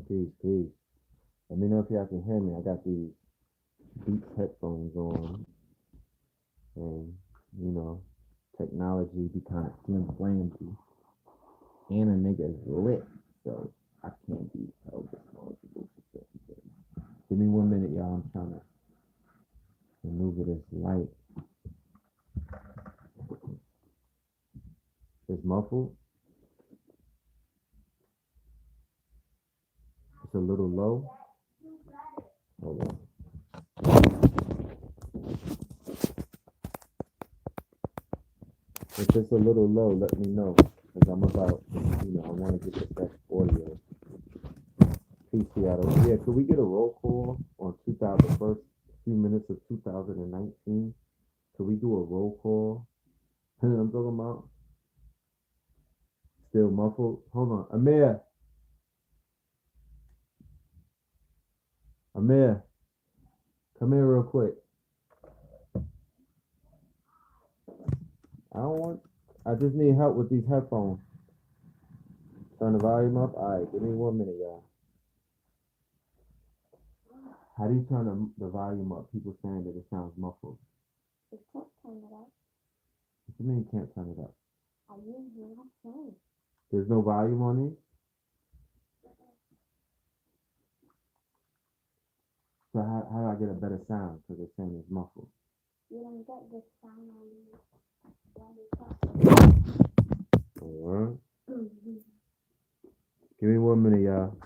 Peace, peace. Let me know if y'all can hear me. I got these Beats headphones on, and you know, technology be kind of slim flammy, and a nigga is lit, so I can't be held responsible for certain things. Give me 1 minute, y'all. I'm trying to maneuver this light. It's muffled. It's a little low. Hold on. If it's a little low, let me know, because I'm about, I want to get the best audio. Peace, Seattle. Yeah, could we get a roll call on 2000 first few minutes of 2019? Could we do a roll call? I'm talking about still muffled. Hold on, Amir, come here real quick. I just need help with these headphones. Turn the volume up. All right, give me 1 minute, y'all. How do you turn the volume up? People saying that it sounds muffled. You can't turn it up. What do you mean you can't turn it up? I usually not saying. There's no volume on these? So how do I get a better sound? Because they're saying it's muffled. You don't get this sound on the Alright. Give me 1 minute, y'all.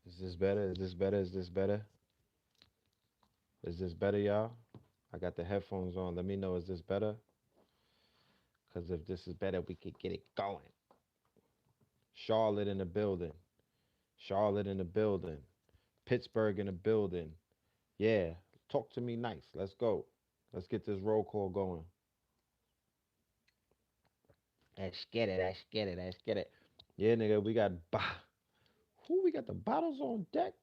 Is this better? Is this better? Is this better? Is this better, y'all? I got the headphones on. Let me know, is this better? Because if this is better, we could get it going. Charlotte in the building. Charlotte in the building. Pittsburgh in the building. Yeah, talk to me nice. Let's go. Let's get this roll call going. Let's get it. Let's get it. Let's get it. Yeah, nigga, we got the bottles on deck.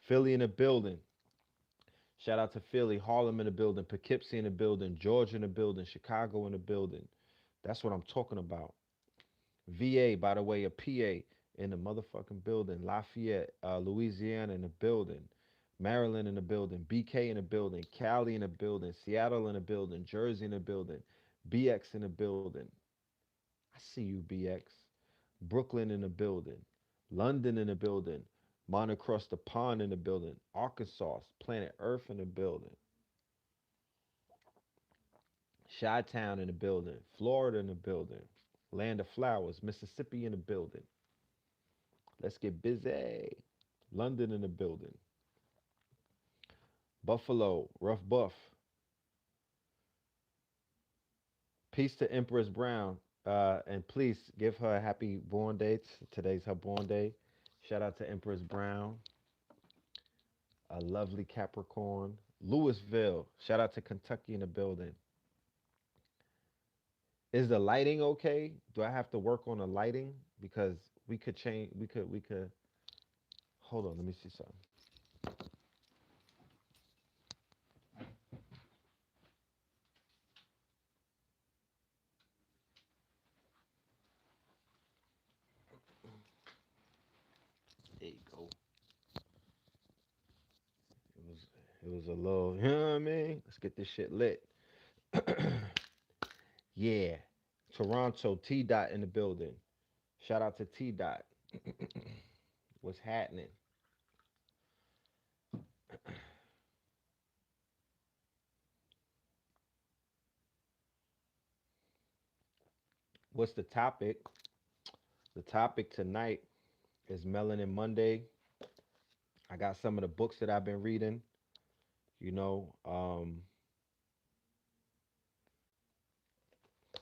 Philly in the building. Shout out to Philly, Harlem in the building, Poughkeepsie in the building, Georgia in the building, Chicago in the building. That's what I'm talking about. VA, by the way, a PA in the motherfucking building. Lafayette, Louisiana in the building. Maryland in the building. BK in the building. Cali in the building. Seattle in the building. Jersey in the building. BX in the building. I see you, BX. Brooklyn in the building. London in the building. Mont across the pond in the building. Arkansas, planet Earth in the building. Chi-Town in the building. Florida in the building. Land of Flowers, Mississippi in the building. Let's get busy. London in the building. Buffalo, Rough Buff. Peace to Empress Brown. And please give her a happy born day. Today's her born day. Shout out to Empress Brown, a lovely Capricorn. Louisville. Shout out to Kentucky in the building. Is the lighting okay? Do I have to work on the lighting? Because we could change. We could. Hold on. Let me see something. There you go. It was. It was a little. You know what I mean? Let's get this shit lit. Yeah. Toronto, T Dot in the building. Shout out to T Dot. What's happening? What's the topic? The topic tonight is Melanin Monday. I got some of the books that I've been reading. You know,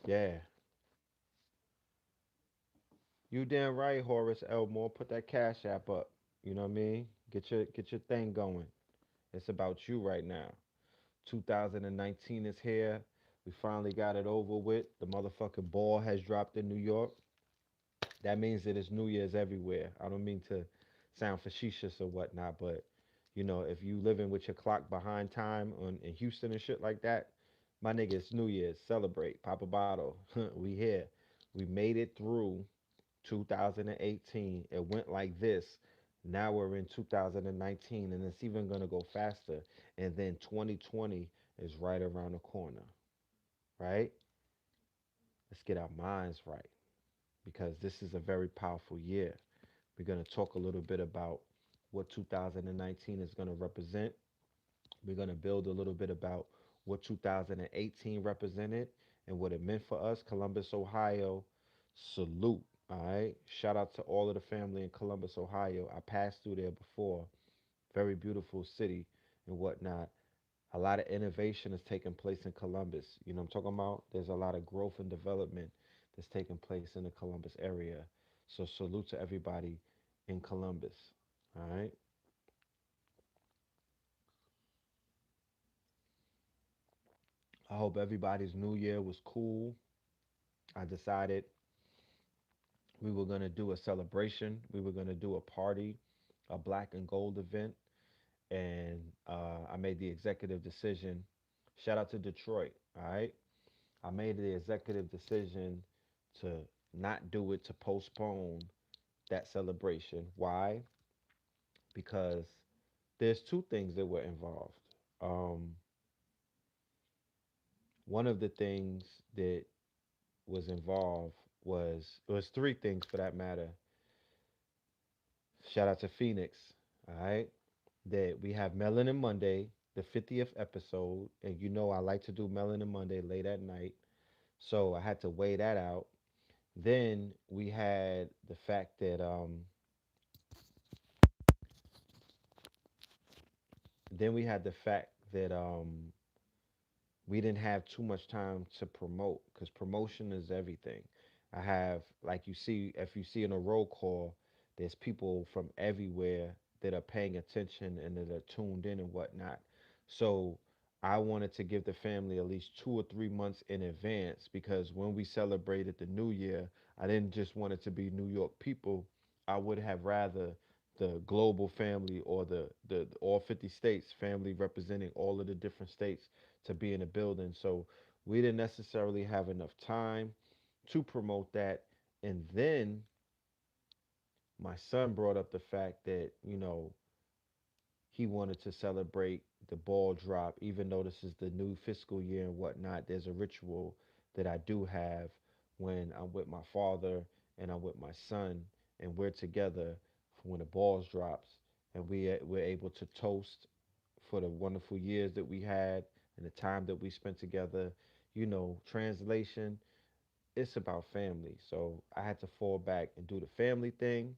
yeah. You damn right, Horace Elmore. Put that cash app up. You know what I mean? Get your thing going. It's about you right now. 2019 is here. We finally got it over with. The motherfucking ball has dropped in New York. That means that it's New Year's everywhere. I don't mean to sound facetious or whatnot, but if you living with your clock behind time in Houston and shit like that, my nigga, it's New Year's. Celebrate. Pop a bottle. We here. We made it through 2018. It went like this. Now we're in 2019, and it's even gonna go faster. And then 2020 is right around the corner, right? Let's get our minds right because this is a very powerful year. We're going to talk a little bit about what 2019 is going to represent. We're going to build a little bit about what 2018 represented and what it meant for us. Columbus, Ohio, salute. All right. Shout out to all of the family in Columbus, Ohio. I passed through there before. Very beautiful city and whatnot. A lot of innovation is taking place in Columbus. You know what I'm talking about? There's a lot of growth and development that's taking place in the Columbus area. So salute to everybody in Columbus. All right. I hope everybody's new year was cool. I decided we were going to do a celebration. We were going to do a party, a black and gold event. And I made the executive decision. Shout out to Detroit. All right. I made the executive decision to not do it, to postpone that celebration. Why? Because there's two things that were involved. Um, One of the things that was involved was three things for that matter. Shout out to Phoenix. All right. That we have Melanin Monday, the 50th episode. And I like to do Melanin Monday late at night. So I had to weigh that out. Then we had the fact that then we had the fact that we didn't have too much time to promote because promotion is everything. I have, like you see, if you see in a roll call, there's people from everywhere that are paying attention and that are tuned in and whatnot. So I wanted to give the family at least 2 or 3 months in advance because when we celebrated the new year, I didn't just want it to be New York people. I would have rather the global family or the all 50 states family representing all of the different states to be in the building. So we didn't necessarily have enough time to promote that. And then my son brought up the fact that, he wanted to celebrate the ball drop, even though this is the new fiscal year and whatnot. There's a ritual that I do have when I'm with my father and I'm with my son, and we're together for when the balls drops, and we're able to toast for the wonderful years that we had and the time that we spent together. Translation, it's about family. So I had to fall back and do the family thing.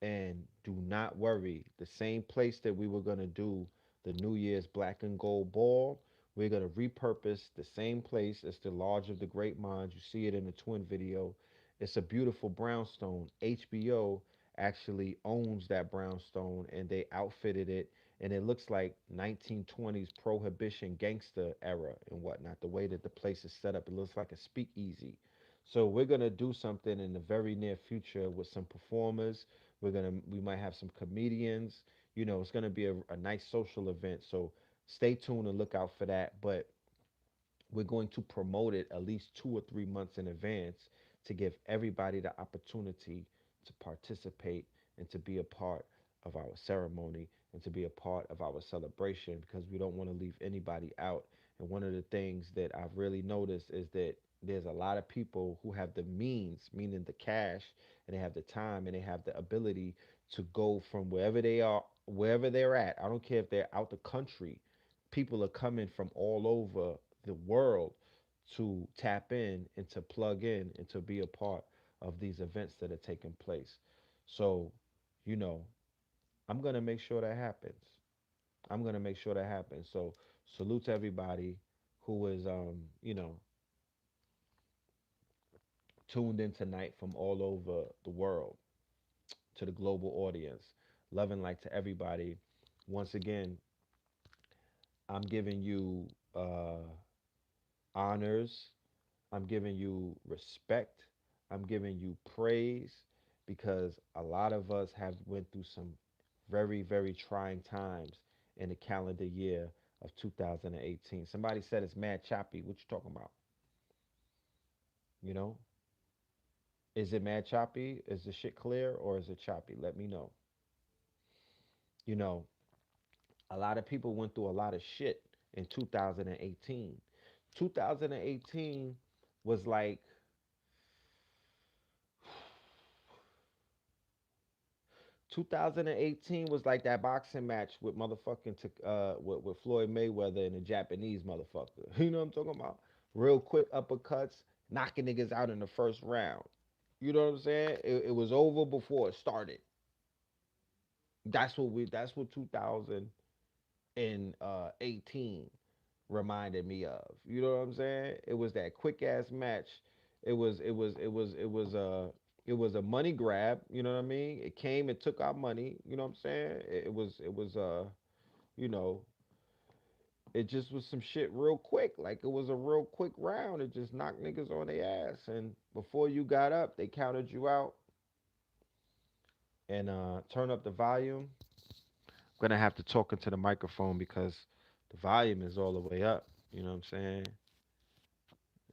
And do not worry, the same place that we were going to do the New Year's black and gold ball, we're going to repurpose the same place as the Lodge of the Great Minds. You see it in the twin video. It's a beautiful brownstone. HBO actually owns that brownstone and they outfitted it. And it looks like 1920s prohibition gangster era and whatnot. The way that the place is set up, it looks like a speakeasy. So we're gonna do something in the very near future with some performers. We might have some comedians. It's gonna be a nice social event. So stay tuned and look out for that. But we're going to promote it at least 2 or 3 months in advance to give everybody the opportunity to participate and to be a part of our ceremony and to be a part of our celebration because we don't want to leave anybody out. And one of the things that I've really noticed is that there's a lot of people who have the means, meaning the cash, and they have the time and they have the ability to go from wherever they are, wherever they're at. I don't care if they're out the country. People are coming from all over the world to tap in and to plug in and to be a part of these events that are taking place. So, you know, I'm going to make sure that happens. I'm going to make sure that happens. So, salute to everybody who is, tuned in tonight from all over the world to the global audience. Love and light to everybody. Once again, I'm giving you honors. I'm giving you respect. I'm giving you praise because a lot of us have went through some very, very trying times in the calendar year of 2018. Somebody said it's mad choppy. What you talking about? You know, is it mad choppy? Is the shit clear or is it choppy? Let me know. You know, a lot of people went through a lot of shit in 2018. 2018 was like 2018 was like that boxing match with with Floyd Mayweather and a Japanese motherfucker. You know what I'm talking about? Real quick uppercuts, knocking niggas out in the first round. You know what I'm saying? It was over before it started. That's what 2018 reminded me of. You know what I'm saying? It was that quick ass match. It was a money grab, you know what I mean? It came and took our money, you know what I'm saying? You know, it just was some shit real quick. Like it was a real quick round. It just knocked niggas on their ass and before you got up, they counted you out and turn up the volume. I'm gonna have to talk into the microphone because the volume is all the way up. You know what I'm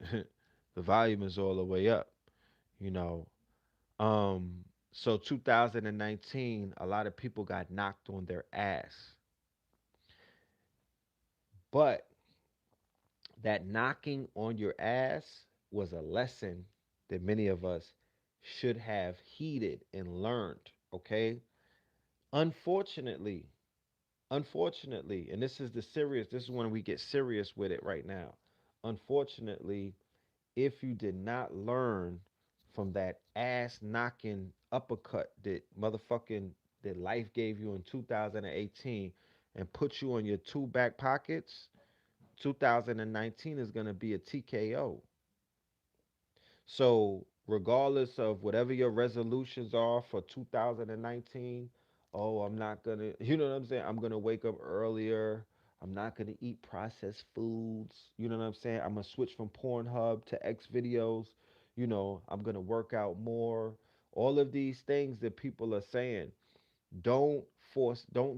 saying? The volume is all the way up. You know. So 2019, a lot of people got knocked on their ass, but that knocking on your ass was a lesson that many of us should have heeded and learned. Okay. Unfortunately, unfortunately, and this is when we get serious with it right now. Unfortunately, if you did not learn from that ass knocking uppercut that motherfucking that life gave you in 2018 and put you on your two back pockets, 2019 is going to be a TKO. So, regardless of whatever your resolutions are for 2019, oh, I'm not going to, you know what I'm saying? I'm going to wake up earlier. I'm not going to eat processed foods. You know what I'm saying? I'm going to switch from Pornhub to X videos. You know, I'm going to work out more. All of these things that people are saying, don't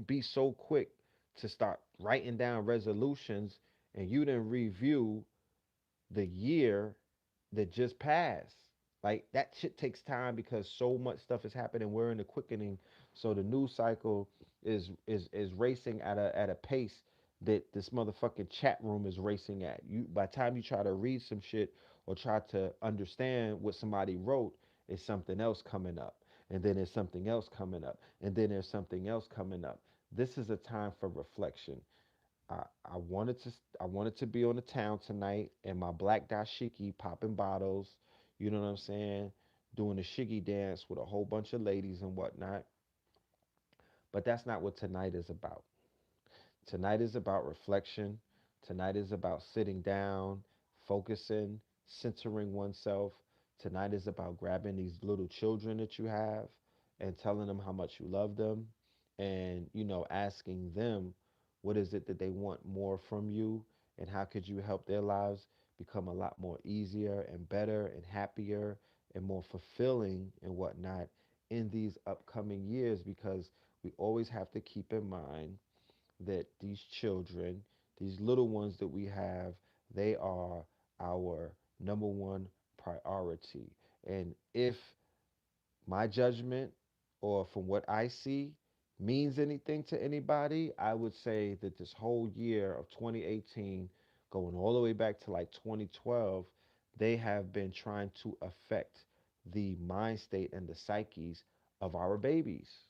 be so quick to start writing down resolutions and you didn't review the year that just passed. Like that shit takes time because so much stuff is happening. We're in the quickening, so the news cycle is racing at a pace that this motherfucking chat room is racing at. You by the time you try to read some shit or try to understand what somebody wrote, is something else coming up, and then there's something else coming up, and then there's something else coming up. This is a time for reflection. I wanted to be on the town tonight in my black dashiki popping bottles, you know what I'm saying, doing a shiggy dance with a whole bunch of ladies and whatnot. But that's not what tonight is about. Tonight is about reflection. Tonight is about sitting down, focusing, centering oneself. Tonight is about grabbing these little children that you have and telling them how much you love them and, asking them what is it that they want more from you and how could you help their lives become a lot more easier and better and happier and more fulfilling and whatnot in these upcoming years because we always have to keep in mind that these children, these little ones that we have, they are our number one priority. And if my judgment or from what I see means anything to anybody, I would say that this whole year of 2018, going all the way back to like 2012, they have been trying to affect the mind state and the psyches of our babies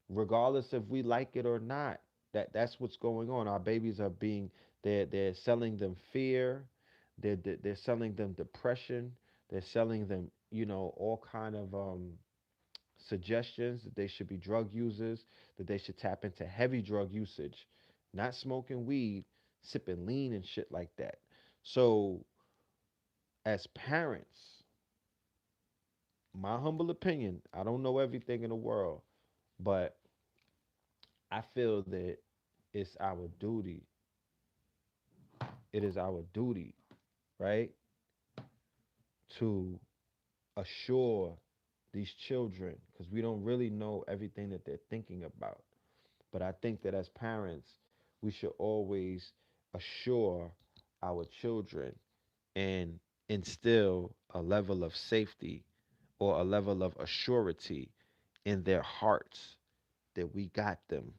regardless if we like it or not. That's what's going on. Our babies are being they're selling them fear, they're selling them depression, they're selling them all kind of suggestions that they should be drug users, that they should tap into heavy drug usage, not smoking weed, sipping lean and shit like that. So as parents, my humble opinion, I don't know everything in the world, but I feel that it's our duty. It is our duty, right, to assure these children because we don't really know everything that they're thinking about. But I think that as parents, we should always assure our children and instill a level of safety or a level of assurity in their hearts that we got them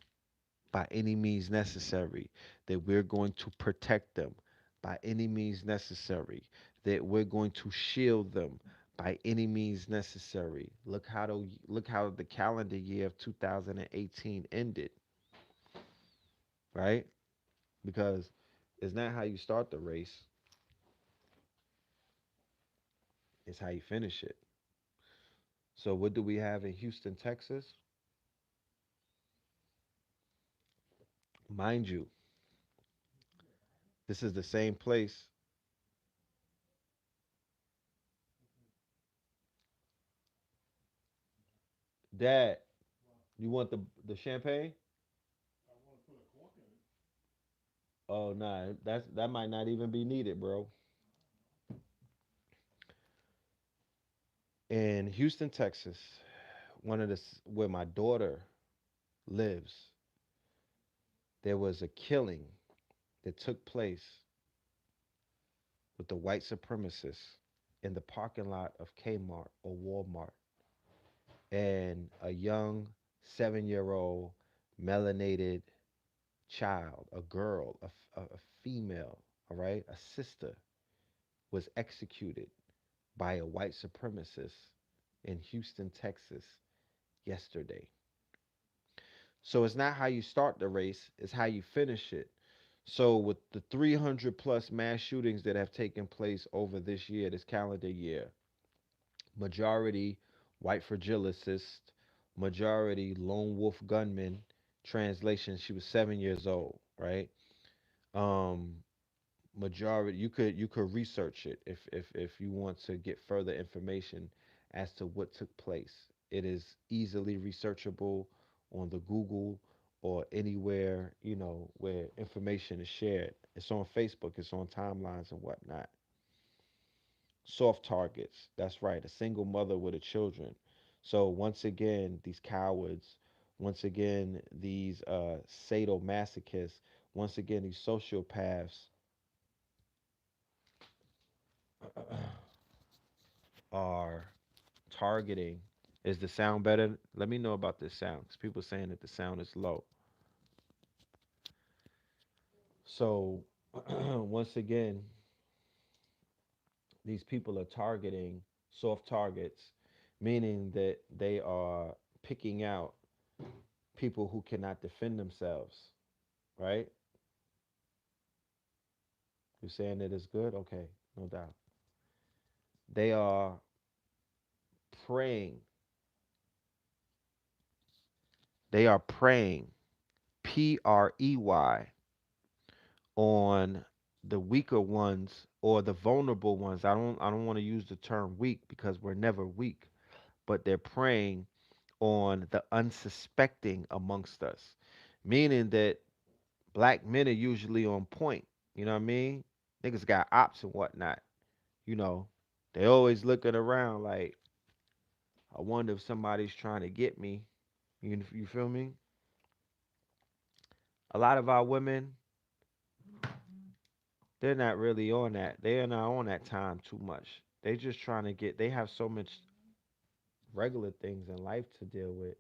by any means necessary, that we're going to protect them by any means necessary, that we're going to shield them by any means necessary. Look how the calendar year of 2018 ended, right? Because it's not how you start the race, it's how you finish it. So what do we have in Houston, Texas? Mind you, this is the same place. Dad, you want the champagne? Oh nah, that might not even be needed, bro. In Houston, Texas, where my daughter lives, there was a killing that took place with the white supremacists in the parking lot of Kmart or Walmart, and a young 7-year-old melanated child, a girl, a female, all right, a sister, was executed by a white supremacist in Houston, Texas yesterday. So it's not how you start the race, it's how you finish it. So with the 300 plus mass shootings that have taken place over this year, this calendar year, majority white fragilicists, majority lone wolf gunmen. Translation: she was 7 years old, right? Um, Majority, you could research it if you want to get further information as to what took place. It is easily researchable on the Google or anywhere where information is shared. It's on Facebook, it's on timelines and whatnot. Soft targets, that's right, a single mother with a children. So once again, these cowards, once again these sadomasochists, once again these sociopaths are targeting. Is the sound better? Let me know about this sound because people saying that the sound is low. So once again, these people are targeting soft targets, meaning that they are picking out people who cannot defend themselves, right? You're saying that it's good? Okay, no doubt. They are preying. They are preying, Prey, on the weaker ones or the vulnerable ones. I don't want to use the term weak because we're never weak, but they're preying on the unsuspecting amongst us. Meaning that black men are usually on point. You know what I mean? Niggas got ops and whatnot. You know, they always looking around like, I wonder if somebody's trying to get me. You feel me? A lot of our women, they're not really on that. They are not on that time too much. They just trying to get. They have so much regular things in life to deal with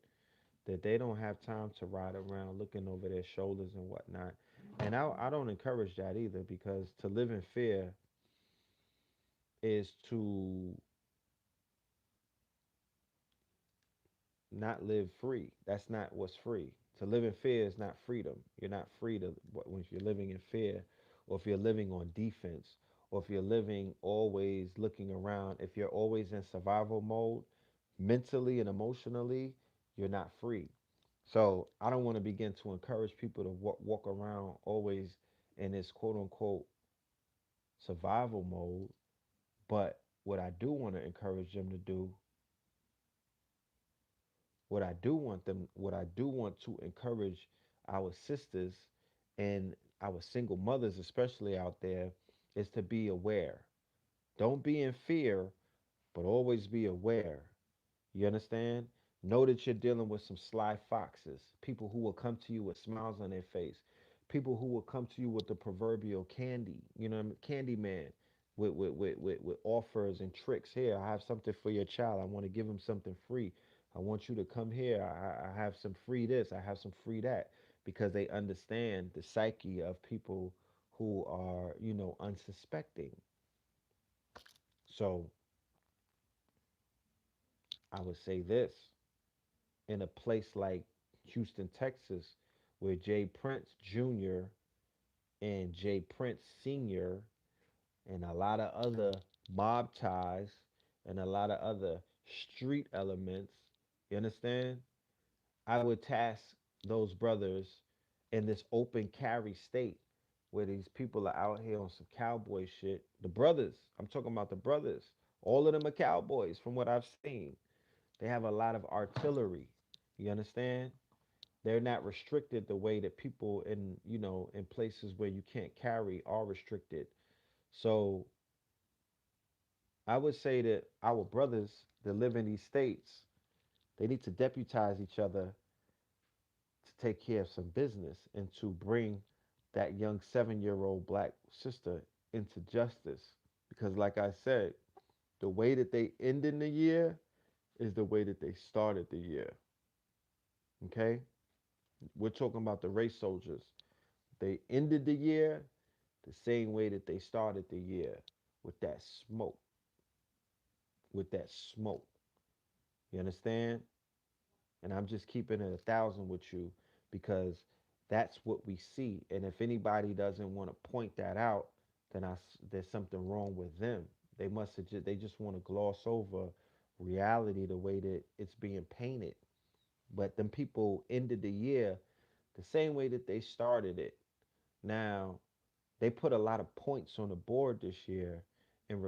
that they don't have time to ride around looking over their shoulders and whatnot. And I don't encourage that either because to live in fear is to not live free. That's not what's free. To live in fear is not freedom. You're not free to when you're living in fear, or if you're living on defense, or if you're living always looking around. If you're always in survival mode, mentally and emotionally, you're not free. So I don't want to begin to encourage people to walk around always in this quote unquote survival mode. But what I do want to encourage them to do What I do want to encourage our sisters and our single mothers, especially out there, is to be aware. Don't be in fear, but always be aware. You understand? Know that you're dealing with some sly foxes, people who will come to you with smiles on their face, people who will come to you with the proverbial candy, candy man, with offers and tricks. Here, I have something for your child. I want to give him something free. I want you to come here. I have some free this. I have some free that, because they understand the psyche of people who are, unsuspecting. So I would say this: in a place like Houston, Texas, where Jay Prince Jr. and Jay Prince Sr. and a lot of other mob ties and a lot of other street elements, you understand? I would task those brothers in this open carry state where these people are out here on some cowboy shit. The brothers, I'm talking about the brothers. All of them are cowboys from what I've seen. They have a lot of artillery. You understand? They're not restricted the way that people in, in places where you can't carry are restricted. So I would say that our brothers that live in these states, they need to deputize each other to take care of some business and to bring that young 7-year old black sister into justice. Because, like I said, the way that they ended the year is the way that they started the year. Okay? We're talking about the race soldiers. They ended the year the same way that they started the year, with that smoke, with that smoke. You understand? And I'm just keeping it 1,000 with you, because that's what we see. And if anybody doesn't want to point that out, then there's something wrong with them. They just want to gloss over reality the way that it's being painted. But them people ended the year the same way that they started it. Now, they put a lot of points on the board this year in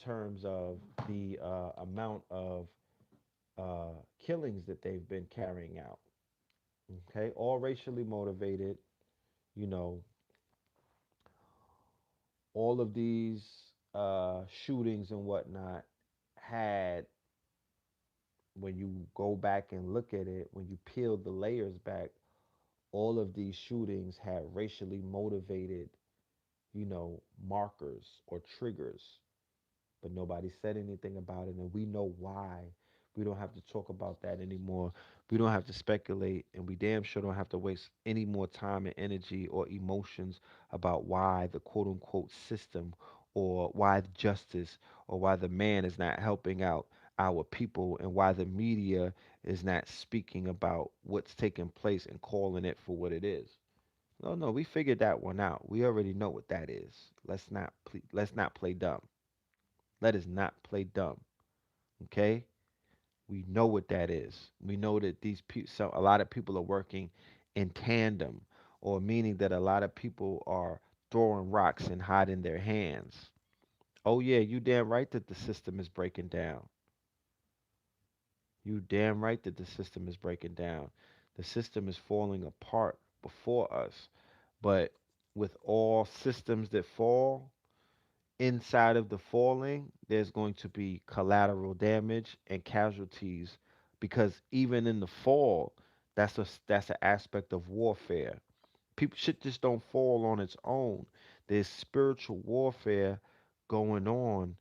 terms of the amount of killings that they've been carrying out. Okay, all racially motivated. You know, all of these shootings and whatnot had, when you go back and look at it, when you peel the layers back, all of these shootings had racially motivated, markers or triggers, but nobody said anything about it, and we know why. We don't have to talk about that anymore. We don't have to speculate, and we damn sure don't have to waste any more time and energy or emotions about why the quote unquote system, or why justice, or why the man is not helping out our people, and why the media is not speaking about what's taking place and calling it for what it is. No, no, we figured that one out. We already know what that is. Let's not play dumb. Let us not play dumb. Okay? We know what that is. We know that a lot of people are working in tandem, or meaning that a lot of people are throwing rocks and hiding their hands. Oh yeah, you damn right that the system is breaking down. You damn right that the system is breaking down. The system is falling apart before us. But with all systems that fall, inside of the falling, there's going to be collateral damage and casualties, because even in the fall, that's an aspect of warfare. People Shit just don't fall on its own. There's spiritual warfare going on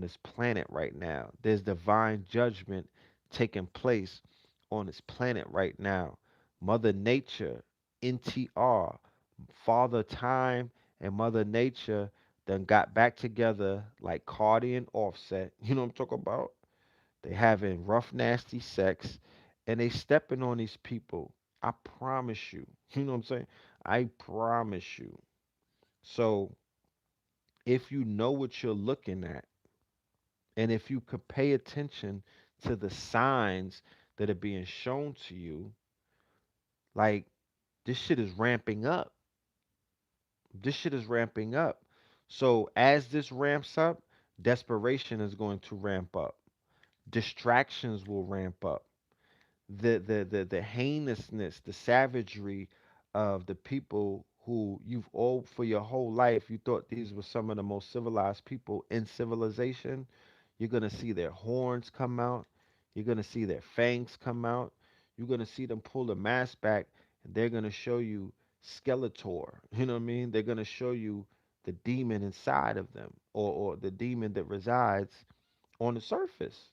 this planet right now. There's divine judgment taking place on this planet right now. Mother Nature, NTR, Father Time, and Mother Nature then got back together like Cardi and Offset. You know what I'm talking about? They having rough, nasty sex, and they stepping on these people. I promise you. You know what I'm saying? I promise you. So if you know what you're looking at, and if you could pay attention to the signs that are being shown to you, like, this shit is ramping up. This shit is ramping up. So as this ramps up, desperation is going to ramp up. Distractions will ramp up. the heinousness, the savagery of the people who you've all for your whole life you thought these were some of the most civilized people in civilization. You're gonna see their horns come out. You're gonna see their fangs come out. You're gonna see them pull the mask back, and they're gonna show you Skeletor. You know what I mean? They're gonna show you the demon inside of them, or the demon that resides on the surface.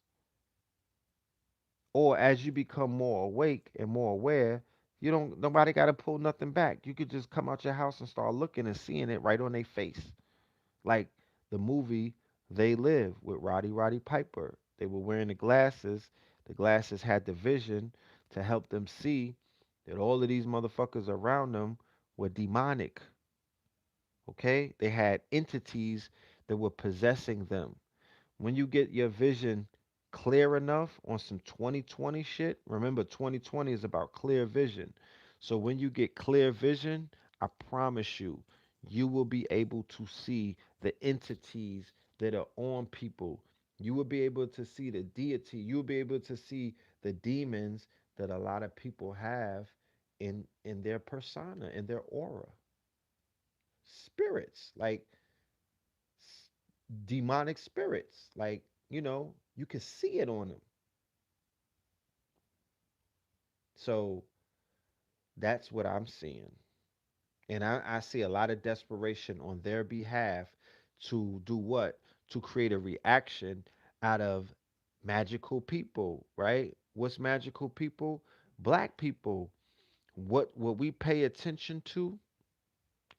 Or as you become more awake and more aware, you don't nobody got to pull nothing back. You could just come out your house and start looking and seeing it right on their face. Like the movie They Live with Roddy Piper. They were wearing the glasses. The glasses had the vision to help them see that all of these motherfuckers around them were demonic. Okay? They had entities that were possessing them. When you get your vision clear enough on some 2020 shit, remember 2020 is about clear vision. So when you get clear vision, I promise you, you will be able to see the entities that are on people. You will be able to see the deity. You'll be able to see the demons that a lot of people have in their persona, in their aura. Spirits, like demonic spirits. Like, you can see it on them. So that's what I'm seeing. And I see a lot of desperation on their behalf to do what? To create a reaction out of magical people, right? What's magical people? Black people. What we pay attention to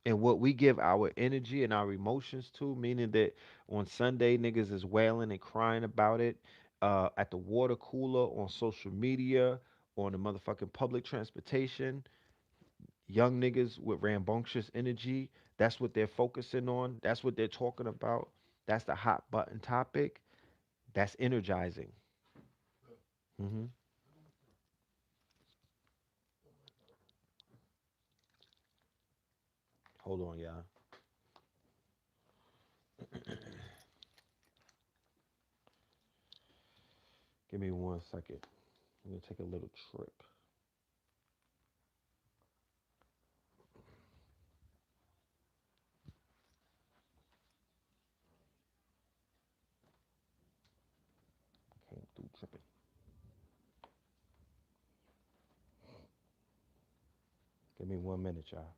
and what we give our energy and our emotions to, meaning that on Sunday niggas is wailing and crying about it, at the water cooler, on social media, on the motherfucking public transportation, young niggas with rambunctious energy, that's what they're focusing on, that's what they're talking about, that's the hot button topic, that's energizing. Hmm. Hold on, y'all. Give me 1 second. I'm gonna take a little trip. Came through tripping. Give me 1 minute, y'all.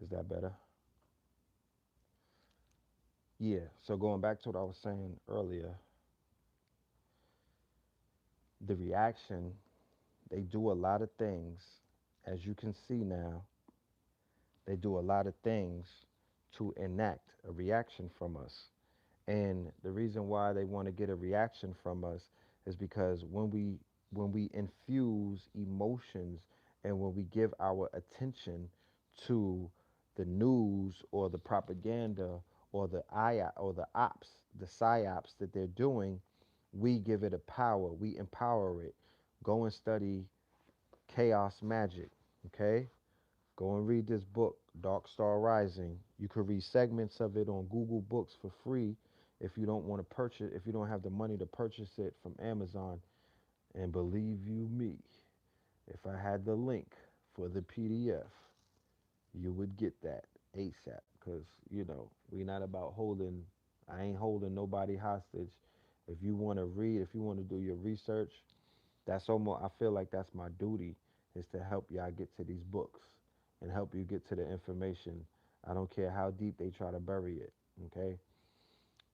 Is that better? Yeah. So going back to what I was saying earlier, the reaction, they do a lot of things. As you can see now, they do a lot of things to enact a reaction from us. And the reason why they want to get a reaction from us is because when we infuse emotions and when we give our attention to the news or the propaganda or the ops, the psyops that they're doing, we give it a power. We empower it. Go and study chaos magic. Okay? Go and read this book, Dark Star Rising. You could read segments of it on Google Books for free if you don't want to purchase, if you don't have the money to purchase it from Amazon. And believe you me, if I had the link for the PDF, you would get that ASAP. Because, we not about holding, I ain't holding nobody hostage. If you want to read, if you want to do your research, that's almost, I feel like that's my duty, is to help y'all get to these books and help you get to the information. I don't care how deep they try to bury it. Okay.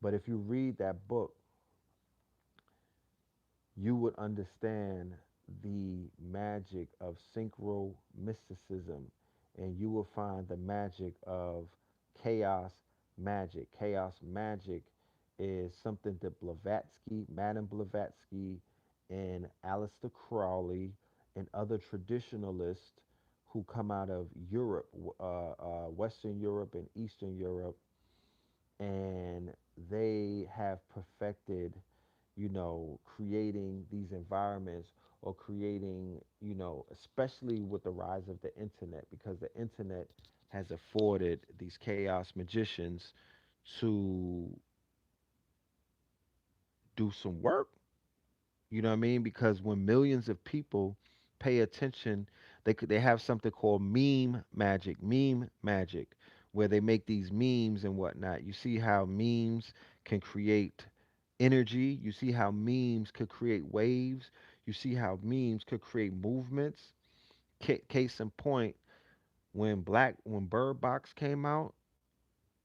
But if you read that book, you would understand the magic of synchro mysticism, and you will find the magic of chaos magic. Chaos magic is something that Blavatsky, Madame Blavatsky, and Aleister Crowley and other traditionalists who come out of Europe, Western Europe and Eastern Europe, and they have perfected, creating these environments or creating, especially with the rise of the internet, because the internet has afforded these chaos magicians to do some work. You know what I mean? Because when millions of people pay attention, they have something called meme magic, where they make these memes and whatnot. You see how memes can create energy. You see how memes could create waves. You see how memes could create movements. Case in point, when Bird Box came out,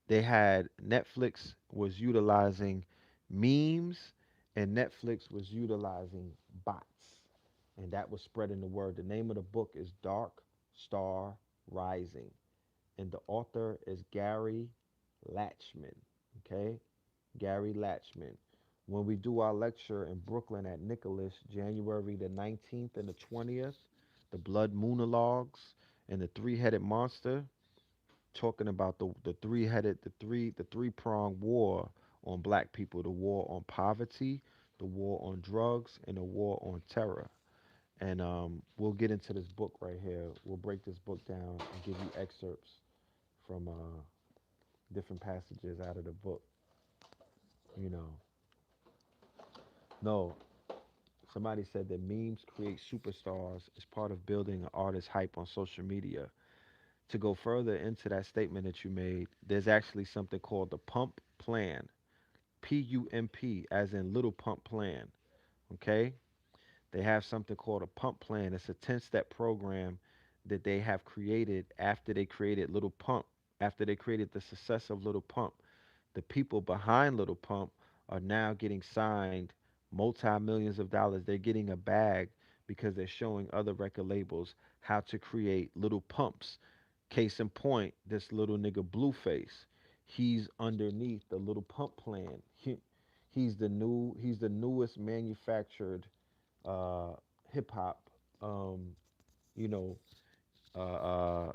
they had Netflix was utilizing memes and Netflix was utilizing bots. And that was spreading the word. The name of the book is Dark Star Rising. And the author is Gary Latchman. Okay? Gary Latchman. When we do our lecture in Brooklyn at Nicholas, January the 19th and the 20th, the Blood Moonologues and the Three-Headed Monster, talking about the three pronged war on black people, the war on poverty, the war on drugs, and the war on terror. And we'll get into this book right here. We'll break this book down and give you excerpts from different passages out of the book. You know, no, somebody said that memes create superstars as part of building an artist hype on social media. To go further into that statement that you made, there's actually something called the pump plan. PUMP, as in little pump plan. Okay? They have something called a pump plan. It's a 10-step program that they have created after they created Little Pump, after they created the success of Little Pump. The people behind Little Pump are now getting signed multi millions of dollars. They're getting a bag because they're showing other record labels how to create little pumps. Case in point, this little nigga Blueface, he's underneath the Little Pump plan. He's the newest manufactured uh, hip hop. Um, you know, uh, uh,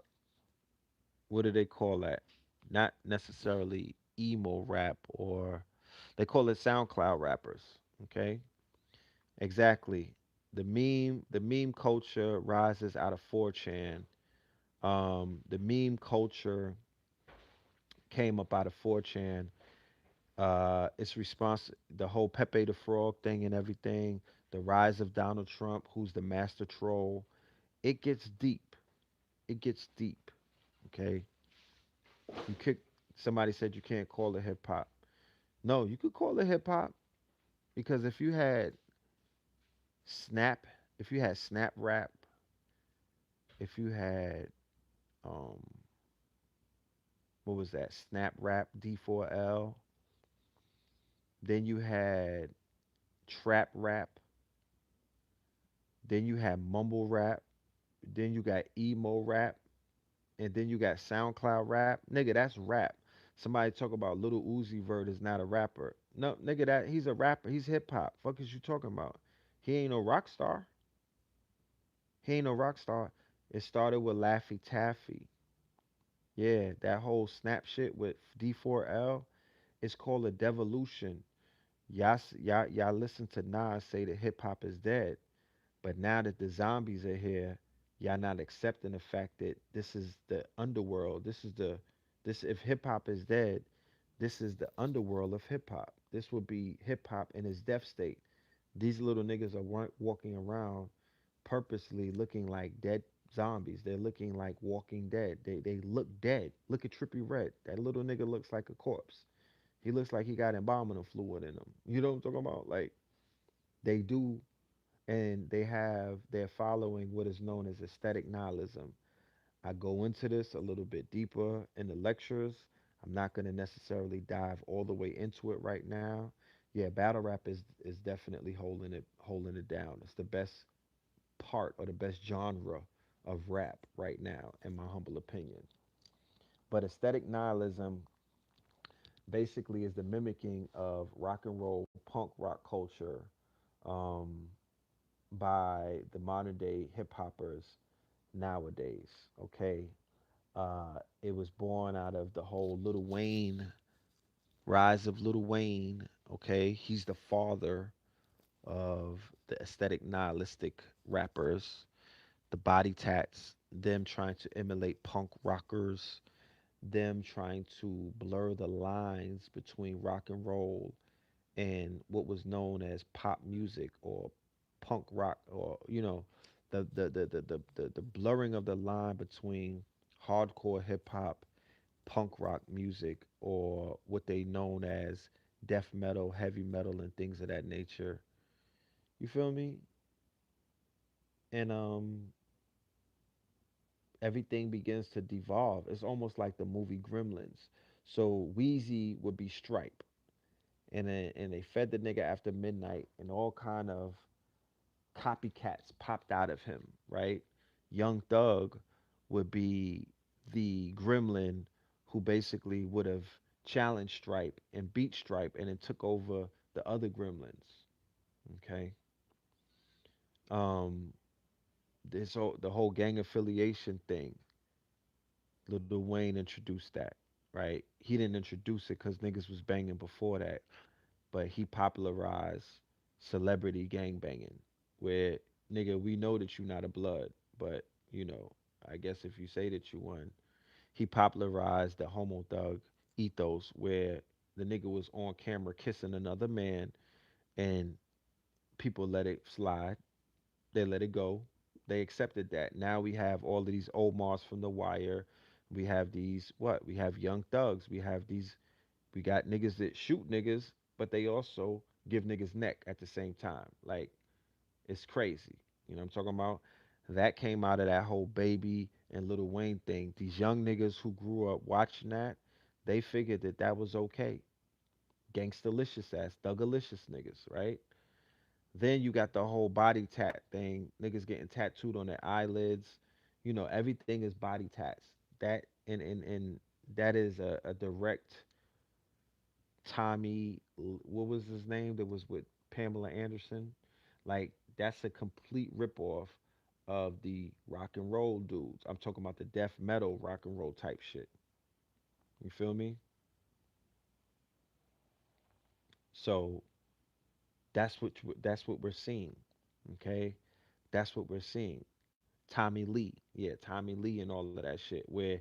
what do they call that? Not necessarily emo rap, or they call it SoundCloud rappers. Okay, exactly. The meme culture rises out of 4chan. The meme culture came up out of 4chan. It's the whole Pepe the Frog thing and everything, the rise of Donald Trump, who's the master troll. It gets deep. It gets deep. Okay, you could. Somebody said you can't call it hip hop. No, you could call it hip hop because snap, if you had snap rap, if you had um, what was that? Snap rap D4L. Then you had trap rap. Then you had mumble rap. Then you got emo rap. And then you got SoundCloud rap. Nigga, that's rap. Somebody talk about Little Uzi Vert is not a rapper. No, nigga, that he's a rapper. He's hip hop. Fuck is you talking about? He ain't no rock star. He ain't no rock star. It started with Laffy Taffy. Yeah, that whole snap shit with D4L. It's called a devolution. Y'all listen to Nas say that hip hop is dead. But now that the zombies are here, y'all not accepting the fact that this is the underworld. This if hip hop is dead, this is the underworld of hip hop. This would be hip hop in its death state. These little niggas are walking around purposely looking like dead zombies. They're looking like Walking Dead. They look dead. Look at Trippy Red. That little nigga looks like a corpse. He looks like he got embalming fluid in him. You know what I'm talking about? Like they do, and they're following what is known as aesthetic nihilism. I go into this a little bit deeper in the lectures. I'm not going to necessarily dive all the way into it right now. Yeah, battle rap is definitely holding it down. It's the best part or the best genre of rap right now, in my humble opinion. But aesthetic nihilism basically is the mimicking of rock and roll punk rock culture, um, by the modern day hip hoppers. nowadays. Okay, it was born out of the whole Little Wayne rise of Little Wayne. Okay, he's the father of the aesthetic nihilistic rappers, the body tats, them trying to emulate punk rockers, them trying to blur the lines between rock and roll and what was known as pop music or punk rock, or the blurring of the line between hardcore hip hop, punk rock music, or what they known as death metal, heavy metal, and things of that nature. You feel me? And everything begins to devolve. It's almost like the movie Gremlins. So Wheezy would be Stripe, and they fed the nigga after midnight, and all kind of copycats popped out of him, right? Young Thug would be the gremlin who basically would have challenged Stripe and beat Stripe and then took over the other gremlins. Okay. Um, the whole gang affiliation thing. Lil Wayne introduced that, right? He didn't introduce it because niggas was banging before that, but he popularized celebrity gang banging, where nigga, we know that you not a blood, but you know, I guess if you say that you won, he popularized the homo thug ethos, where the nigga was on camera kissing another man, and people let it slide. They let it go. They accepted that. Now we have all of these Omars from The Wire. We have these what? We have young thugs. We have these. We got niggas that shoot niggas, but they also give niggas neck at the same time. Like it's crazy. You know what I'm talking about? That came out of that whole Baby and Lil Wayne thing. These young niggas who grew up watching that, they figured that that was okay. Gangstalicious ass, thugalicious niggas, right? Then you got the whole body tat thing. Niggas getting tattooed on their eyelids. You know, everything is body tats. That and that is a direct what was his name that was with Pamela Anderson? Like that's a complete ripoff of the rock and roll dudes. I'm talking about the death metal rock and roll type shit. You feel me? So that's what we're seeing. Okay? That's what we're seeing. Tommy Lee. Yeah, Tommy Lee and all of that shit. Where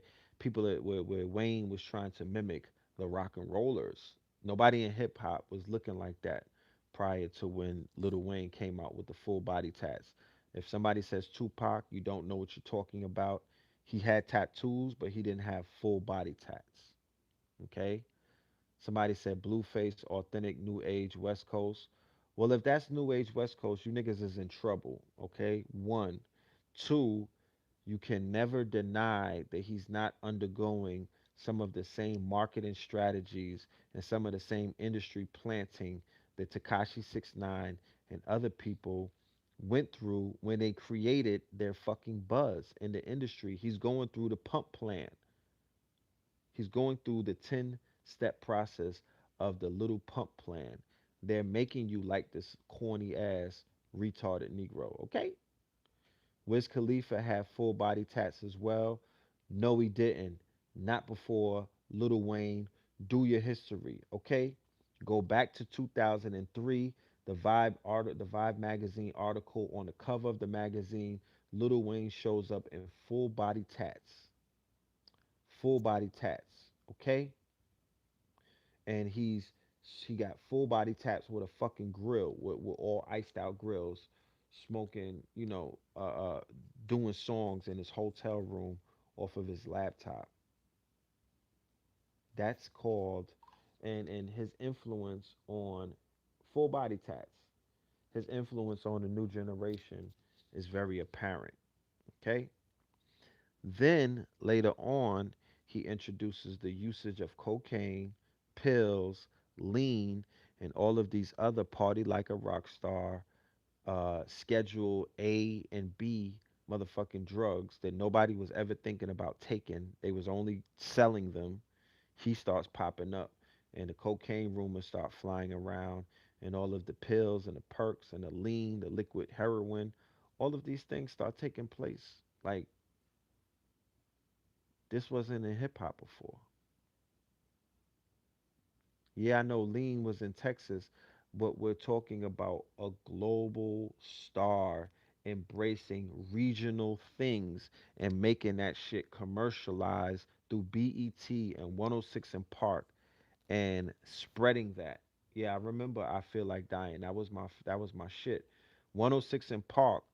where Wayne was trying to mimic the rock and rollers. Nobody in hip hop was looking like that prior to when Lil Wayne came out with the full body tats. If somebody says Tupac, you don't know what you're talking about. He had tattoos, but he didn't have full body tats. Okay? Somebody said Blueface, authentic New Age West Coast. Well, if that's New Age West Coast, you niggas is in trouble. Okay? One. Two, you can never deny that he's not undergoing some of the same marketing strategies and some of the same industry planting that Takashi 69 and other people went through when they created their fucking buzz in the industry. He's going through the pump plan. He's going through the 10-step process of the little pump plan. They're making you like this corny ass retarded Negro, okay? Wiz Khalifa had full body tats as well. No, he didn't. Not before Lil Wayne. Do your history, okay? Go back to 2003. The Vibe magazine article on the cover of the magazine. Lil Wayne shows up in full body tats, full body tats, okay? And he got full body tats with a fucking grill with all iced out grills, smoking, doing songs in his hotel room off of his laptop. That's called, and his influence on full body tats, his influence on the new generation is very apparent. Okay. Then later on, he introduces the usage of cocaine, pills, lean, and all of these other party like a rock star, schedule A and B motherfucking drugs that nobody was ever thinking about taking. They was only selling them. He starts popping up, and the cocaine rumors start flying around, and all of the pills and the perks and the lean, the liquid heroin, all of these things start taking place. Like This wasn't in hip hop before. Yeah, I know Lean was in Texas, but we're talking about a global star embracing regional things and making that shit commercialized through BET and 106 in Park and spreading that. Yeah, I remember I Feel Like Dying. That was my shit. 106 in Park,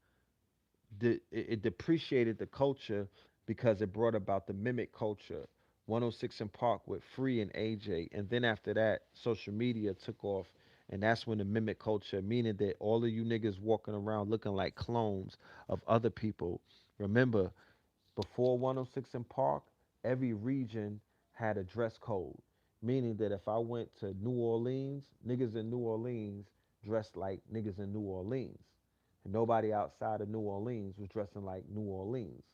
it depreciated the culture because it brought about the mimic culture. 106 in Park with Free and AJ, and then after that, social media took off, and that's when the mimic culture, meaning that all of you niggas walking around looking like clones of other people. Remember, before 106 in Park, every region had a dress code, meaning that if I went to New Orleans, niggas in New Orleans dressed like niggas in New Orleans. And nobody outside of New Orleans was dressing like New Orleans.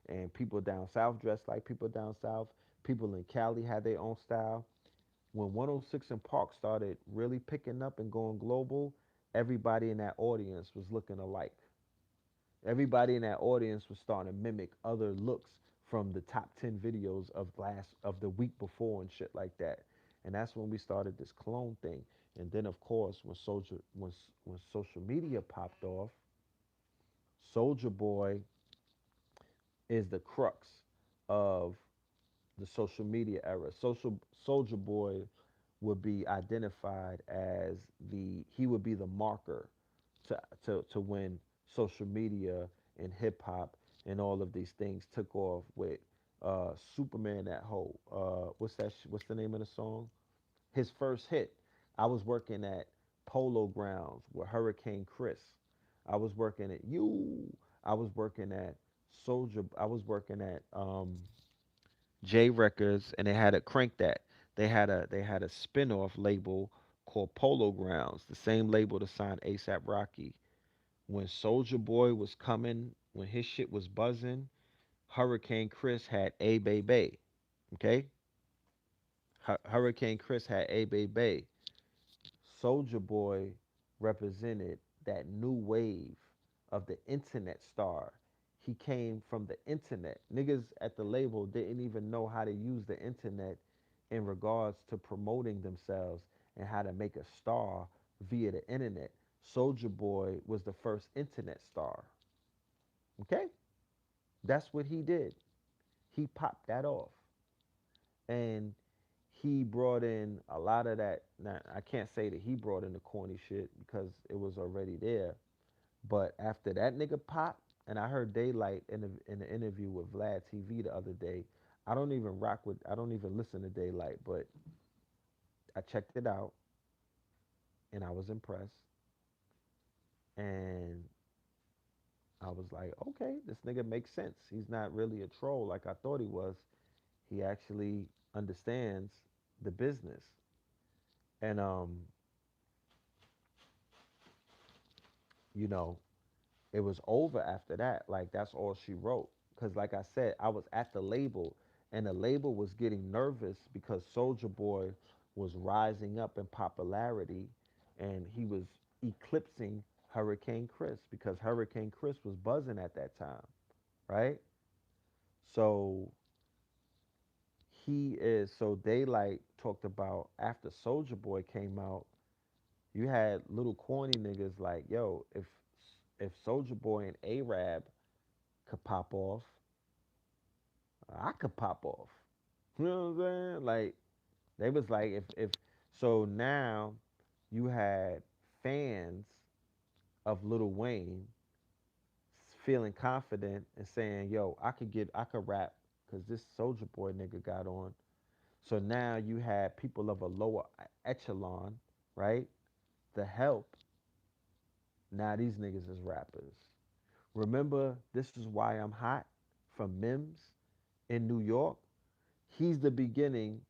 And people down south dressed like people down south. People in Cali had their own style. When 106 in Park started really picking up and going global, everybody in that audience was looking alike. Everybody in that audience was starting to mimic other looks from the top 10 videos of the week before and shit like that. And that's when we started this clone thing. And then of course when social media popped off, Soldier Boy is the crux of the social media era. Soldier Boy would be identified as he would be the marker to when social media and hip hop and all of these things took off with Superman. That whole what's the name of the song? His first hit. I was working at Polo Grounds with Hurricane Chris. I was working at you. I was working at Soldier. I was working at J Records, and they had a crank that. They had a spin-off label called Polo Grounds, the same label to sign ASAP Rocky. When Soldier Boy was coming, when his shit was buzzing, Hurricane Chris had A Baby. Okay, Hurricane Chris had A Baby. Soldier Boy represented that new wave of the internet star. He came from the internet. Niggas at the label didn't even know how to use the internet in regards to promoting themselves and how to make a star via the internet. Soldier Boy was the first internet star. Okay? That's what he did. He popped that off. And he brought in a lot of that. Now, I can't say that he brought in the corny shit because it was already there. But after that nigga popped, and I heard Daylight in the interview with Vlad TV the other day. I don't even listen to Daylight, but I checked it out and I was impressed. And I was like, okay, this nigga makes sense. He's not really a troll like I thought he was. He actually understands the business. And you know, it was over after that. Like that's all she wrote. Cause like I said, I was at the label, and the label was getting nervous because Soldier Boy was rising up in popularity, and he was eclipsing Hurricane Chris because Hurricane Chris was buzzing at that time, right? So so Daylight talked about after Soldier Boy came out, you had little corny niggas like, yo, if Soldier Boy and Arab could pop off, I could pop off. You know what I'm saying? Like they was like if so now you had fans of Lil Wayne feeling confident and saying, "Yo, I could rap because this Soldier Boy nigga got on." So now you had people of a lower echelon, right? The help. Now these niggas is rappers. Remember, This Is Why I'm Hot from Mims in New York? He's the beginning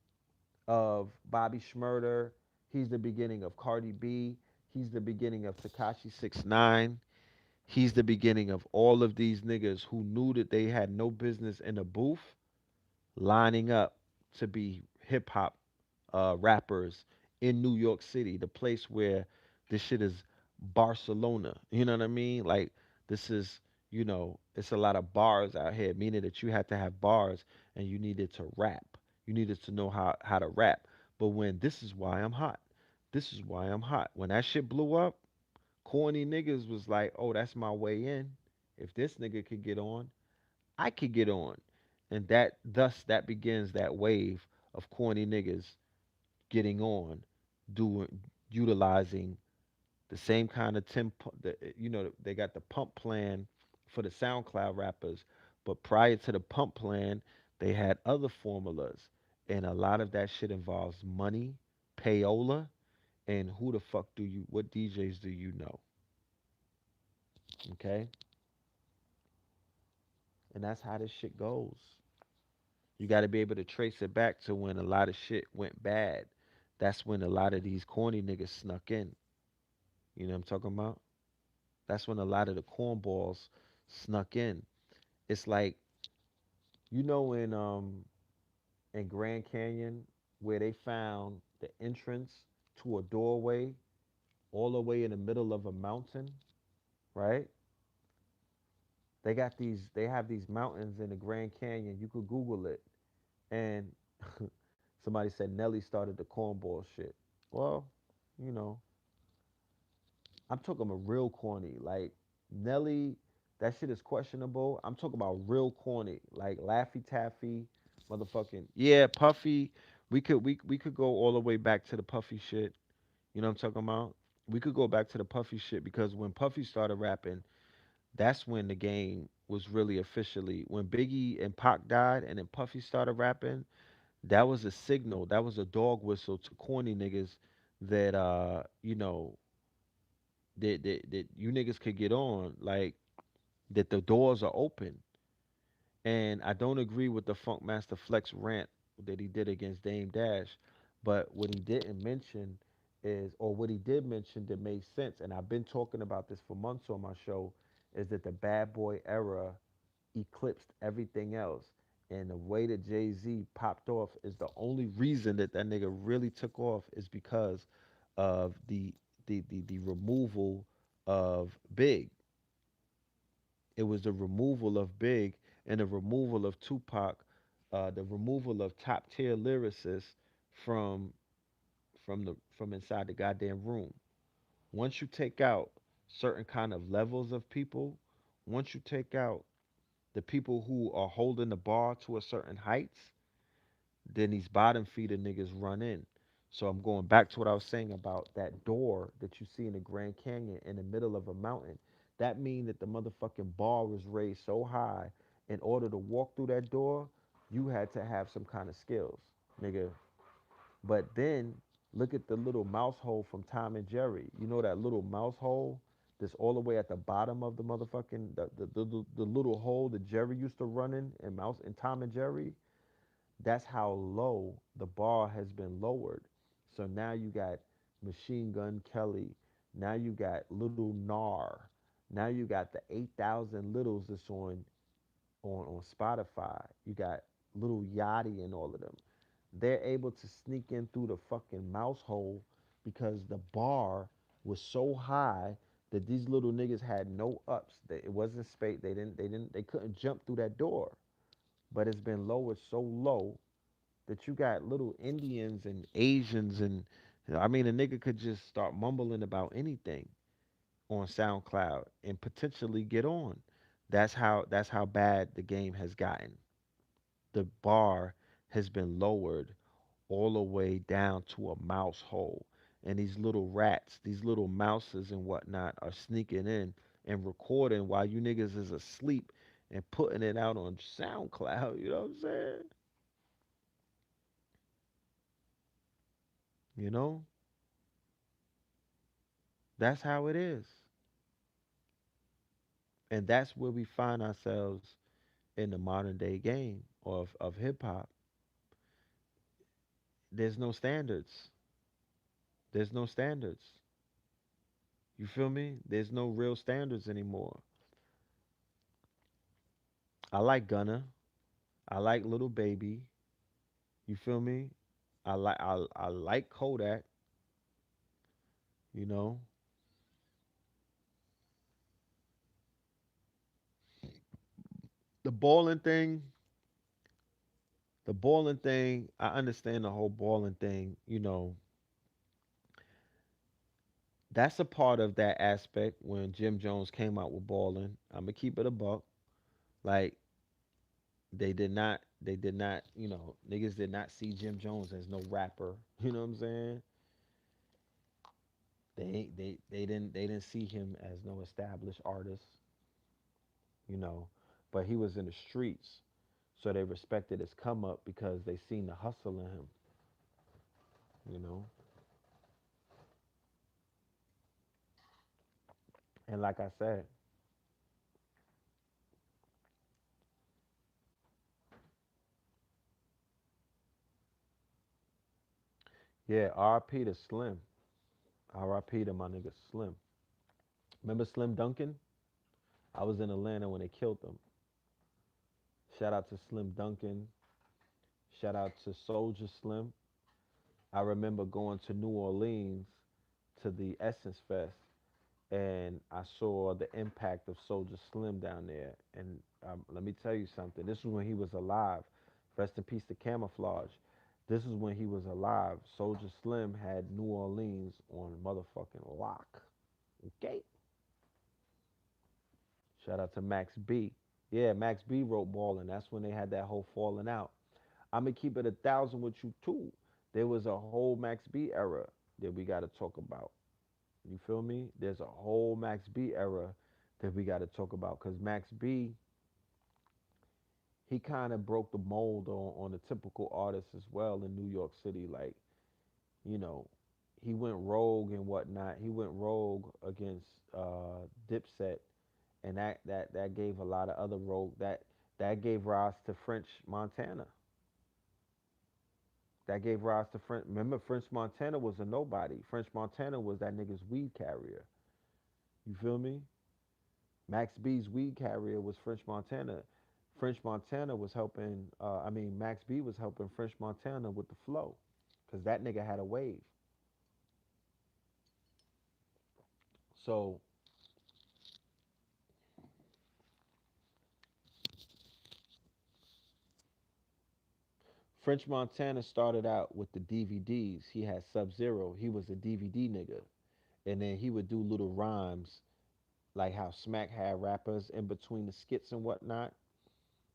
of Bobby Schmurder. He's the beginning of Cardi B. He's the beginning of Takashi 69. He's the beginning of all of these niggas who knew that they had no business in a booth lining up to be hip hop rappers in New York City, the place where this shit is Barcelona. You know what I mean? Like this is, it's a lot of bars out here, meaning that you have to have bars. and you needed to rap. You needed to know how to rap. But when this is why I'm hot, this is why I'm hot. When that shit blew up, corny niggas was like, oh, that's my way in. If this nigga could get on, I could get on. And that begins that wave of corny niggas getting on, doing utilizing the same kind of they got the pump plan for the SoundCloud rappers, but prior to the pump plan, they had other formulas, and a lot of that shit involves money, payola, and who the fuck what DJs do you know? Okay, and that's how this shit goes. You got to be able to trace it back to when a lot of shit went bad. That's when a lot of these corny niggas snuck in. You know what I'm talking about? That's when a lot of the cornballs snuck in. It's like, in Grand Canyon where they found the entrance to a doorway all the way in the middle of a mountain, right? They have these mountains in the Grand Canyon. You could Google it. And somebody said Nelly started the cornball shit. Well, you know, I'm talking about real corny. Like Nelly, that shit is questionable. I'm talking about real corny, like Laffy Taffy, motherfucking yeah, Puffy. We could go all the way back to the Puffy shit. You know what I'm talking about? We could go back to the Puffy shit because when Puffy started rapping, that's when the game was really officially when Biggie and Pac died, and then Puffy started rapping. That was a signal. That was a dog whistle to corny niggas that that you niggas could get on, like that the doors are open. And I don't agree with the Funk Master Flex rant that he did against Dame Dash, but what he didn't mention or what he did mention that made sense, and I've been talking about this for months on my show, is that the Bad Boy era eclipsed everything else. And the way that Jay Z popped off is the only reason that that nigga really took off is because of the removal of Big. It was the removal of Big and the removal of Tupac, the removal of top tier lyricists from from inside the goddamn room. Once you take out certain kind of levels of people, once you take out the people who are holding the bar to a certain heights, then these bottom feeder niggas run in. So I'm going back to what I was saying about that door that you see in the Grand Canyon in the middle of a mountain. That mean that the motherfucking bar was raised so high in order to walk through that door, you had to have some kind of skills, nigga. But then look at the little mouse hole from Tom and Jerry. You know that little mouse hole that's all the way at the bottom of the motherfucking the little hole that Jerry used to run in mouse in Tom and Jerry. That's how low the bar has been lowered. So now you got Machine Gun Kelly. Now you got Little Nar. Now you got the 8,000 Littles that's on Spotify. You got Little Yachty and all of them. They're able to sneak in through the fucking mouse hole because the bar was so high that these little niggas had no ups. It wasn't space. They couldn't jump through that door. But it's been lowered so low that you got little Indians and Asians and I mean a nigga could just start mumbling about anything on SoundCloud and potentially get on. That's how bad the game has gotten. The bar has been lowered all the way down to a mouse hole. And these little rats, these little mouses and whatnot are sneaking in and recording while you niggas is asleep and putting it out on SoundCloud. You know what I'm saying? You know? That's how it is. And that's where we find ourselves in the modern day game of hip hop. There's no standards. There's no standards. You feel me? There's no real standards anymore. I like Gunna. I like Little Baby. You feel me? I like Kodak. You know, the balling thing. The balling thing, I understand the whole balling thing. That's a part of that aspect when Jim Jones came out with balling. I'm gonna keep it a buck. Like they did not, niggas did not see Jim Jones as no rapper. You know what I'm saying? They didn't see him as no established artist, you know. But he was in the streets, so they respected his come up because they seen the hustle in him, you know. And like I said, yeah, R.I.P. to Slim. R.I.P. to my nigga Slim. Remember Slim Duncan? I was in Atlanta when they killed him. Shout out to Slim Duncan. Shout out to Soldier Slim. I remember going to New Orleans to the Essence Fest, and I saw the impact of Soldier Slim down there. And let me tell you something. This was when he was alive. Rest in peace to Camouflage. This is when he was alive. Soldier Slim had New Orleans on motherfucking lock. Okay. Shout out to Max B. Yeah, Max B wrote Ballin'. That's when they had that whole falling out. I'm gonna keep it 1,000 with you too. There was a whole Max B era that we got to talk about. You feel me? There's a whole Max B era that we got to talk about because Max B, he kind of broke the mold on the typical artist as well in New York City. Like, you know, he went rogue and whatnot. He went rogue against Dipset, and that gave a lot of other rogue that gave rise to French Montana. That gave rise to French. Remember, French Montana was a nobody. French Montana was that nigga's weed carrier. You feel me? Max B's weed carrier was French Montana. French Montana was helping. Max B was helping French Montana with the flow, cause that nigga had a wave. So French Montana started out with the DVDs. He had Sub Zero. He was a DVD nigga, and then he would do little rhymes like how Smack had rappers in between the skits and whatnot.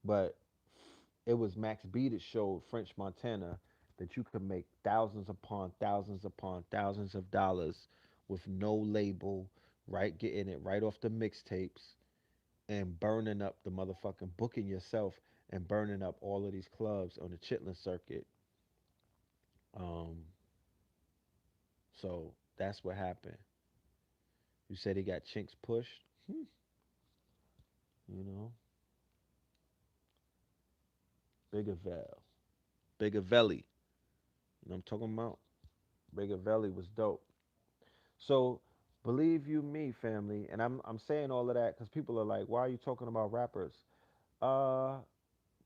But it was Max B that showed French Montana that you could make thousands upon thousands of dollars with no label, right? Getting it right off the mixtapes and burning up the motherfucking booking yourself and burning up all of these clubs on the Chitlin circuit. Um, so that's what happened. You said he got chinks pushed, you know, Bigger Vel, Bigger Velly. You know what I'm talking about? Bigger Velly was dope. So believe you me, family, and I'm saying all of that because people are like, why are you talking about rappers? Uh,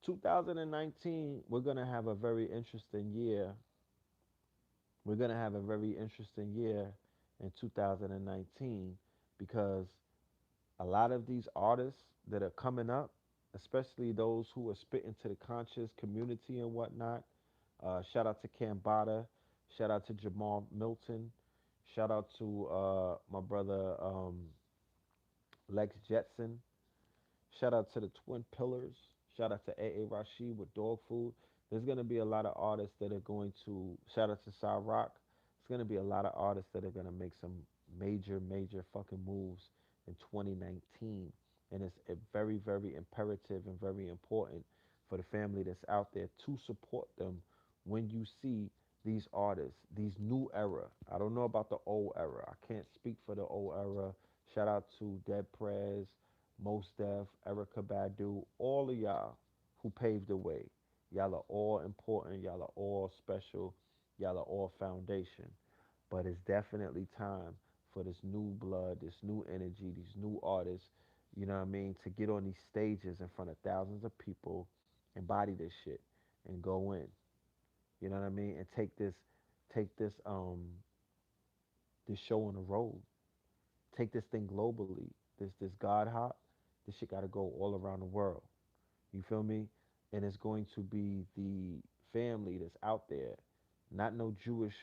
2019, we're gonna have a very interesting year. We're gonna have a very interesting year in 2019 because a lot of these artists that are coming up, especially those who are spitting to the conscious community and whatnot. Shout out to Cambada. Shout out to Jamal Milton. Shout out to my brother Lex Jetson. Shout out to the Twin Pillars. Shout out to A Rashid with Dog Food. There's going to be a lot of artists that are going to, shout out to Cy Rock. There's going to be a lot of artists that are going to make some major fucking moves in 2019. And it's very, very imperative and very important for the family that's out there to support them when you see these artists, these new era. I don't know about the old era. I can't speak for the old era. Shout out to Dead Prez, Mos Def, Erica Badu, all of y'all who paved the way. Y'all are all important. Y'all are all special. Y'all are all foundation. But it's definitely time for this new blood, this new energy, these new artists, you know what I mean, to get on these stages in front of thousands of people, embody this shit, and go in. You know what I mean? And take this show on the road. Take this thing globally. This God hop, this shit gotta go all around the world. You feel me? and it's going to be the family that's out there, not no Jewish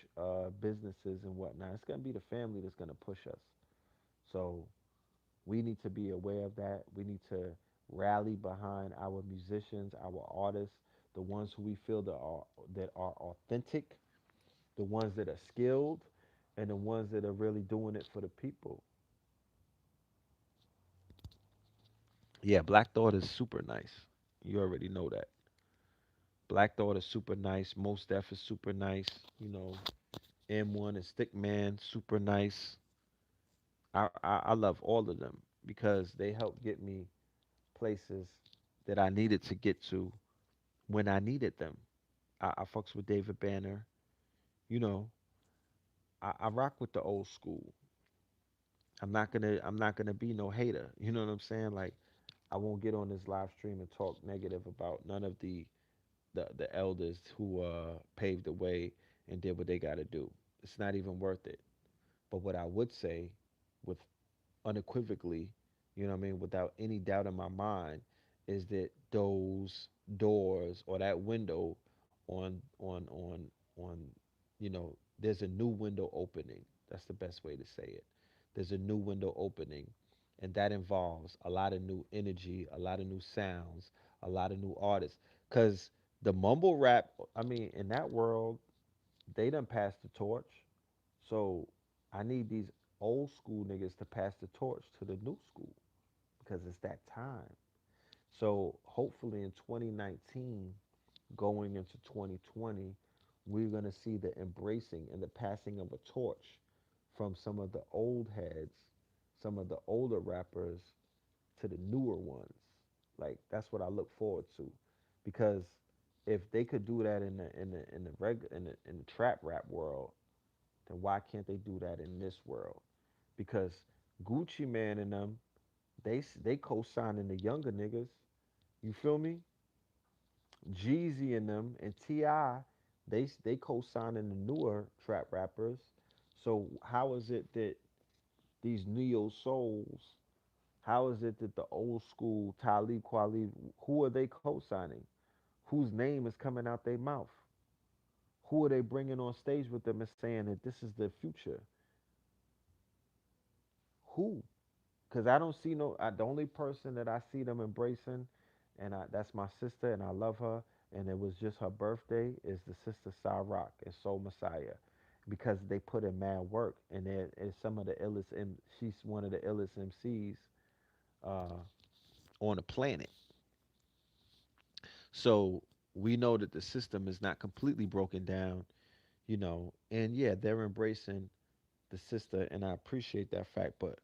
businesses and whatnot. It's going to be the family that's going to push us. So we need to be aware of that. We need to rally behind our musicians, our artists, the ones who we feel that are authentic, the ones that are skilled, and the ones that are really doing it for the people. Yeah, Black Thought is super nice. You already know that. Black Thought is super nice. Most Def is super nice. You know, M1 and Stickman, super nice. I love all of them because they help get me places that I needed to get to when I needed them. I fucks with David Banner. You know, I rock with the old school. I'm not gonna be no hater. You know what I'm saying? Like I won't get on this live stream and talk negative about none of the elders who paved the way and did what they got to do. It's not even worth it. But what I would say, with unequivocally, you know what I mean, without any doubt in my mind, is that those doors or that window on there's a new window opening. That's the best way to say it. There's a new window opening, and that involves a lot of new energy, a lot of new sounds, a lot of new artists. Cause the mumble rap, I mean, in that world, they done passed the torch. So I need these old school niggas to pass the torch to the new school because it's that time. So hopefully in 2019, going into 2020, we're going to see the embracing and the passing of a torch from some of the old heads, some of the older rappers to the newer ones. Like that's what I look forward to, because if they could do that in the trap rap world, then why can't they do that in this world? Because Gucci Man and them, they co-signing the younger niggas. You feel me? Jeezy and them and Ti, they co-signing the newer trap rappers. So how is it that these neo souls? How is it that the old school Talib Kweli, who are they co-signing? Whose name is coming out their mouth? Who are they bringing on stage with them and saying that this is the future? Who? Because I don't see the only person that I see them embracing, and that's my sister, and I love her, and it was just her birthday, is the sister Rock and Soul Messiah, because they put in mad work, and it's some of the illest, and she's one of the illest MCs uh, on the planet. So we know that the system is not completely broken down, and yeah, they're embracing the sister, and I appreciate that fact, but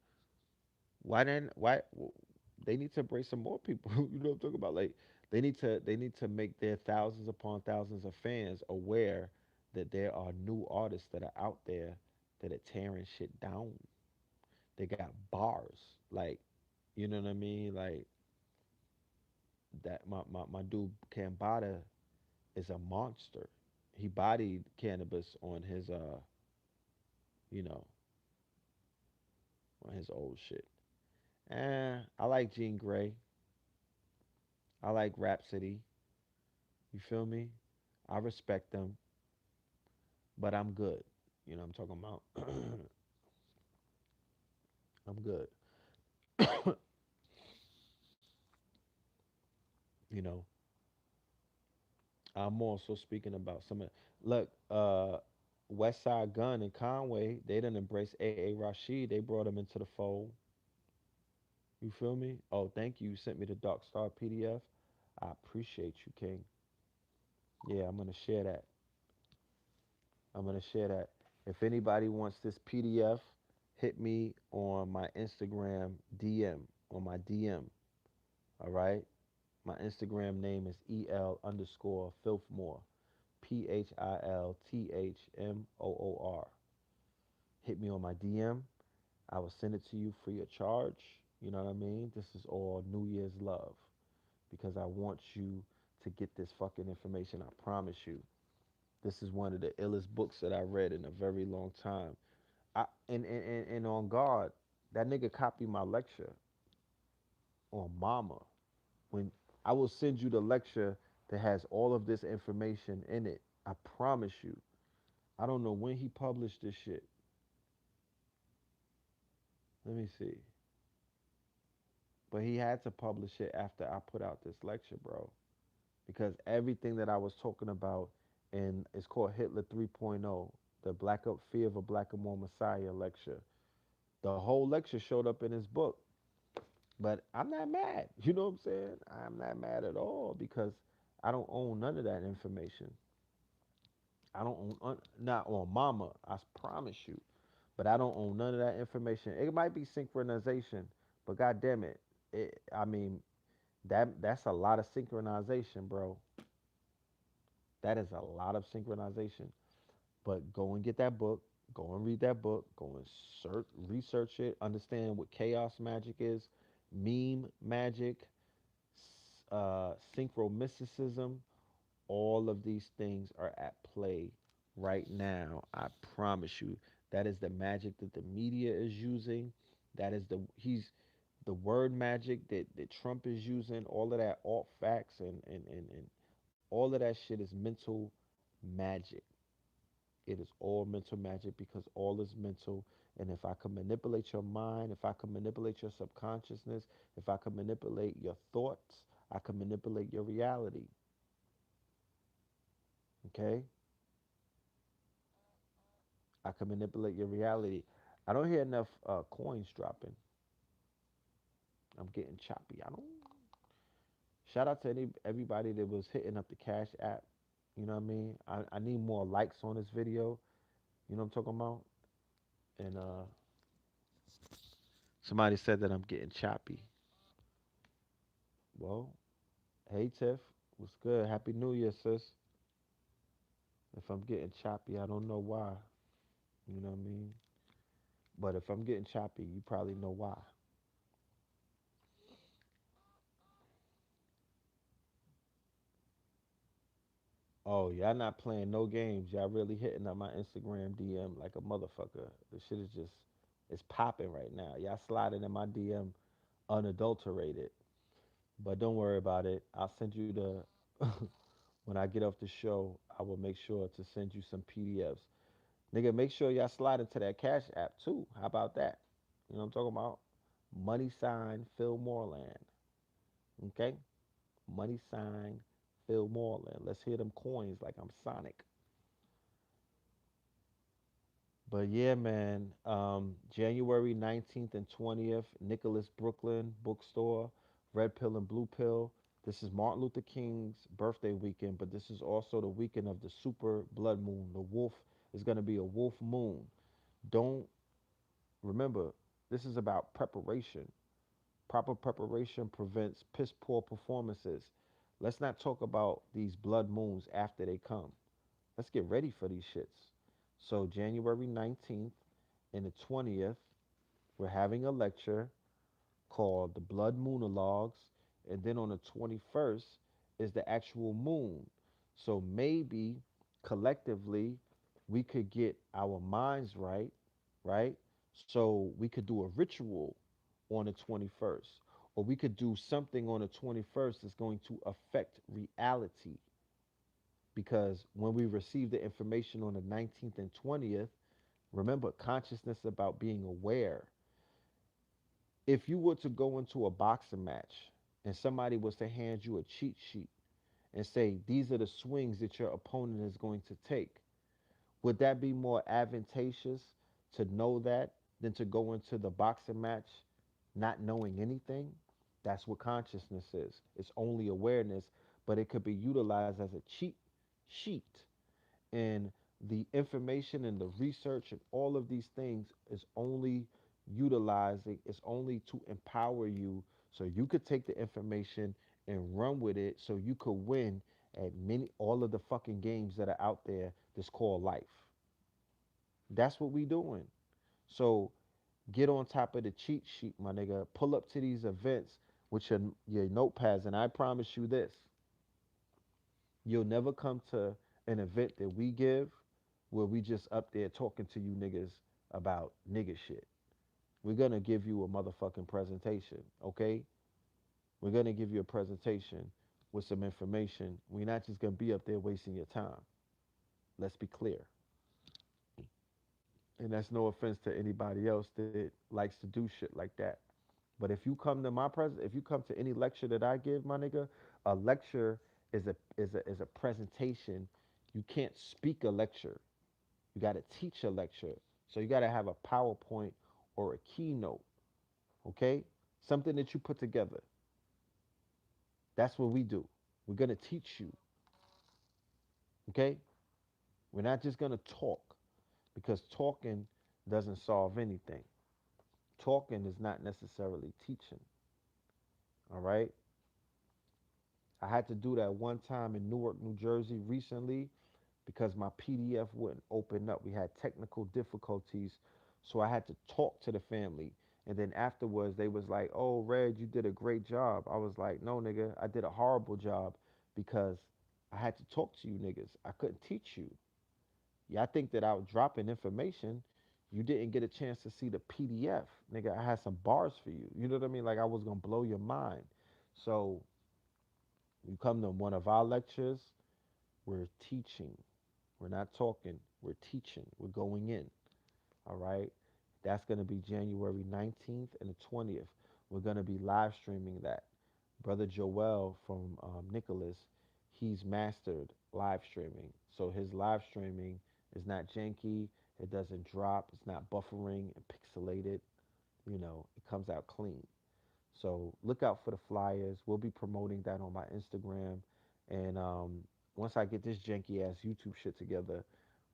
why they need to embrace some more people. You know what I'm talking about? Like they need to make their thousands upon thousands of fans aware that there are new artists that are out there that are tearing shit down. They got bars. Like, you know what I mean? Like that my dude Cambada is a monster. He bodied cannabis on his you know, on his old shit. I like Jean Grey. I like Rhapsody. You feel me? I respect them, but I'm good. You know what I'm talking about? I'm good. You know, I'm also speaking about some of, look, West Side Gun and Conway, they didn't embrace A. Rashid. They brought him into the fold. You feel me? Oh, thank you. You sent me the Dark Star PDF. I appreciate you, King. Yeah, I'm gonna share that. I'm gonna share that. If anybody wants this PDF, hit me on my Instagram DM, on my DM. All right. My Instagram name is EL_Filthmore. PHILTHMOOR. Hit me on my DM. I will send it to you free of charge. You know what I mean? This is all New Year's love because I want you to get this fucking information. I promise you. This is one of the illest books that I read in a very long time. And on God, that nigga copied my lecture on Mama. When I will send you the lecture that has all of this information in it. I promise you. I don't know when he published this shit. Let me see. But he had to publish it after I put out this lecture, bro. Because everything that I was talking about in it's called Hitler 3.0, the Black Up Fear of a Black and More Messiah lecture. The whole lecture showed up in his book. But I'm not mad. You know what I'm saying? I'm not mad at all because I don't own none of that information. I don't own not on mama, I promise you. But I don't own none of that information. It might be synchronization, but god damn it, I mean that's a lot of synchronization, bro. That is a lot of synchronization. But go and get that book. Go and read that book. Go and research it. Understand what chaos magic is, meme magic, synchromysticism. All of these things are at play right now. I promise you. That is the magic that the media is using. That is the word magic that Trump is using. All of that alt facts and all of that shit is mental magic. It is all mental magic because all is mental. And if I can manipulate your mind, if I can manipulate your subconsciousness, if I can manipulate your thoughts, I can manipulate your reality. Okay? I can manipulate your reality. I don't hear enough coins dropping. I'm getting choppy. I don't. Shout out to everybody that was hitting up the Cash app. You know what I mean? I need more likes on this video. You know what I'm talking about? And somebody said that I'm getting choppy. Well, hey Tiff, what's good? Happy New Year, sis. If I'm getting choppy, I don't know why. You know what I mean? But if I'm getting choppy, you probably know why. Oh, y'all not playing no games. Y'all really hitting up my Instagram DM like a motherfucker. This shit is just, it's popping right now. Y'all sliding in my DM unadulterated. But don't worry about it. I'll send you the, when I get off the show, I will make sure to send you some PDFs. Nigga, make sure y'all slide into that Cash app too. How about that? You know what I'm talking about? Money sign Phil Moreland. Okay? Money sign Phil Moreland. Let's hear them coins like I'm Sonic. But yeah, man. January 19th and 20th, Nicholas Brooklyn Bookstore, Red Pill and Blue Pill. This is Martin Luther King's birthday weekend, but this is also the weekend of the super blood moon. The wolf is going to be a wolf moon. Don't remember, this is about preparation. Proper preparation prevents piss poor performances. Let's not talk about these blood moons after they come. Let's get ready for these shits. So, January 19th and the 20th, we're having a lecture called the Blood Moonologues. And then on the 21st is the actual moon. So, maybe collectively we could get our minds right, right? So, we could do a ritual on the 21st, or we could do something on the 21st that's going to affect reality because when we receive the information on the 19th and 20th, remember consciousness about being aware. If you were to go into a boxing match and somebody was to hand you a cheat sheet and say, these are the swings that your opponent is going to take, would that be more advantageous to know that than to go into the boxing match not knowing anything? That's what consciousness is. It's only awareness, but it could be utilized as a cheat sheet. And the information and the research and all of these things is only utilizing, it's only to empower you so you could take the information and run with it so you could win at many all of the fucking games that are out there that's called life. That's what we doing. So get on top of the cheat sheet, my nigga. Pull up to these events with your notepads, and I promise you this: you'll never come to an event that we give where we just up there talking to you niggas about nigga shit. We're gonna give you a motherfucking presentation, okay? We're gonna give you a presentation with some information. We're not just gonna be up there wasting your time. Let's be clear. And that's no offense to anybody else that likes to do shit like that. But if you come to if you come to any lecture that I give, my nigga, a lecture is a presentation. You can't speak a lecture. You got to teach a lecture. So you got to have a PowerPoint or a keynote, okay? Something that you put together. That's what we do. We're going to teach you, okay? We're not just going to talk because talking doesn't solve anything. Talking is not necessarily teaching, all right? I had to do that one time in Newark, New Jersey recently because my PDF wouldn't open up. We had technical difficulties, so I had to talk to the family. And then afterwards, they was like, "Oh, Red, you did a great job." I was like, "No, nigga, I did a horrible job because I had to talk to you niggas. I couldn't teach you. Yeah, I think that I was dropping information. You didn't get a chance to see the PDF, nigga. I had some bars for you. You know what I mean? Like I was gonna blow your mind. So you come to one of our lectures, we're teaching. We're not talking. We're teaching. We're going in. All right. That's going to be January 19th and the 20th. We're going to be live streaming that. Brother Joel from Nicholas, he's mastered live streaming. So his live streaming is not janky. It doesn't drop. It's not buffering and pixelated. It comes out clean. So look out for the flyers. We'll be promoting that on my Instagram. And once I get this janky ass YouTube shit together,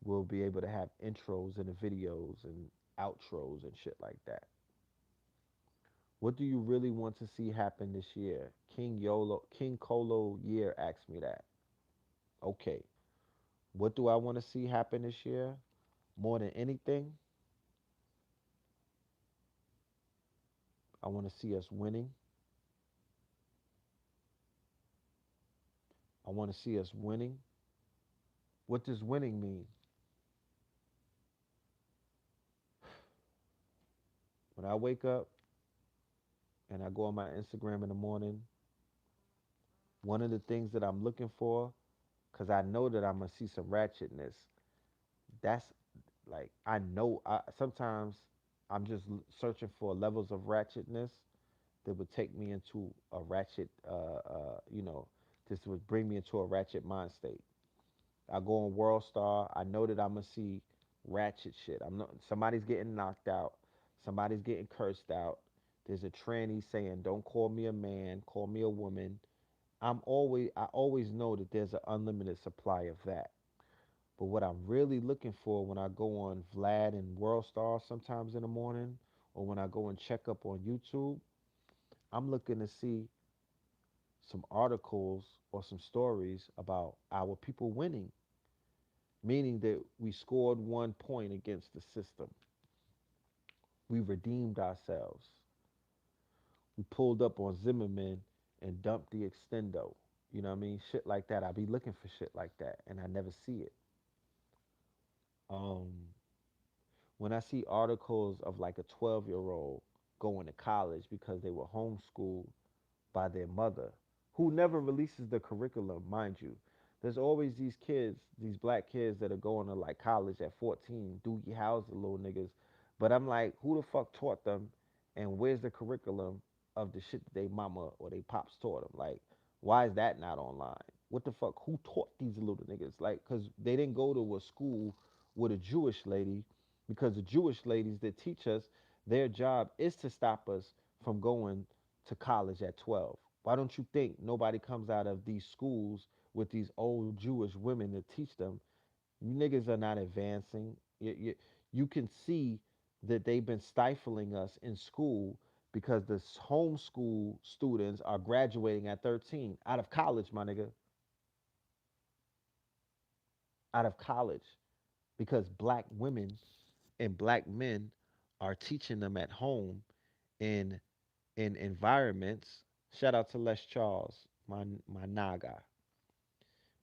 we'll be able to have intros in the videos and outros and shit like that. What do you really want to see happen this year? King Colo Year asked me that. Okay. What do I want to see happen this year? More than anything, I want to see us winning. I want to see us winning. What does winning mean? When I wake up and I go on my Instagram in the morning, one of the things that I'm looking for, because I know that I'm going to see some ratchetness, that's like, sometimes I'm just searching for levels of ratchetness that would take me into a ratchet, this would bring me into a ratchet mind state. I go on World Star. I know that I'm gonna see ratchet shit. I'm not. Somebody's getting knocked out. Somebody's getting cursed out. There's a tranny saying, "Don't call me a man. Call me a woman." I always know that there's an unlimited supply of that. But what I'm really looking for when I go on Vlad and World Star sometimes in the morning, or when I go and check up on YouTube, I'm looking to see some articles or some stories about our people winning, meaning that we scored 1 point against the system. We redeemed ourselves. We pulled up on Zimmerman and dumped the extendo. You know what I mean? Shit like that. I be looking for shit like that and I never see it. Um, when I see articles of like a 12-year-old going to college because they were homeschooled by their mother, who never releases the curriculum, mind you. There's always these kids, these black kids that are going to like college at 14, Doogie Howser little niggas. But I'm like, who the fuck taught them? And where's the curriculum of the shit that they mama or they pops taught them? Like, why is that not online? What the fuck? Who taught these little niggas? Like, because they didn't go to a school with a Jewish lady, because the Jewish ladies that teach us, their job is to stop us from going to college at 12. Why don't you think nobody comes out of these schools with these old Jewish women to teach them? You niggas are not advancing. You can see that they've been stifling us in school because the homeschool students are graduating at 13 out of college, my nigga, out of college because black women and black men are teaching them at home in environments. Shout out to Les Charles, my naga,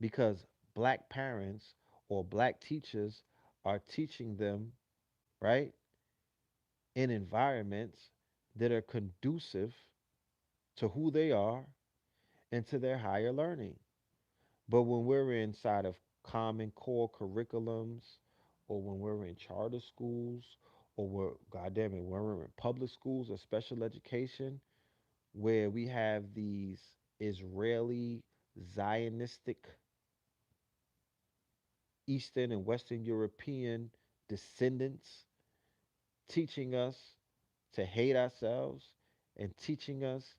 because black parents or black teachers are teaching them, right, in environments that are conducive to who they are into their higher learning. But when we're inside of common core curriculums, or when we're in charter schools, or we're, goddamn it, when we're in public schools or special education, where we have these Israeli Zionistic Eastern and Western European descendants teaching us to hate ourselves and teaching us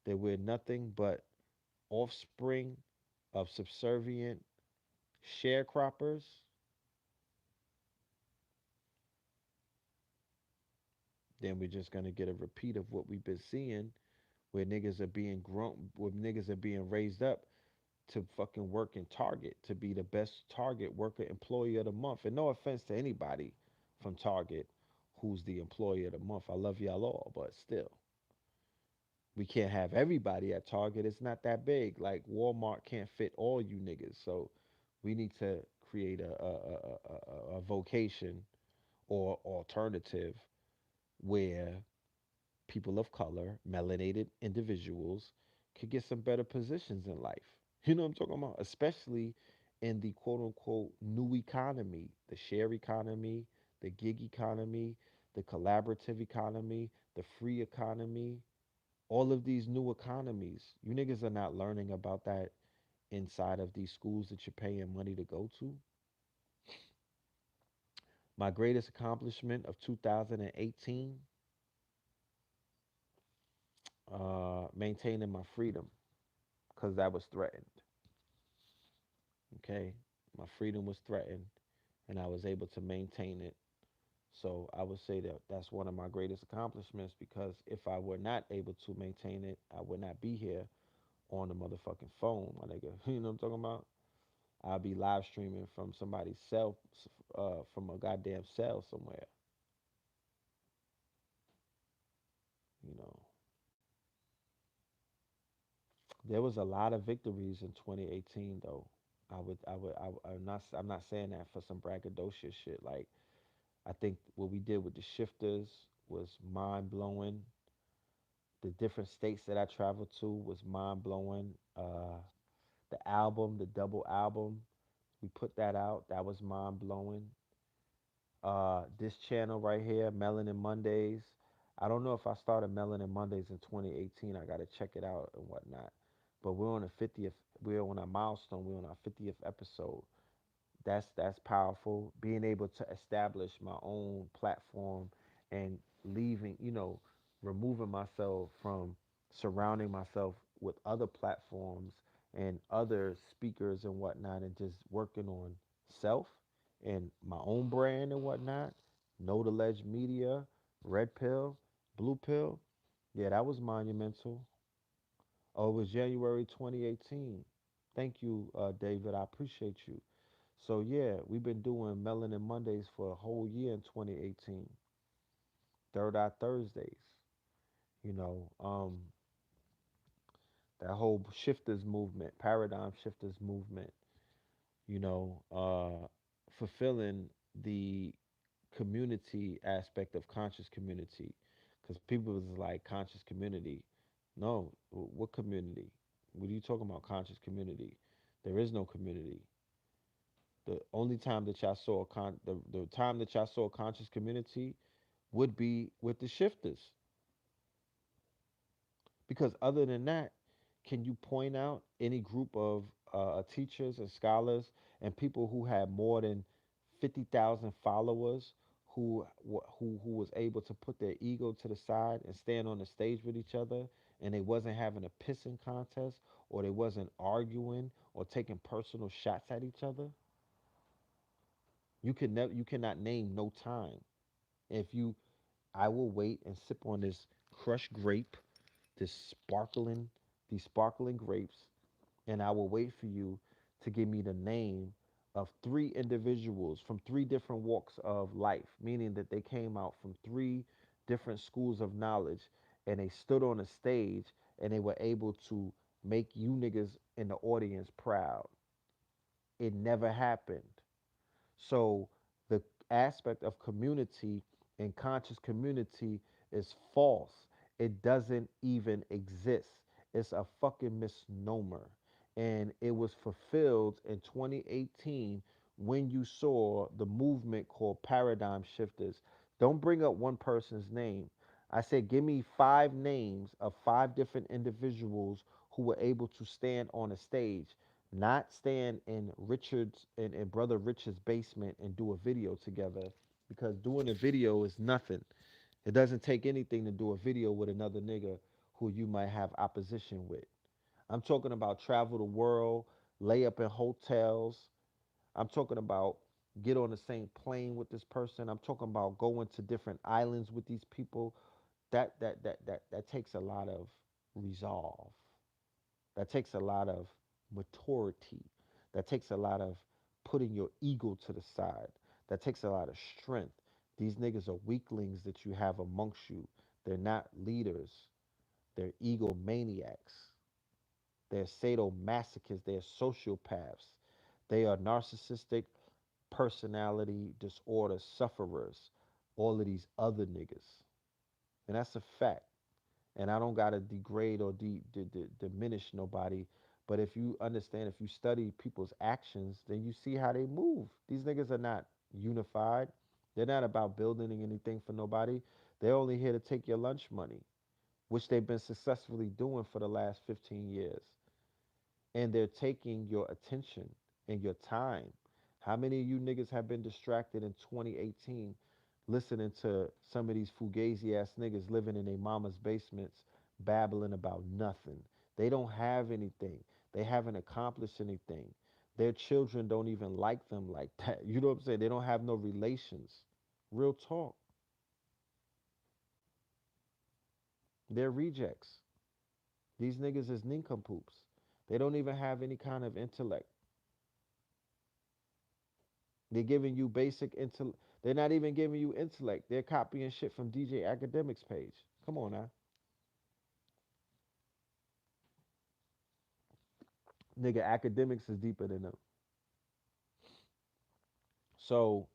that we're nothing but offspring of subservient sharecroppers, then we're just gonna get a repeat of what we've been seeing, where niggas are being grown, where niggas are being raised up to fucking work in Target, to be the best Target worker employee of the month. And no offense to anybody from Target who's the employee of the month. I love y'all all, but still, we can't have everybody at Target. It's not that big. Like Walmart can't fit all you niggas. So we need to create a vocation or alternative where people of color, melanated individuals, could get some better positions in life. You know what I'm talking about? Especially in the quote unquote new economy, the share economy, the gig economy, the collaborative economy, the free economy, all of these new economies. You niggas are not learning about that inside of these schools that you're paying money to go to. My greatest accomplishment of 2018, maintaining my freedom because that was threatened. Okay, my freedom was threatened, and I was able to maintain it. So I would say that that's one of my greatest accomplishments because if I were not able to maintain it, I would not be here on the motherfucking phone, my nigga. You know what I'm talking about? I'll be live streaming from somebody's cell, from a goddamn cell somewhere. You know, there was a lot of victories in 2018 though. I'm not saying that for some braggadocious shit. Like, I think what we did with the shifters was mind blowing. The different states that I traveled to was mind blowing. The album, the double album, we put that out. That was mind blowing. This channel right here, Melanin Mondays. I don't know if I started Melanin Mondays in 2018. I got to check it out and whatnot. But we're on the 50th. We're on a milestone. We're on our 50th episode. That's powerful. Being able to establish my own platform and leaving, removing myself from surrounding myself with other platforms and other speakers and whatnot, and just working on self and my own brand and whatnot. Know the Ledge Media, Red Pill, Blue Pill. Yeah, that was monumental. Oh, it was January 2018. Thank you, David. I appreciate you. So yeah, we've been doing Melanin Mondays for a whole year in 2018. Third Eye Thursdays. You know, that whole shifters movement, paradigm shifters movement. You know, fulfilling the community aspect of conscious community, because people was like conscious community. No, what community? What are you talking about? Conscious community? There is no community. The only time that y'all saw the time that y'all saw a conscious community would be with the shifters. Because other than that, can you point out any group of teachers and scholars and people who had more than 50,000 followers who was able to put their ego to the side and stand on the stage with each other, and they wasn't having a pissing contest, or they wasn't arguing or taking personal shots at each other? You cannot name no time. If you I will wait and sip on this crushed grape, this sparkling, these sparkling grapes, and I will wait for you to give me the name of three individuals from three different walks of life, meaning that they came out from three different schools of knowledge, and they stood on a stage and they were able to make you niggas in the audience proud. It never happened. So the aspect of community and conscious community is false. It doesn't even exist. It's a fucking misnomer. And it was fulfilled in 2018 when you saw the movement called paradigm shifters. Don't bring up one person's name. I said, give me 5 names of 5 different individuals who were able to stand on a stage, not stand in in brother Richard's basement and do a video together, because doing a video is nothing. It doesn't take anything to do a video with another nigga who you might have opposition with. I'm talking about travel the world, lay up in hotels. I'm talking about get on the same plane with this person. I'm talking about going to different islands with these people. That takes a lot of resolve. That takes a lot of maturity. That takes a lot of putting your ego to the side. That takes a lot of strength. These niggas are weaklings that you have amongst you. They're not leaders. They're egomaniacs. They're sadomasochists. They're sociopaths. They are narcissistic personality disorder sufferers. All of these other niggas. And that's a fact. And I don't gotta degrade or diminish nobody. But if you understand, if you study people's actions, then you see how they move. These niggas are not unified. They're not about building anything for nobody. They're only here to take your lunch money, which they've been successfully doing for the last 15 years. And they're taking your attention and your time. How many of you niggas have been distracted in 2018 listening to some of these fugazi ass niggas living in their mama's basements babbling about nothing? They don't have anything. They haven't accomplished anything. Their children don't even like them like that. You know what I'm saying? They don't have no relations. Real talk. They're rejects. These niggas is nincompoops. They don't even have any kind of intellect. They're giving you basic intellect. They're not even giving you intellect. They're copying shit from DJ Academics page. Come on now. Nigga, academics is deeper than them. So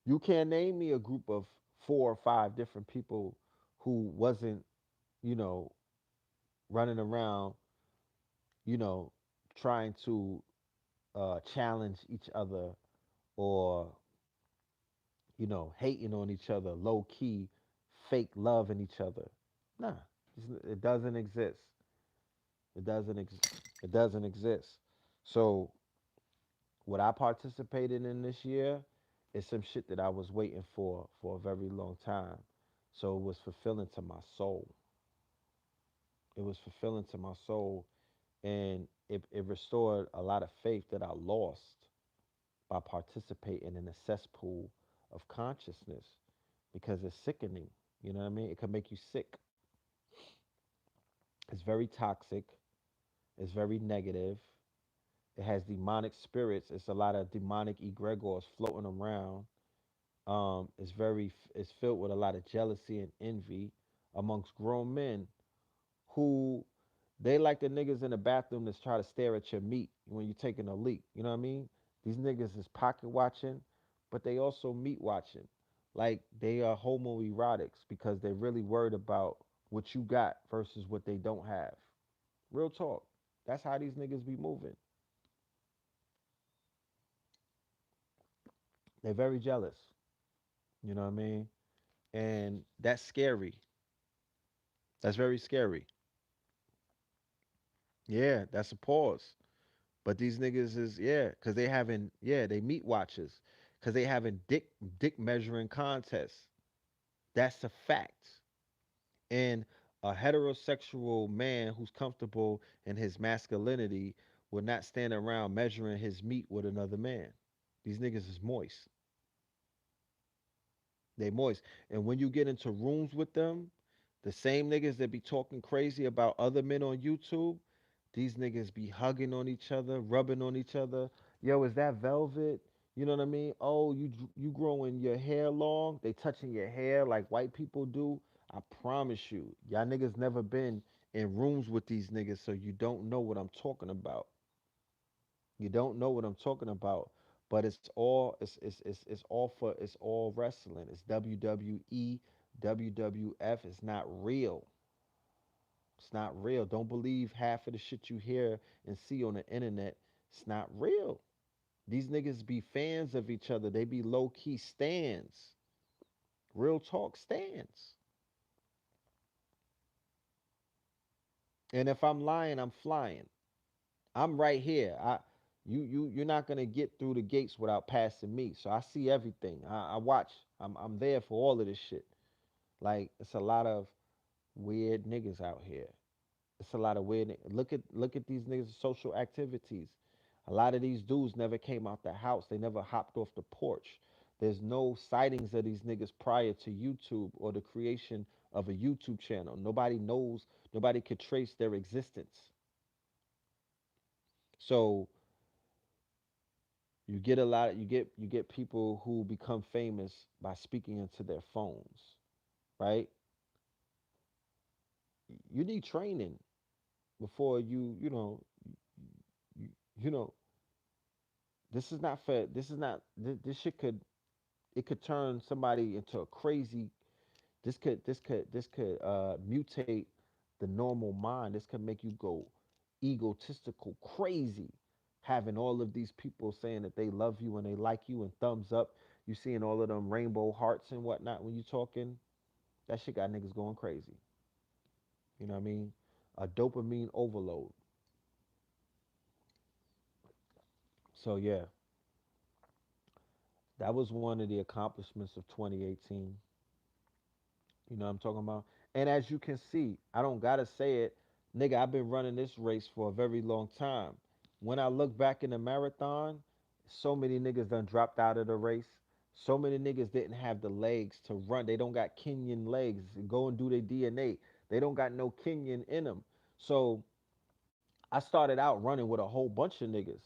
you can't name me a group of 4 or 5 different people who wasn't, you know, running around, you know, trying to challenge each other or, hating on each other, low key, fake loving each other. Nah, it doesn't exist. It doesn't it doesn't exist. So what I participated in this year is some shit that I was waiting for a very long time. So it was fulfilling to my soul. It was fulfilling to my soul, and it restored a lot of faith that I lost by participating in a cesspool of consciousness, because it's sickening. You know what I mean? It can make you sick. It's very toxic. It's very negative. It has demonic spirits. It's a lot of demonic egregores floating around. It's filled with a lot of jealousy and envy amongst grown men who they like the niggas in the bathroom that's try to stare at your meat when you're taking a leak. You know what I mean? These niggas is pocket watching, but they also meat watching. Like they are homoerotics because they're really worried about what you got versus what they don't have. Real talk. That's how these niggas be moving. They're very jealous. You know what I mean? And that's scary. That's very scary. Yeah, that's a pause. But these niggas is cause they having they meat watchers, cause they having dick measuring contests. That's a fact. And a heterosexual man who's comfortable in his masculinity will not stand around measuring his meat with another man. These niggas is moist. They moist. And when you get into rooms with them, the same niggas that be talking crazy about other men on YouTube, these niggas be hugging on each other, rubbing on each other. Yo, is that velvet? You know what I mean? Oh, you growing your hair long? They touching your hair like white people do. I promise you, y'all niggas never been in rooms with these niggas, so you don't know what I'm talking about. You don't know what I'm talking about. But it's all wrestling. It's WWE, WWF. It's not real. It's not real. Don't believe half of the shit you hear and see on the internet. It's not real. These niggas be fans of each other. They be low key stands. Real talk stands. And if I'm lying, I'm flying. I'm right here. You're not gonna get through the gates without passing me. So I see everything. I watch. I'm there for all of this shit. Like it's a lot of weird niggas out here. It's a lot of weird. Look at these niggas' social activities. A lot of these dudes never came out the house. They never hopped off the porch. There's no sightings of these niggas prior to YouTube or the creation of a YouTube channel. Nobody knows. Nobody could trace their existence. So you get people who become famous by speaking into their phones, right? You need training before you, you know this is not fair. This shit could it could turn somebody into a crazy. This could mutate the normal mind. This could make you go egotistical crazy, having all of these people saying that they love you and they like you and thumbs up. You seeing all of them rainbow hearts and whatnot when you talking. That shit got niggas going crazy. You know what I mean? A dopamine overload. So yeah, that was one of the accomplishments of 2018. You know what I'm talking about? And as you can see, I don't gotta say it, nigga. I've been running this race for a very long time. When I look back in the marathon, so many niggas done dropped out of the race. So many niggas didn't have the legs to run. They don't got Kenyan legs. Go and do their DNA. They don't got no Kenyan in them. So I started out running with a whole bunch of niggas.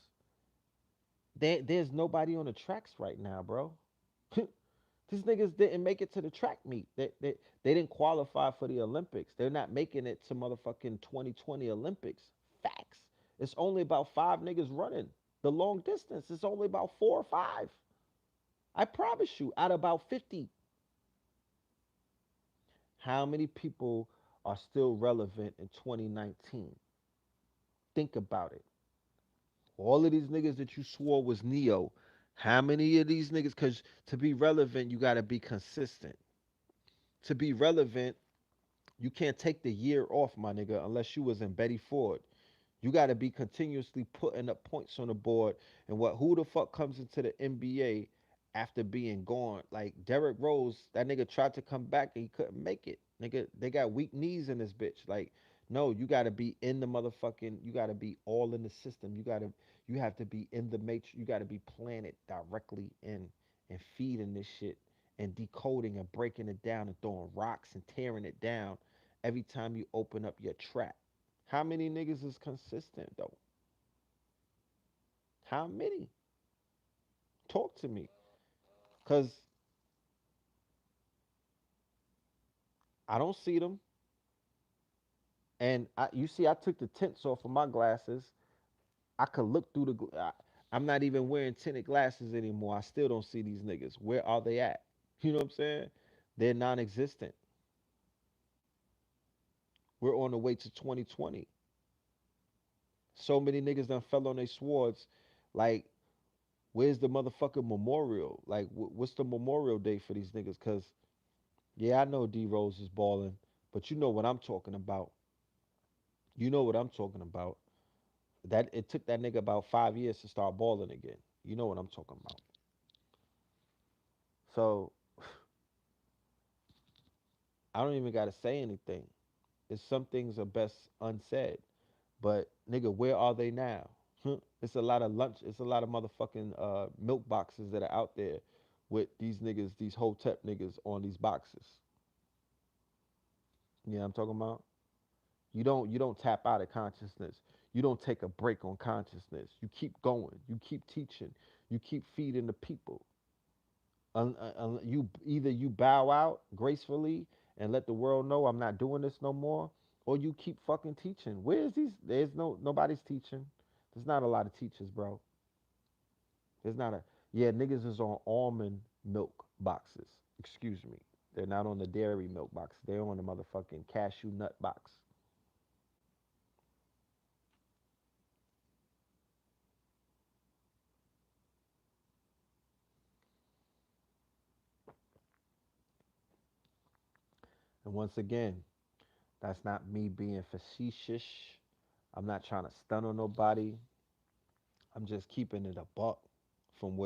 There's nobody on the tracks right now, bro. These niggas didn't make it to the track meet. They didn't qualify for the Olympics. They're not making it to motherfucking 2020 Olympics. Facts. It's only about five niggas running the long distance. It's only about four or five. I promise you, out of about 50, how many people are still relevant in 2019? Think about it. All of these niggas that you swore was Neo, how many of these niggas? Because to be relevant, you got to be consistent. To be relevant, you can't take the year off, my nigga, unless you was in Betty Ford. You got to be continuously putting up points on the board. And what? Who the fuck comes into the NBA after being gone? Like Derrick Rose, that nigga tried to come back and he couldn't make it. Nigga, they got weak knees in this bitch. Like, no, you got to be in the motherfucking. You got to be all in the system. You have to be in the matrix. You got to be planted directly in and feeding this shit and decoding and breaking it down and throwing rocks and tearing it down every time you open up your trap. How many niggas is consistent though? How many? Talk to me. Cause I don't see them. And you see, I took the tints off of my glasses. I could look through I'm not even wearing tinted glasses anymore. I still don't see these niggas. Where are they at? You know what I'm saying? They're non-existent. We're on the way to 2020. So many niggas done fell on their swords. Like, where's the motherfucking memorial? Like, what's the memorial day for these niggas? Cause yeah, I know D Rose is balling, but you know what I'm talking about. You know what I'm talking about. That it took that nigga about 5 years to start balling again. You know what I'm talking about. So I don't even gotta say anything. It's some things are best unsaid. But nigga, where are they now? It's a lot of lunch. It's a lot of motherfucking milk boxes that are out there with these niggas, these hotep niggas on these boxes. You know what I'm talking about? You don't tap out of consciousness. You don't take a break on consciousness. You keep going. You keep teaching. You keep feeding the people. You either you bow out gracefully and let the world know I'm not doing this no more, or you keep fucking teaching. Where's these? There's nobody's teaching. There's not a lot of teachers, bro. There's not a yeah. Niggas is on almond milk boxes. Excuse me. They're not on the dairy milk box. They're on the motherfucking cashew nut box. And once again, that's not me being facetious. I'm not trying to stun on nobody. I'm just keeping it a buck from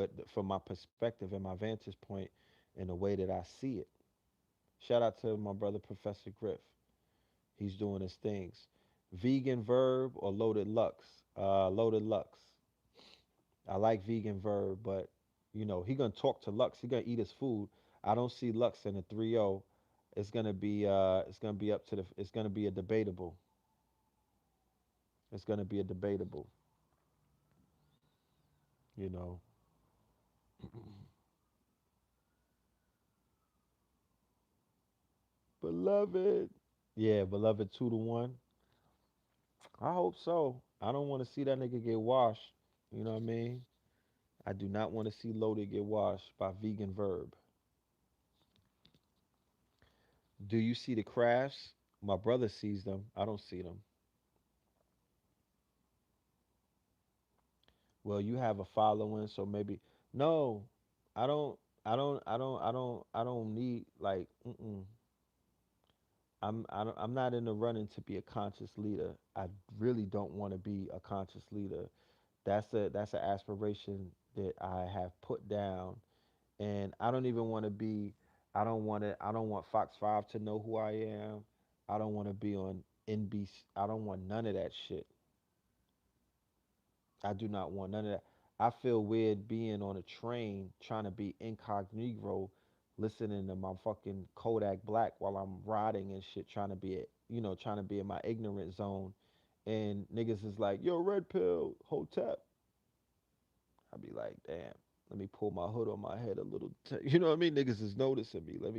my perspective and my vantage point in the way that I see it. Shout out to my brother Professor Griff. He's doing his things. Vegan Verb or Loaded Lux? Loaded Lux. I like Vegan Verb, but he gonna talk to Lux. He gonna eat his food. I don't see Lux in a 3-0. It's gonna be up to the. It's gonna be a debatable. It's gonna be a debatable. You know, beloved. Yeah, beloved 2-1. I hope so. I don't want to see that nigga get washed. You know what I mean? I do not want to see Loaded get washed by Vegan Verb. Do you see the crafts? My brother sees them. I don't see them. Well, you have a following, so maybe no. I don't. I don't need like. I'm not in the running to be a conscious leader. I really don't want to be a conscious leader. That's an aspiration that I have put down, and I don't even want to be. I don't want to. I don't want Fox 5 to know who I am. I don't want to be on NBC. I don't want none of that shit. I do not want none of that. I feel weird being on a train trying to be incognito, listening to my fucking Kodak Black while I'm riding and shit, trying to be in my ignorant zone. And niggas is like, yo, red pill, hotep. I be like, damn, let me pull my hood on my head a little. You know what I mean? Niggas is noticing me. Let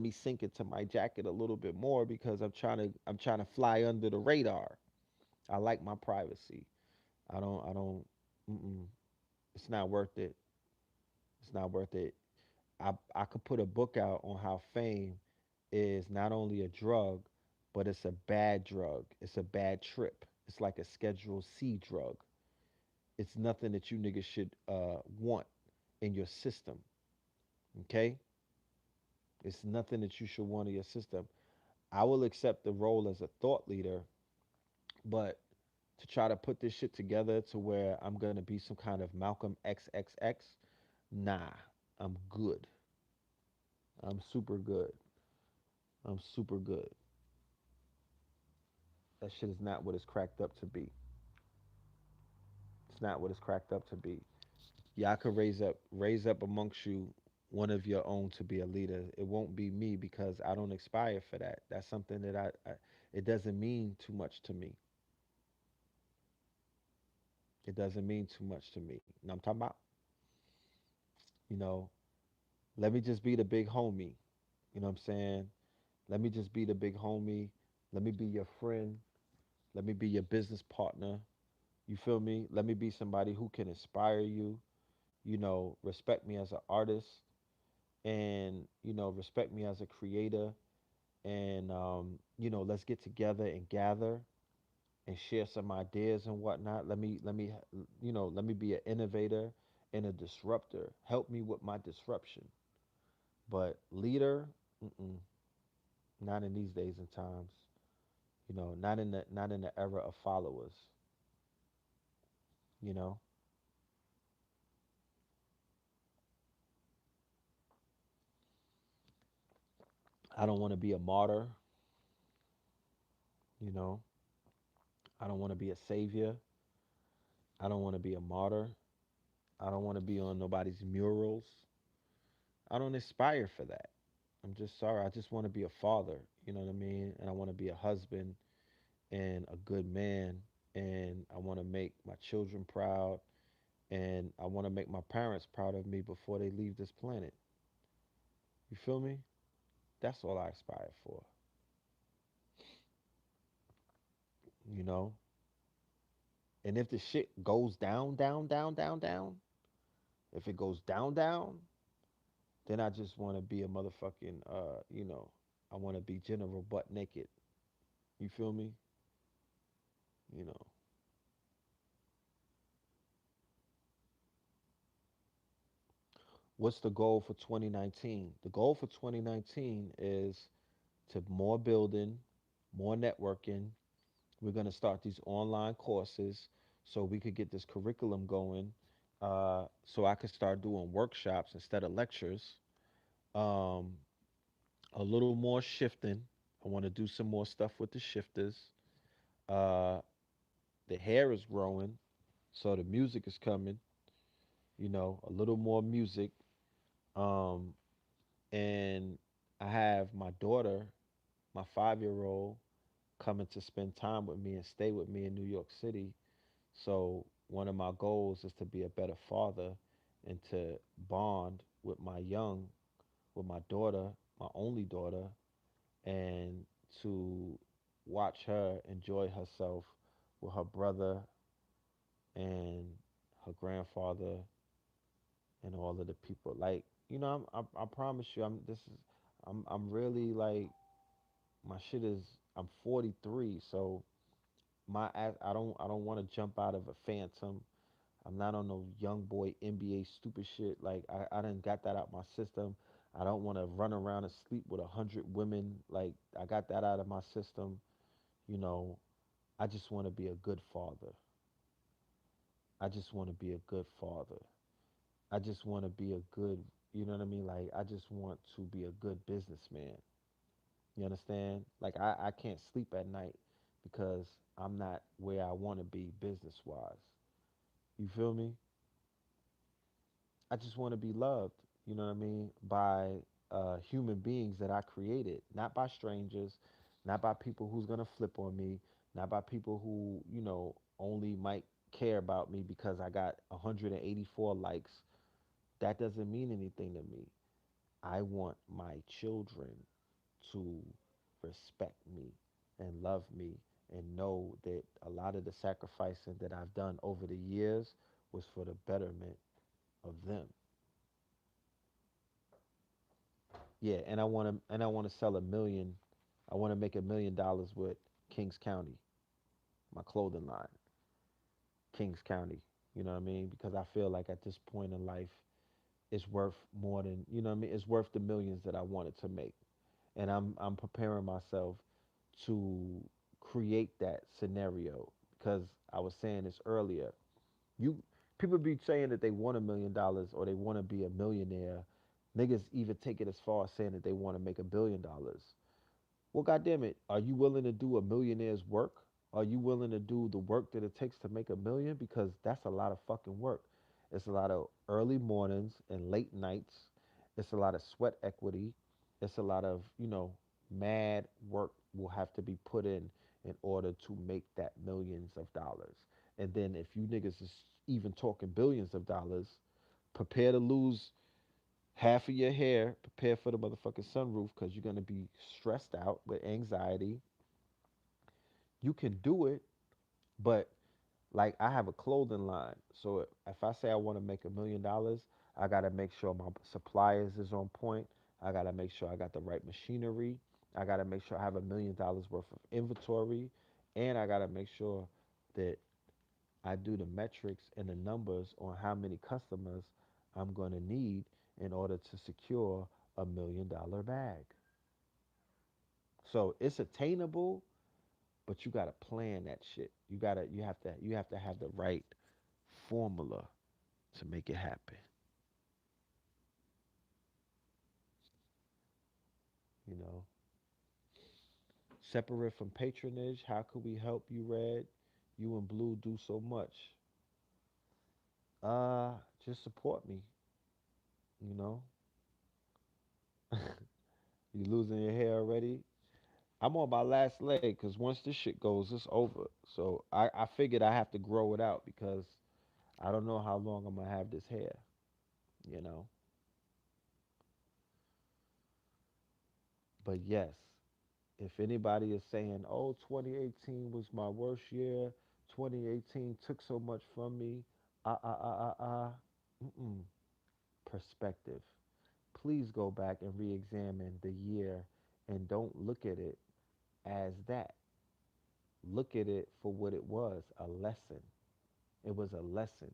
me sink into my jacket a little bit more because I'm trying to fly under the radar. I like my privacy. I don't. Mm-mm. It's not worth it. It's not worth it. I could put a book out on how fame is not only a drug, but it's a bad drug. It's a bad trip. It's like a Schedule C drug. It's nothing that you niggas should want in your system. Okay? It's nothing that you should want in your system. I will accept the role as a thought leader, but to try to put this shit together to where I'm gonna be some kind of Malcolm XXX, nah, I'm good. I'm super good. I'm super good. That shit is not what it's cracked up to be. It's not what it's cracked up to be. Y'all could raise up amongst you one of your own to be a leader. It won't be me because I don't aspire for that. That's something that it doesn't mean too much to me. It doesn't mean too much to me. And I'm talking about, you know, let me just be the big homie. You know what I'm saying? Let me just be the big homie. Let me be your friend. Let me be your business partner. You feel me? Let me be somebody who can inspire you, respect me as an artist and, respect me as a creator. And, let's get together and gather and share some ideas and whatnot. Let me be an innovator and a disruptor. Help me with my disruption. But leader, mm-mm, not in these days and times. Not in the era of followers. You know, I don't want to be a martyr. You know, I don't want to be a savior. I don't want to be a martyr. I don't want to be on nobody's murals. I don't aspire for that. I'm just sorry. I just want to be a father. You know what I mean? And I want to be a husband and a good man. And I want to make my children proud. And I want to make my parents proud of me before they leave this planet. You feel me? That's all I aspire for. You know? And if the shit goes down, down, down, down, down, if it goes down, down, then I just want to be a motherfucking, I want to be general butt naked. You feel me? You know, what's the goal for 2019? The goal for 2019 is to more building, more networking. We're going to start these online courses so we could get this curriculum going. So I could start doing workshops instead of lectures. Um, a little more shifting. I want to do some more stuff with the shifters. Uh, the hair is growing, so the music is coming. A little more music. Um, and I have my daughter, my 5 year old, coming to spend time with me and stay with me in New York City. So one of my goals is to be a better father and to bond with my daughter, my only daughter, and to watch her enjoy herself with her brother and her grandfather and all of the people. Like, I promise you, I'm really like, my shit is, I'm 43, so I don't want to jump out of a phantom. I'm not on no young boy NBA stupid shit. Like, I done got that out my system. I don't want to run around and sleep with 100 women. Like, I got that out of my system. You know, I just want to be a good father. I just want to be a good father. I just want to be a good, you know what I mean? Like, I just want to be a good businessman. You understand? Like, I can't sleep at night because I'm not where I want to be business wise. You feel me? I just want to be loved, you know what I mean, by human beings that I created, not by strangers, not by people who's going to flip on me, not by people who, only might care about me because I got 184 likes. That doesn't mean anything to me. I want my children to respect me and love me and know that a lot of the sacrificing that I've done over the years was for the betterment of them. Yeah, and I want to sell a million. I want to make $1 million with Kings County, my clothing line, Kings County. You know what I mean? Because I feel like at this point in life, it's worth more than, you know what I mean? It's worth the millions that I wanted to make, and I'm preparing myself to create that scenario because I was saying this earlier. You People be saying that they want $1 million or they want to be a millionaire. Niggas even take it as far as saying that they want to make $1 billion. Well, goddamn it, are you willing to do a millionaire's work? Are you willing to do the work that it takes to make a million? Because that's a lot of fucking work. It's a lot of early mornings and late nights. It's a lot of sweat equity. It's a lot of, mad work will have to be put in order to make that millions of dollars. And then if you niggas is even talking billions of dollars, prepare to lose half of your hair, prepare for the motherfucking sunroof because you're gonna be stressed out with anxiety. You can do it, but like I have a clothing line, so if I say I want to make $1 million, I gotta make sure my suppliers is on point. I gotta make sure I got the right machinery. I gotta make sure I have $1 million worth of inventory, and I gotta make sure that I do the metrics and the numbers on how many customers I'm going to need in order to secure $1 million bag. So it's attainable, but you got to plan that shit. You have to have the right formula to make it happen. You know, separate from patronage, how could we help you, Red? You and Blue do so much. Uh, just support me. You know, you losing your hair already? I'm on my last leg because once this shit goes, it's over. So I figured I have to grow it out because I don't know how long I'm gonna have this hair. You know, but yes, if anybody is saying, "Oh, 2018 was my worst year. 2018 took so much from me," mm-mm. Perspective. Please go back and re-examine the year and don't look at it as that. Look at it for what it was, a lesson. It was a lesson.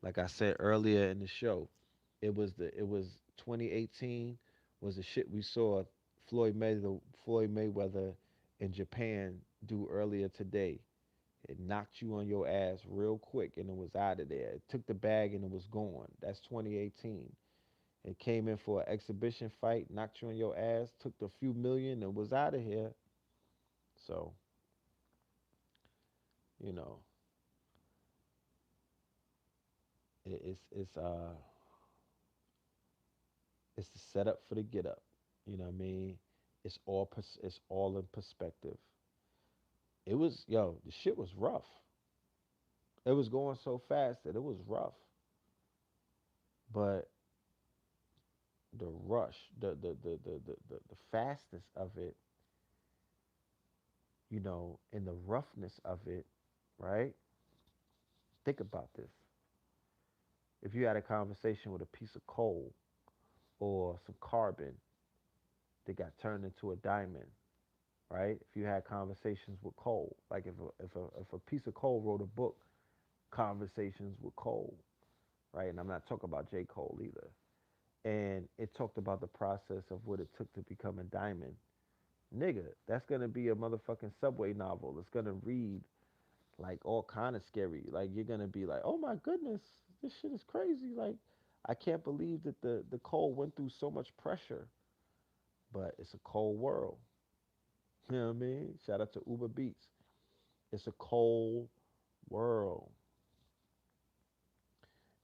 Like I said earlier in the show, it was 2018 was the shit we saw Floyd Mayweather in Japan do earlier today. It knocked you on your ass real quick and it was out of there. It took the bag and it was gone. That's 2018. It came in for an exhibition fight, knocked you on your ass, took the few million and was out of here. So, you know, it's it's the setup for the get up. You know what I mean? It's all in perspective. It was the shit was rough. It was going so fast that it was rough. But the rush, the fastness of it, and the roughness of it, right? Think about this. If you had a conversation with a piece of coal or some carbon that got turned into a diamond, right? If you had conversations with coal, like if a piece of coal wrote a book, Conversations with Coal, right? And I'm not talking about J. Cole either. And it talked about the process of what it took to become a diamond. Nigga, that's gonna be a motherfucking Subway novel. It's gonna read like all kind of scary. Like you're gonna be like, oh my goodness, this shit is crazy. Like I can't believe that the coal went through so much pressure. But it's a cold world. You know what I mean? Shout out to Uber Beats. It's a cold world.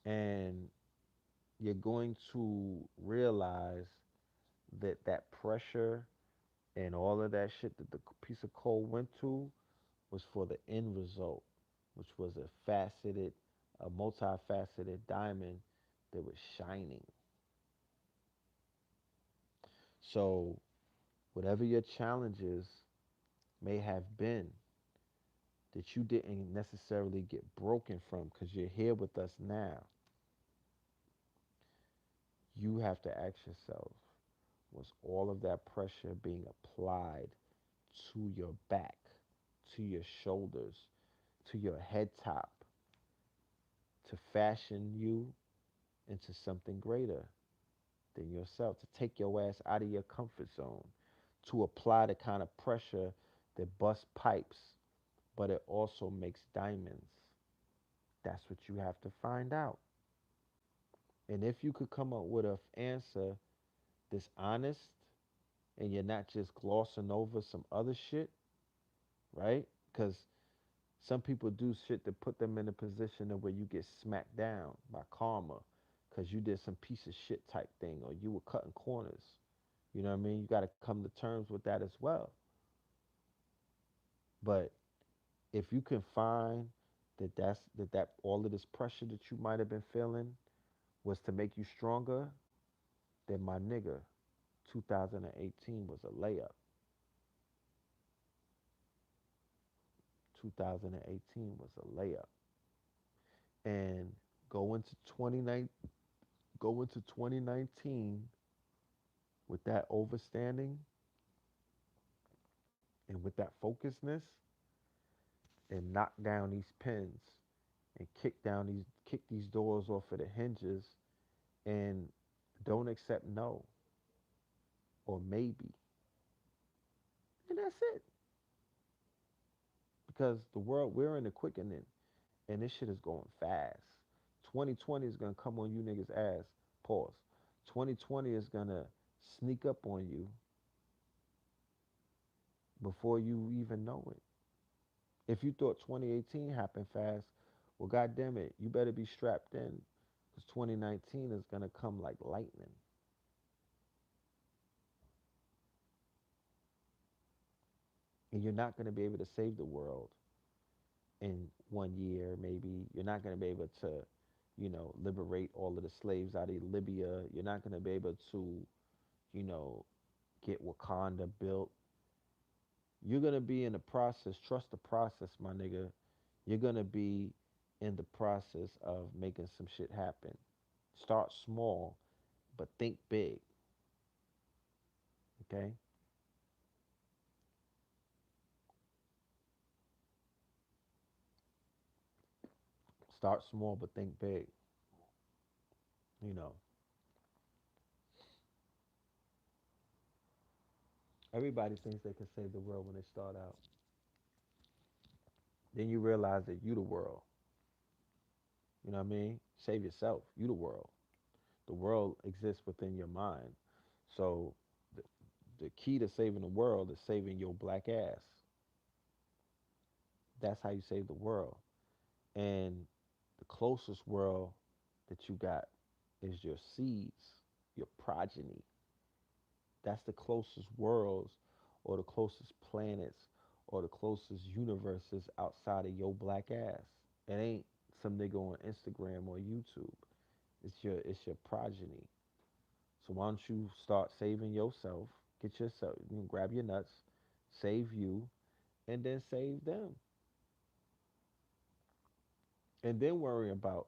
And you're going to realize that that pressure and all of that shit that the piece of coal went to was for the end result, which was a multifaceted diamond that was shining. So, whatever your challenges may have been that you didn't necessarily get broken from because you're here with us now, you have to ask yourself, was all of that pressure being applied to your back, to your shoulders, to your head top to fashion you into something greater than yourself, to take your ass out of your comfort zone, to apply the kind of pressure that busts pipes, but it also makes diamonds? That's what you have to find out. And if you could come up with an answer that's honest and you're not just glossing over some other shit, right? Because some people do shit to put them in a position of where you get smacked down by karma because you did some piece of shit type thing or you were cutting corners. You know what I mean? You got to come to terms with that as well. But if you can find that all of this pressure that you might have been feeling was to make you stronger, then my nigga, 2018 was a layup. 2018 was a layup. And go into 29 go into 2019 with that overstanding and with that focusedness and knock down these pins and kick these doors off of the hinges and don't accept no or maybe. And that's it. Because the world we're in the quickening and this shit is going fast. 2020 is gonna come on you niggas ass. Pause. 2020 is gonna sneak up on you before you even know it. If you thought 2018 happened fast, well, goddamn it, you better be strapped in because 2019 is gonna come like lightning, and you're not gonna be able to save the world in 1 year. Maybe you're not gonna be able to, liberate all of the slaves out of Libya. You're not gonna be able to, you know, get Wakanda built. You're gonna be in the process. Trust the process, my nigga. You're gonna be in the process of making some shit happen. Start small, but think big. Okay? Start small, but think big. You know, Everybody thinks they can save the world when they start out. Then you realize that you the world. You know what I mean? Save yourself. You the world. The world exists within your mind. So the, the key to saving the world is saving your black ass. That's how you save the world. And the closest world that you got is your seeds, your progeny. That's the closest worlds or the closest planets or the closest universes outside of your black ass. It ain't some nigga on Instagram or YouTube. It's your progeny. So why don't you start saving yourself? Get yourself, grab your nuts, save you, and then save them. And then worry about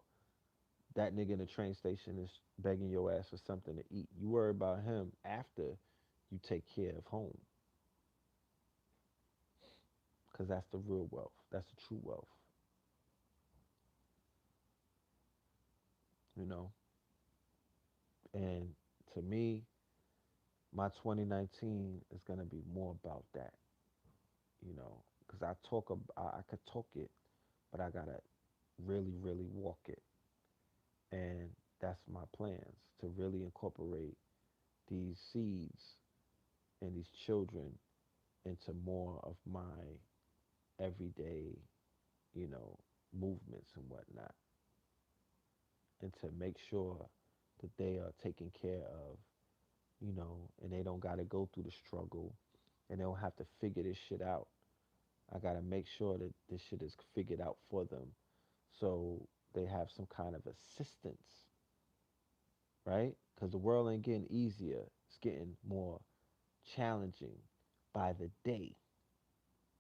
that nigga in the train station is begging your ass for something to eat. You worry about him after you take care of home, because that's the real wealth. That's the true wealth. You know. And to me, my 2019 is gonna be more about that. You know, because I could talk it, but I gotta really, really walk it. And that's my plans to really incorporate these seeds and these children into more of my everyday, you know, movements and whatnot, and to make sure that they are taken care of, and they don't got to go through the struggle and they don't have to figure this shit out. I got to make sure that this shit is figured out for them so they have some kind of assistance, right? Because the world ain't getting easier, it's getting more challenging by the day.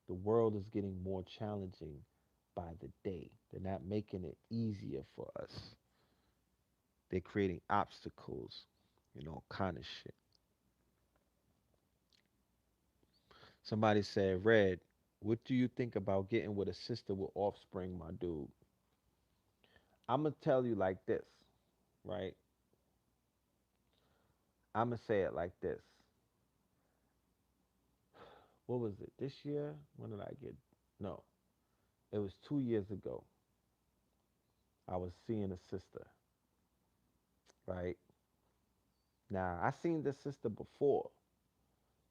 The world is getting more challenging by the day. They're not making it easier for us. They're creating obstacles, kind of shit. Somebody said, Red, what do you think about getting with a sister with offspring, my dude? I'm going to tell you like this, right? I'm going to say it like this. What was it? This year? When did I get? No, it was 2 years ago. I was seeing a sister, right? Now, I seen this sister before,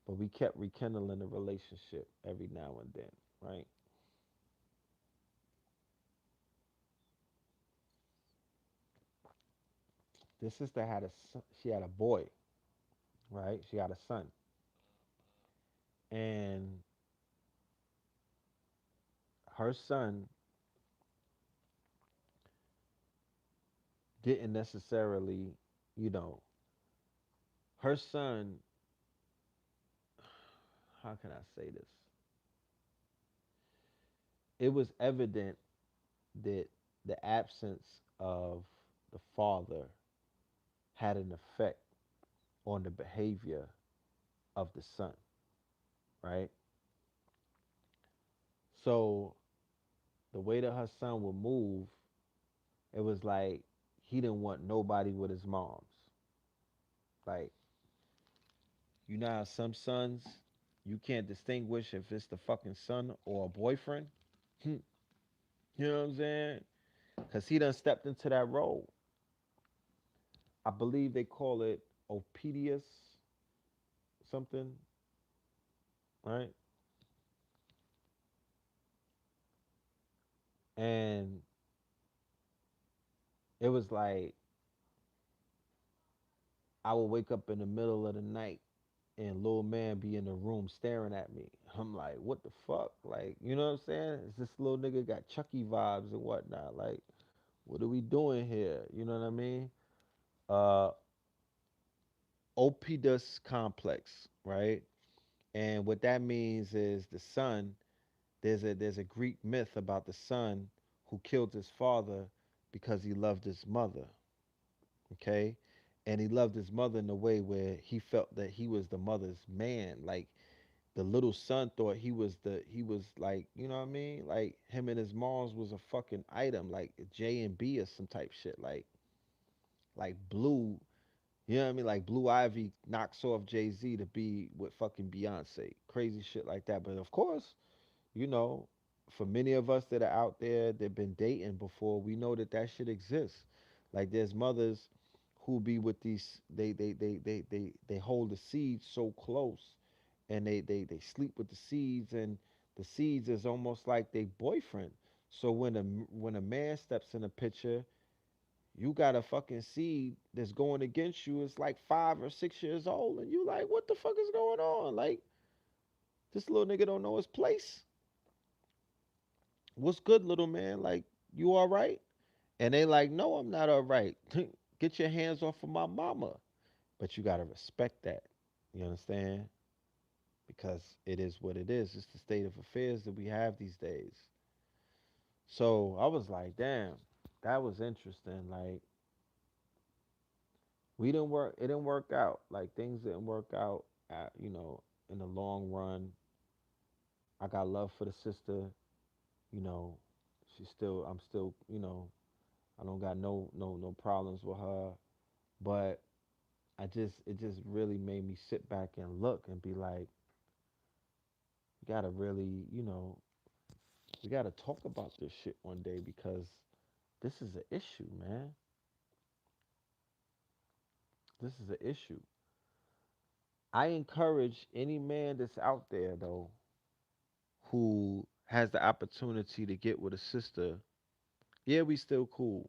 but we kept rekindling the relationship every now and then, right? This sister had she had a boy, right? She had a son, and her son didn't necessarily, you know, her son. How can I say this? It was evident that the absence of the father had an effect on the behavior of the son, right? So the way that her son would move, it was like he didn't want nobody with his moms. Like, you know how some sons, you can't distinguish if it's the fucking son or a boyfriend? You know what I'm saying? Because he done stepped into that role. I believe they call it opedious something, right? And it was like I would wake up in the middle of the night and little man be in the room staring at me. I'm like, what the fuck? Like, you know what I'm saying? Is this little nigga got Chucky vibes and whatnot? Like, what are we doing here? You know what I mean? Uh, Opidus complex, right? And what that means is the son. There's a Greek myth about the son who killed his father because he loved his mother. Okay, and he loved his mother in a way where he felt that he was the mother's man. Like the little son thought he was like, you know what I mean? Like him and his mom's was a fucking item, like J and B or some type shit. Like Blue, You know what I mean? Like Blue Ivy knocks off Jay-Z to be with fucking Beyonce. Crazy shit like that. But of course, you know, for many of us that are out there that been dating before, we know that that shit exists. Like there's mothers who be with these they hold the seeds so close and they sleep with the seeds and the seeds is almost like they boyfriend. So when a man steps in the picture, you got a fucking seed that's going against you. It's like 5 or 6 years old, and you like, what the fuck is going on? Like this little nigga don't know his place. What's good, little man? Like you all right? And they like, no, I'm not all right. Get your hands off of my mama. But you gotta respect that. You understand? Because it is what it is. It's the state of affairs that we have these days. So I was like, damn, that was interesting. Like we didn't work. It didn't work out. Like things didn't work out. In the long run, I got love for the sister. You know, she's still. I'm still. I don't got no problems with her. But it just really made me sit back and look and be like, you gotta really, we gotta talk about this shit one day because this is an issue, man. This is an issue. I encourage any man that's out there though who has the opportunity to get with a sister. Yeah, we still cool.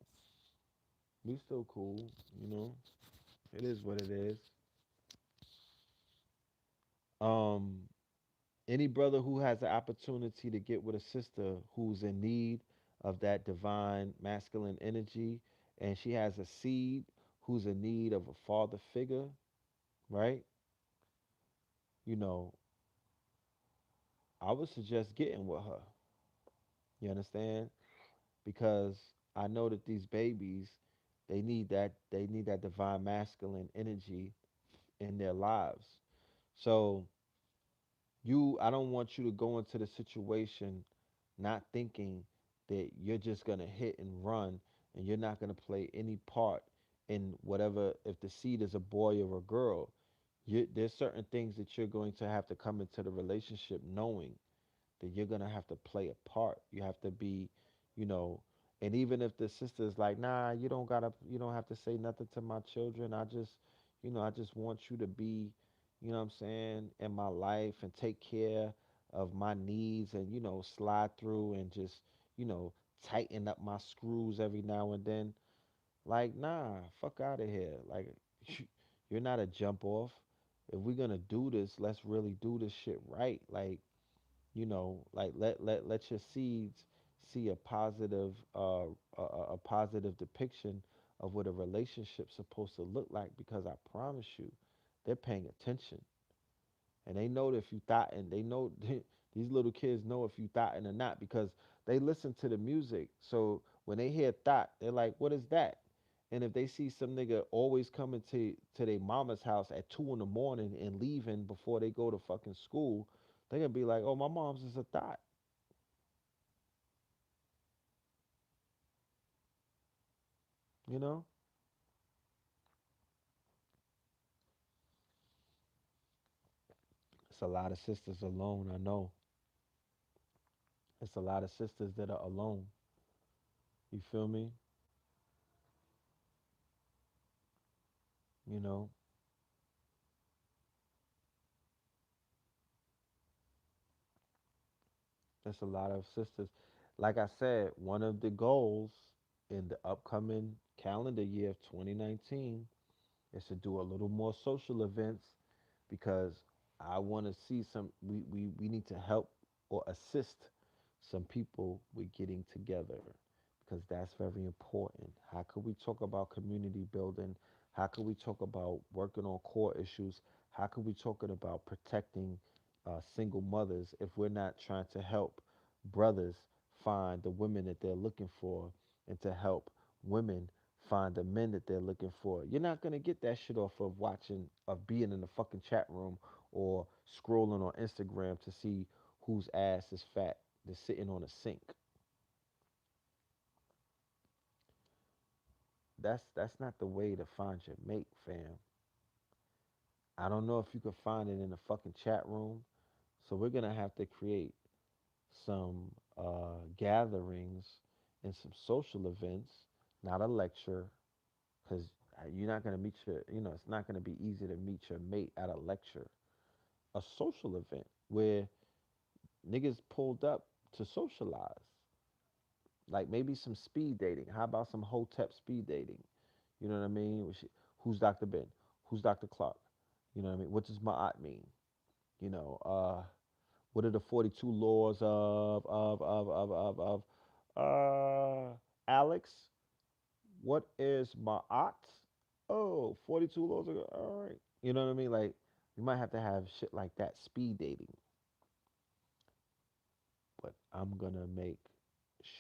We still cool, you know. It is what it is. Um, any brother who has the opportunity to get with a sister who's in need of that divine masculine energy, and she has a seed who's in need of a father figure, right? You know, I would suggest getting with her. You understand? Because I know that these babies, they need that divine masculine energy in their lives. So I don't want you to go into the situation not thinking that you're just gonna hit and run and you're not gonna play any part in whatever, if the seed is a boy or a girl. There's certain things that you're going to have to come into the relationship knowing that you're gonna have to play a part. You have to be, you know, and even if the sister is like, nah, you don't have to say nothing to my children. I just want you to be, you know what I'm saying, in my life and take care of my needs and, slide through and just, you know, tighten up my screws every now and then. Like, nah, fuck out of here. Like, you're not a jump off. If we're gonna do this, let's really do this shit right. Like, like let your seeds see a positive depiction of what a relationship's supposed to look like because I promise you they're paying attention and they know that if you thought and they know these little kids know if you thought or not because they listen to the music. So when they hear thought, they're like, what is that? And if they see some nigga always coming to their mama's house at 2 in the morning and leaving before they go to fucking school, they're gonna be like, oh, my mom's is a thought. You know, it's a lot of sisters alone. I know it's a lot of sisters that are alone. You feel me? You know, there's a lot of sisters. Like I said, one of the goals in the upcoming calendar year of 2019 is to do a little more social events because I want to see we need to help or assist some people with getting together because that's very important. How could we talk about community building? How could we talk about working on core issues? How could we talking about protecting single mothers if we're not trying to help brothers find the women that they're looking for and to help women find the men that they're looking for? You're not gonna get that shit off of being in the fucking chat room or scrolling on Instagram to see whose ass is fat that's sitting on a sink. That's not the way to find your mate, fam. I don't know if you could find it in the fucking chat room. So we're gonna have to create some gatherings and some social events, not a lecture, because you're not gonna meet your, it's not gonna be easy to meet your mate at a lecture. A social event where niggas pulled up to socialize, like maybe some speed dating. How about some hotep speed dating? You know what I mean? Who's Dr. Ben? Who's Dr. Clark? You know what I mean? What does Ma'at mean? You know, what are the 42 laws of Alex? What is Ma'at? Oh, 42 laws of, all right. You know what I mean? Like, you might have to have shit like that, speed dating. But I'm going to make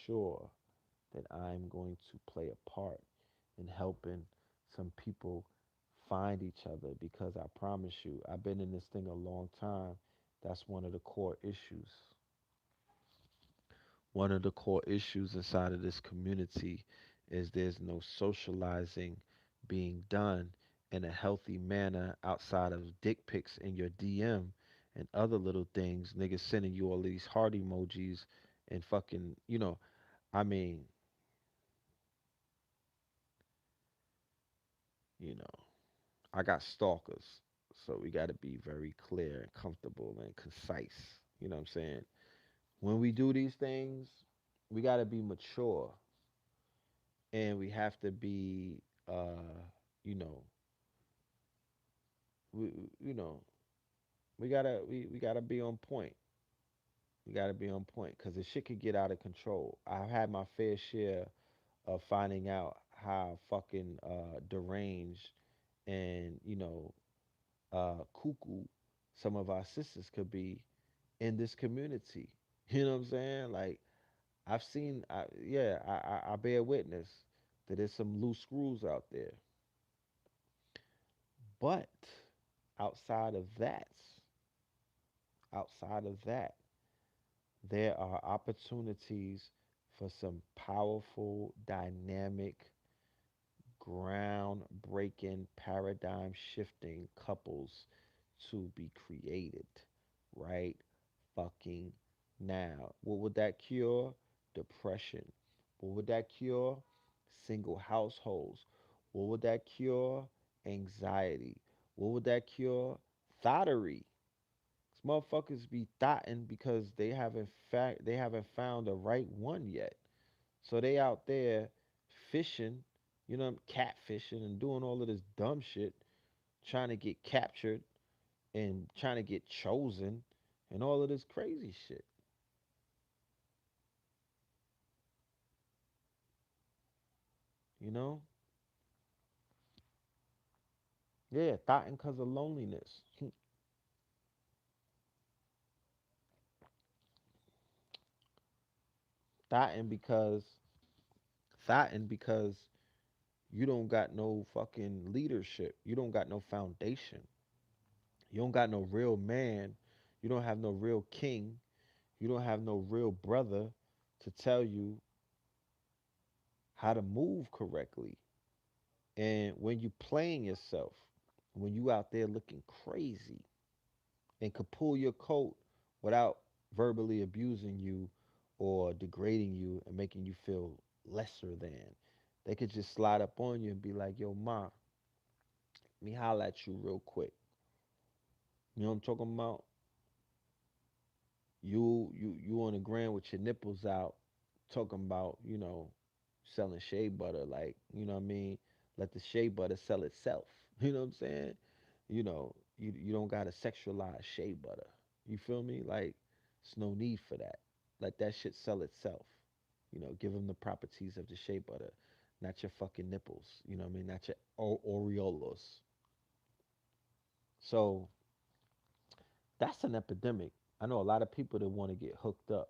sure that I'm going to play a part in helping some people find each other, because I promise you, I've been in this thing a long time. That's one of the core issues. One of the core issues inside of this community is there's no socializing being done in a healthy manner outside of dick pics in your DM and other little things. Niggas sending you all these heart emojis and fucking, I mean, you know, I got stalkers. So we got to be very clear and comfortable and concise. You know what I'm saying? When we do these things, we got to be mature, and we have to be you know we you know we gotta be on point. We gotta be on point because the shit could get out of control. I've had my fair share of finding out how fucking deranged and cuckoo some of our sisters could be in this community. You know what I'm saying? Like, I've seen, yeah, I bear witness that there's some loose screws out there. But outside of that, outside of that, there are opportunities for some powerful, dynamic, groundbreaking, paradigm shifting couples to be created right fucking now. What would that cure? Depression. What would that cure? Single households. What would that cure? Anxiety. What would that cure? Thottery. These motherfuckers be thotting because they haven't found the right one yet. So they out there fishing, catfishing and doing all of this dumb shit, trying to get captured and trying to get chosen and all of this crazy shit. You know? Yeah, thotting because of loneliness. thotting because thotting because you don't got no fucking leadership. You don't got no foundation. You don't got no real man. You don't have no real king. You don't have no real brother to tell you how to move correctly. And when you playing yourself, when you out there looking crazy and could pull your coat without verbally abusing you or degrading you and making you feel lesser than, they could just slide up on you and be like, yo, ma, let me holler at you real quick. You know what I'm talking about? You on the ground with your nipples out, talking about selling shea butter, like what I mean. Let the shea butter sell itself. You know what I'm saying? You don't gotta sexualize shea butter. You feel me? Like, it's no need for that. Let that shit sell itself. Give them the properties of the shea butter, not your fucking nipples. You know what I mean? Not your areolas. So that's an epidemic. I know a lot of people that want to get hooked up.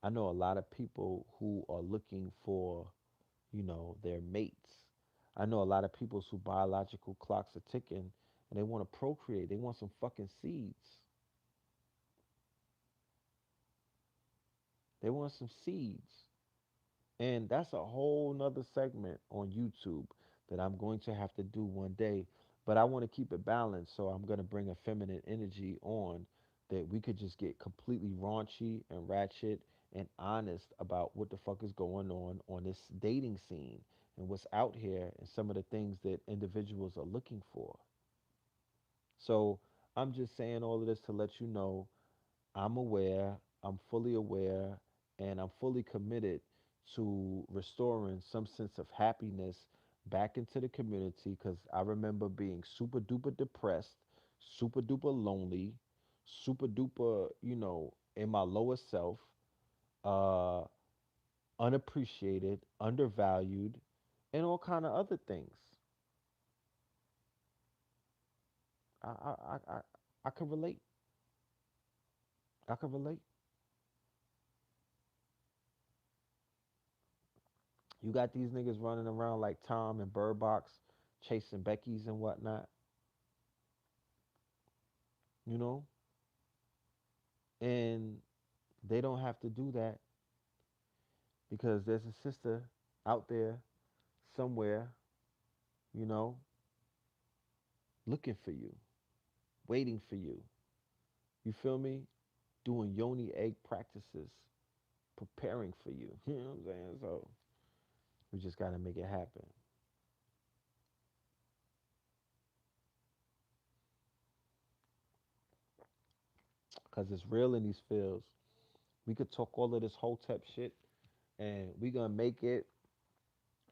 I know a lot of people who are looking for, their mates. I know a lot of people whose biological clocks are ticking and they want to procreate. They want some fucking seeds. They want some seeds. And that's a whole nother segment on YouTube that I'm going to have to do one day. but I want to keep it balanced. So I'm gonna bring a feminine energy on that we could just get completely raunchy and ratchet and honest about what the fuck is going on this dating scene and what's out here and some of the things that individuals are looking for. So I'm just saying all of this to let you know I'm aware, I'm fully aware, and I'm fully committed to restoring some sense of happiness back into the community because I remember being super duper depressed, super duper lonely, super duper, in my lowest self, uh, unappreciated, undervalued, and all kind of other things. I I can relate. I can relate. You got these niggas running around like Tom and Bird Box, chasing Becky's and whatnot, you know? And they don't have to do that because there's a sister out there somewhere, you know, looking for you, waiting for you. You feel me? Doing yoni egg practices, preparing for you. You know what I'm saying? So we just got to make it happen because it's real in these fields. We could talk all of this hotep shit and we gonna make it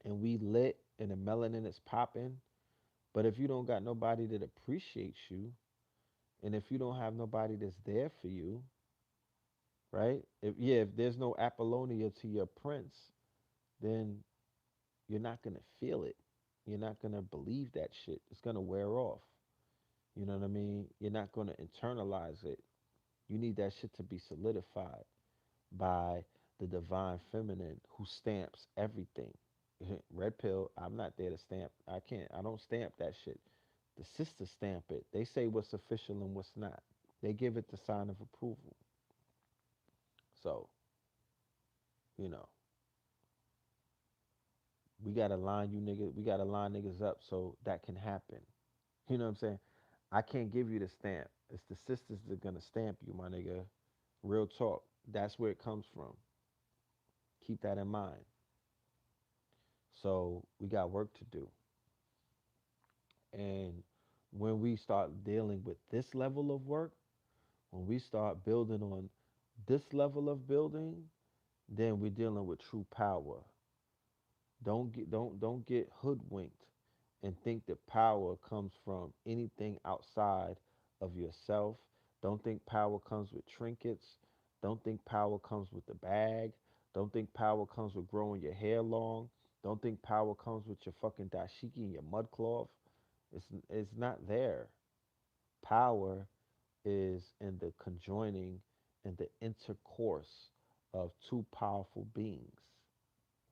and we lit and the melanin is popping. But if you don't got nobody that appreciates you, and if you don't have nobody that's there for you, right? If there's no Apollonia to your prince, then you're not gonna feel it. You're not gonna believe that shit. It's gonna wear off. You know what I mean? You're not gonna internalize it. You need that shit to be solidified by the divine feminine who stamps everything. Red pill, I'm not there to stamp. I can't. I don't stamp that shit. The sisters stamp it. They say what's official and what's not. They give it the sign of approval. So, you know, we gotta line niggas up so that can happen. You know what I'm saying? I can't give you the stamp. It's the sisters that are gonna stamp you, my nigga. Real talk. That's where it comes from. Keep that in mind. So we got work to do. And when we start dealing with this level of work, when we start building on this level of building, then we're dealing with true power. Don't get hoodwinked and think that power comes from anything outside of yourself. Don't think power comes with trinkets. Don't think power comes with the bag. Don't think power comes with growing your hair long. Don't think power comes with your fucking dashiki and your mud cloth. It's not there. Power is in the conjoining and the intercourse of two powerful beings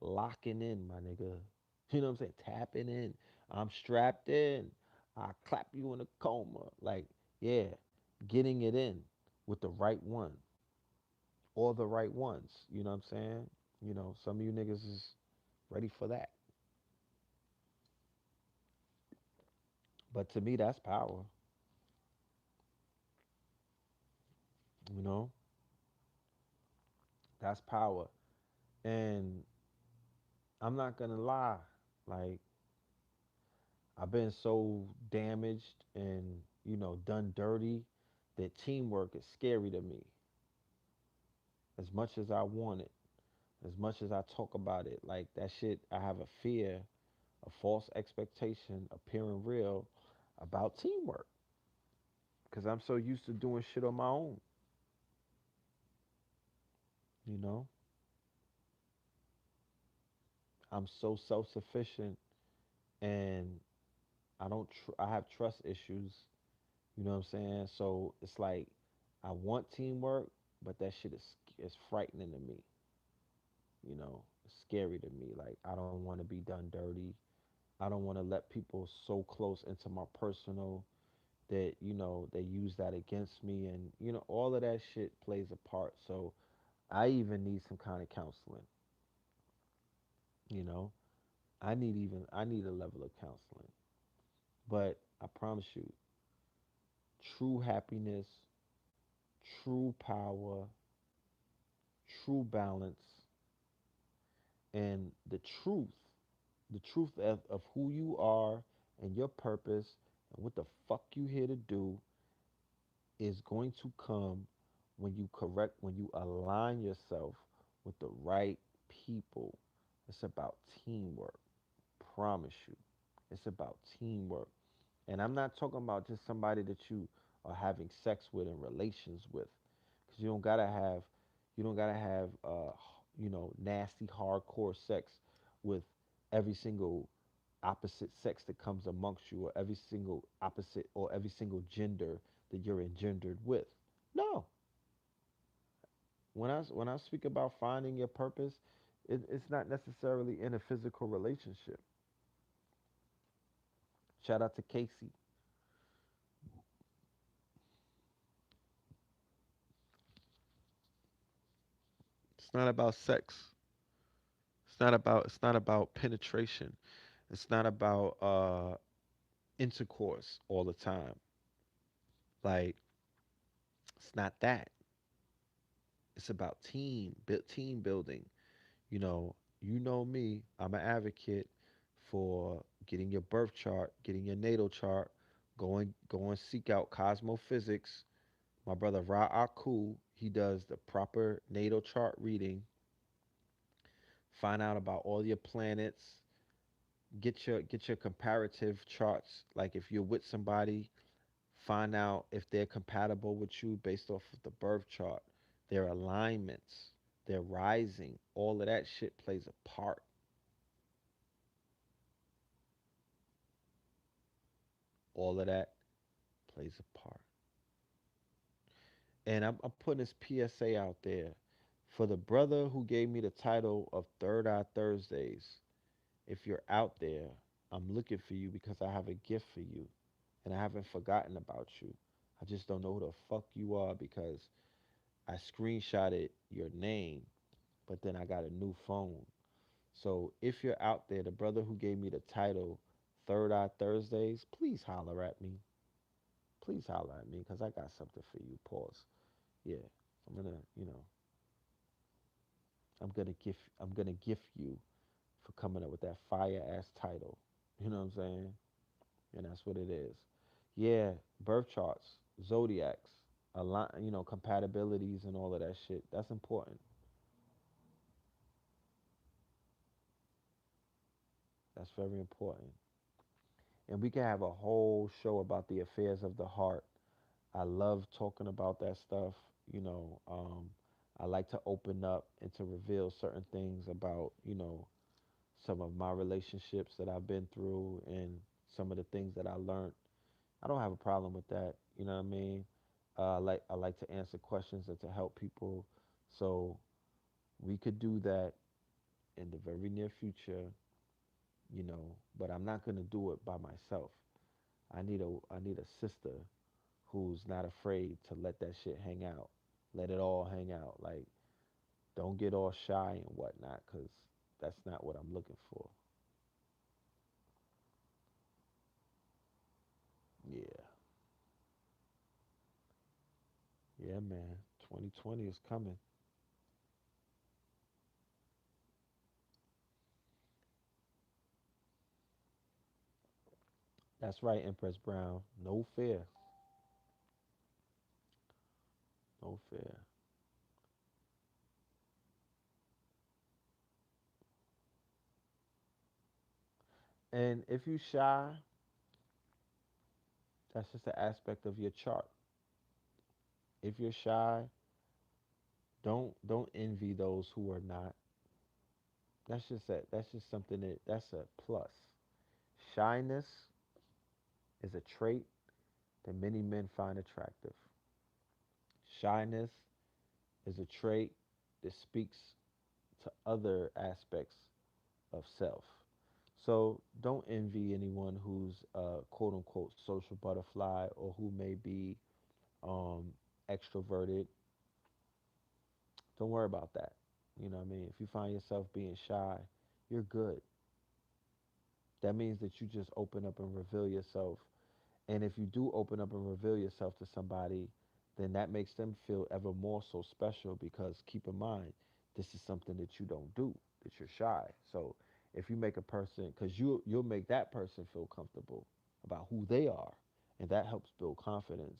locking in, my nigga. You know what I'm saying? Tapping in. I'm strapped in. I clap you in a coma. Like, yeah, getting it in with the right one or the right ones. You know what I'm saying? Some of you niggas is ready for that. But to me, that's power. You know, that's power. And I'm not gonna lie. Like, I've been so damaged and, done dirty that teamwork is scary to me. As much as I want it, as much as I talk about it, like that shit, I have a fear, a false expectation appearing real about teamwork because I'm so used to doing shit on my own, you know? I'm so self sufficient and I have trust issues, you know what I'm saying? So it's like I want teamwork, but that shit is frightening to me, it's scary to me. Like, I don't want to be done dirty. I don't want to let people so close into my personal that they use that against me, and all of that shit plays a part. So I even need some kind of counseling. you know I need a level of counseling. But I promise you, true happiness, true power, true balance, and the truth of who you are and your purpose and what the fuck you here to do is going to come when you align yourself with the right people. It's about teamwork. Promise you. It's about teamwork. And I'm not talking about just somebody that you are having sex with and relations with. Cuz you don't got to have nasty hardcore sex with every single opposite sex that comes amongst you, or every single opposite or every single gender that you're engendered with. No, when I speak about finding your purpose, it's not necessarily in a physical relationship. Shout out to Casey. It's not about sex. It's not about penetration. It's not about intercourse all the time. Like it's not that. It's about team building. You know me. I'm an advocate for getting your birth chart, getting your natal chart, going seek out cosmophysics. My brother Ra Aku, he does the proper natal chart reading. Find out about all your planets. Get your comparative charts. Like if you're with somebody, find out if they're compatible with you based off of the birth chart, their alignments, their rising. All of that shit plays a part. All of that plays a part. And I'm putting this PSA out there for the brother who gave me the title of Third Eye Thursdays. If you're out there, I'm looking for you because I have a gift for you. And I haven't forgotten about you. I just don't know who the fuck you are because I screenshotted your name, but then I got a new phone. So if you're out there, the brother who gave me the title Third Eye Thursdays, please holler at me. Please holler at me because I got something for you. Pause. Yeah, I'm gonna, I'm gonna gift you for coming up with that fire ass title. You know what I'm saying? And that's what it is. Yeah, birth charts, zodiacs, a lot, compatibilities and all of that shit. That's important. That's very important. And we can have a whole show about the affairs of the heart. I love talking about that stuff. You know, I like to open up and to reveal certain things about, some of my relationships that I've been through and some of the things that I learned. I don't have a problem with that. You know what I mean? I like to answer questions and to help people. So we could do that in the very near future, but I'm not gonna do it by myself. I need a sister who's not afraid to let that shit hang out. Let it all hang out. Like don't get all shy and whatnot, cause that's not what I'm looking for. Yeah, yeah, man. 2020 is coming. That's right, Empress Brown. No fear. No fear. And if you shy, that's just an aspect of your chart. If you're shy, don't envy those who are not. That's just something that's a plus. Shyness is a trait that many men find attractive. Shyness is a trait that speaks to other aspects of self. So don't envy anyone who's quote unquote social butterfly or who may be um, extroverted. Don't worry about that. You know what I mean? If you find yourself being shy, you're good. That means that you just open up and reveal yourself. And if you do open up and reveal yourself to somebody, then that makes them feel ever more so special because keep in mind, this is something that you don't do, that you're shy. So if you make a person, because you'll make that person feel comfortable about who they are, and that helps build confidence.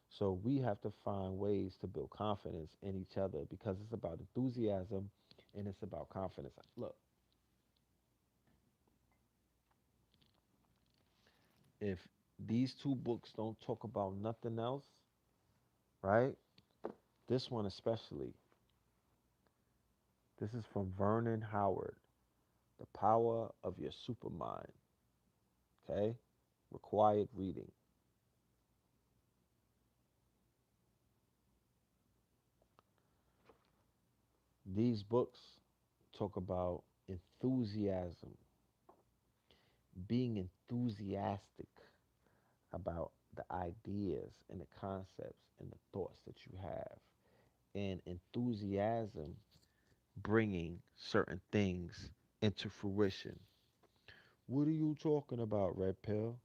So we have to find ways to build confidence in each other because it's about enthusiasm and it's about confidence. Look, if these two books don't talk about nothing else, right? This one especially. This is from Vernon Howard, The Power of Your Supermind. Okay? Required reading. These books talk about enthusiasm, being enthusiastic about the ideas and the concepts and the thoughts that you have, and enthusiasm bringing certain things into fruition. What are you talking about, Red Pill?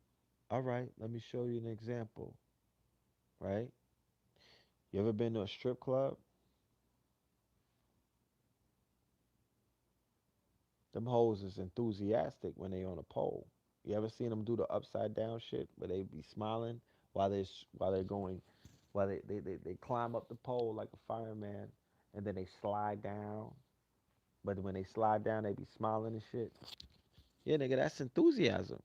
All right, let me show you an example, right? You ever been to a strip club? Them hoes is enthusiastic when they on a pole. You ever seen them do the upside down shit where they be smiling while they're going while they climb up the pole like a fireman and then they slide down. But when they slide down, they be smiling and shit. Yeah, nigga, that's enthusiasm.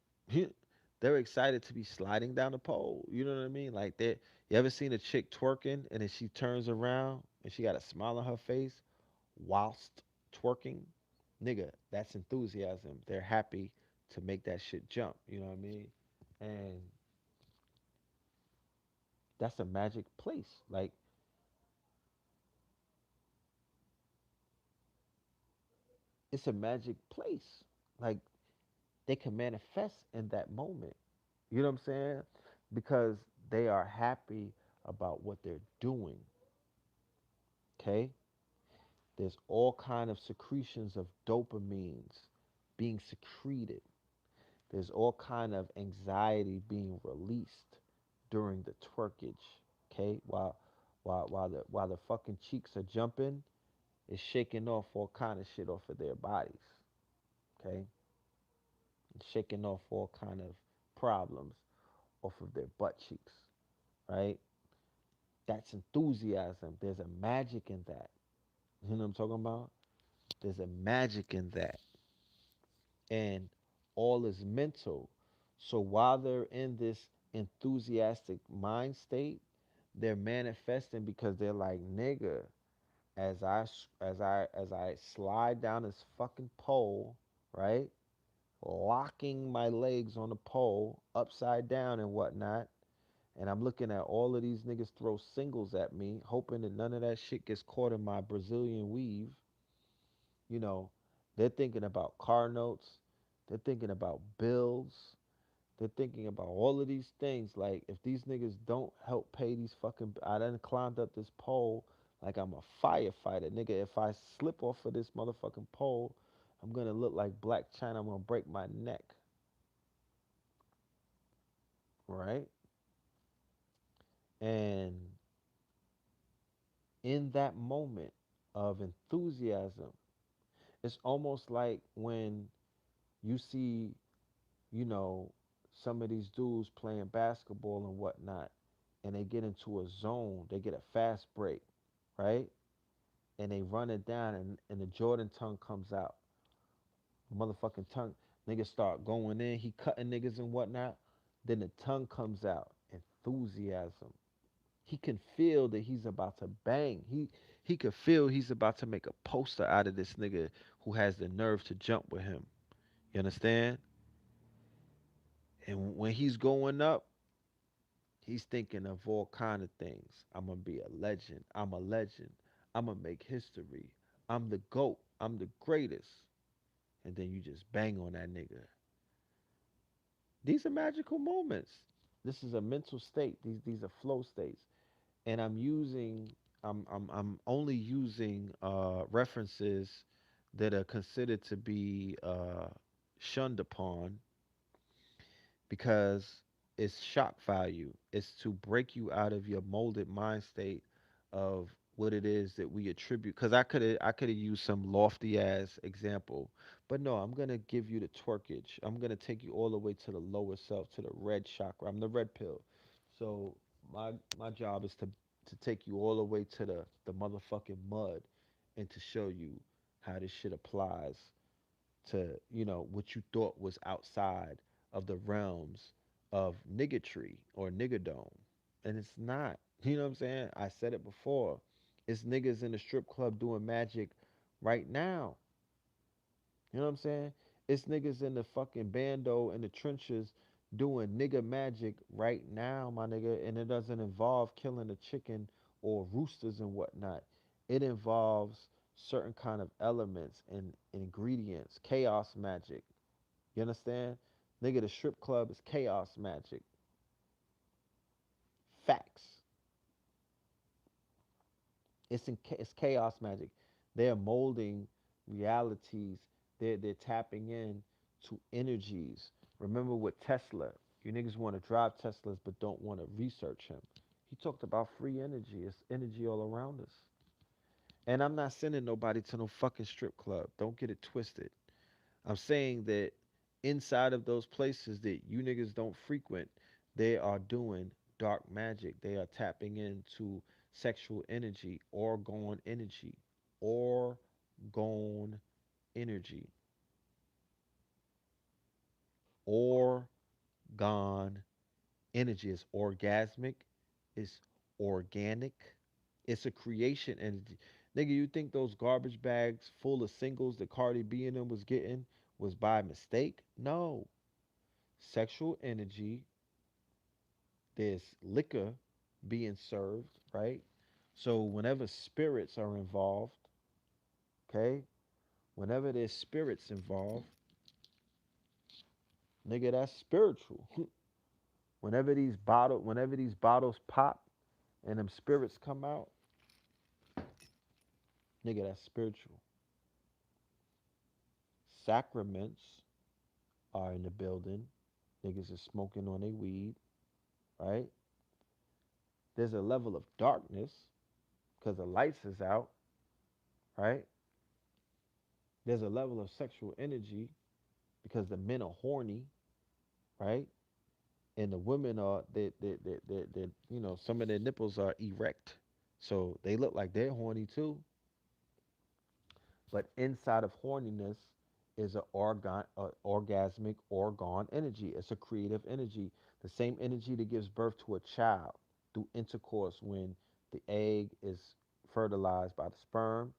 They're excited to be sliding down the pole. You know what I mean? Like they, you ever seen a chick twerking and then she turns around and she got a smile on her face whilst twerking? Nigga, that's enthusiasm. They're happy to make that shit jump. You know what I mean? And that's a magic place. Like it's a magic place. Like they can manifest in that moment. You know what I'm saying? Because they are happy about what they're doing. Okay? There's all kind of secretions of dopamines being secreted. There's all kind of anxiety being released during the twerkage. Okay? While the fucking cheeks are jumping, it's shaking off all kind of shit off of their bodies. Okay? And shaking off all kind of problems off of their butt cheeks. Right? That's enthusiasm. There's a magic in that. You know what I'm talking about? There's a magic in that. And all is mental. So while they're in this enthusiastic mind state, they're manifesting because they're like, nigga, as I slide down this fucking pole, right? Locking my legs on the pole upside down and whatnot. And I'm looking at all of these niggas throw singles at me, hoping that none of that shit gets caught in my Brazilian weave. You know, they're thinking about car notes, they're thinking about bills, they're thinking about all of these things. Like, if these niggas don't help pay these fucking, I done climbed up this pole like I'm a firefighter, nigga. If I slip off of this motherfucking pole, I'm gonna look like Black China. I'm gonna break my neck, right? And in that moment of enthusiasm, it's almost like when you see, you know, some of these dudes playing basketball and whatnot, and they get into a zone, they get a fast break, right? And they run it down, and the Jordan tongue comes out. Motherfucking tongue, niggas start going in, he cutting niggas and whatnot. Then the tongue comes out, enthusiasm. He can feel that he's about to bang. He could feel he's about to make a poster out of this nigga who has the nerve to jump with him. You understand? And when he's going up, he's thinking of all kind of things. I'm gonna be a legend. I'm a legend. I'm gonna make history. I'm the GOAT. I'm the greatest. And then you just bang on that nigga. These are magical moments. This is a mental state. These are flow states. And I'm only using references that are considered to be shunned upon, because it's shock value. It's to break you out of your molded mind state of what it is that we attribute. Because I could have used some lofty ass example, but no, I'm gonna give you the twerkage. I'm gonna take you all the way to the lower self, to the red chakra. I'm the red pill. So my job is to take you all the way to the motherfucking mud and to show you how this shit applies to what you thought was outside of the realms of niggatry or niggerdom, and it's not. You know what I'm saying? I said it before. It's niggas in the strip club doing magic right now. You know what I'm saying? It's niggas in the fucking bando in the trenches doing nigga magic right now, my nigga, and it doesn't involve killing a chicken or roosters and whatnot. It involves certain kind of elements and ingredients, chaos magic. You understand? Nigga, the strip club is chaos magic. Facts. It's chaos magic. They're molding realities. They're tapping in to energies. Remember with Tesla, you niggas want to drive Teslas but don't want to research him. He talked about free energy. It's energy all around us. And I'm not sending nobody to no fucking strip club. Don't get it twisted. I'm saying that inside of those places that you niggas don't frequent, they are doing dark magic. They are tapping into sexual energy, or gone energy, or gone energy. Is orgasmic, it's organic, it's a creation energy. Nigga, you think those garbage bags full of singles that Cardi B and them was getting was by mistake? No. Sexual energy, there's liquor being served, right? So whenever spirits are involved, okay, whenever there's spirits involved, nigga, that's spiritual. Whenever these bottles pop and them spirits come out, nigga, that's spiritual. Sacraments are in the building. Niggas is smoking on their weed, right? There's a level of darkness because the lights is out, right? There's a level of sexual energy because the men are horny, right? And the women are some of their nipples are erect, so they look like they're horny too. But inside of horniness is orgasmic organ energy. It's a creative energy, the same energy that gives birth to a child through intercourse when the egg is fertilized by the sperm.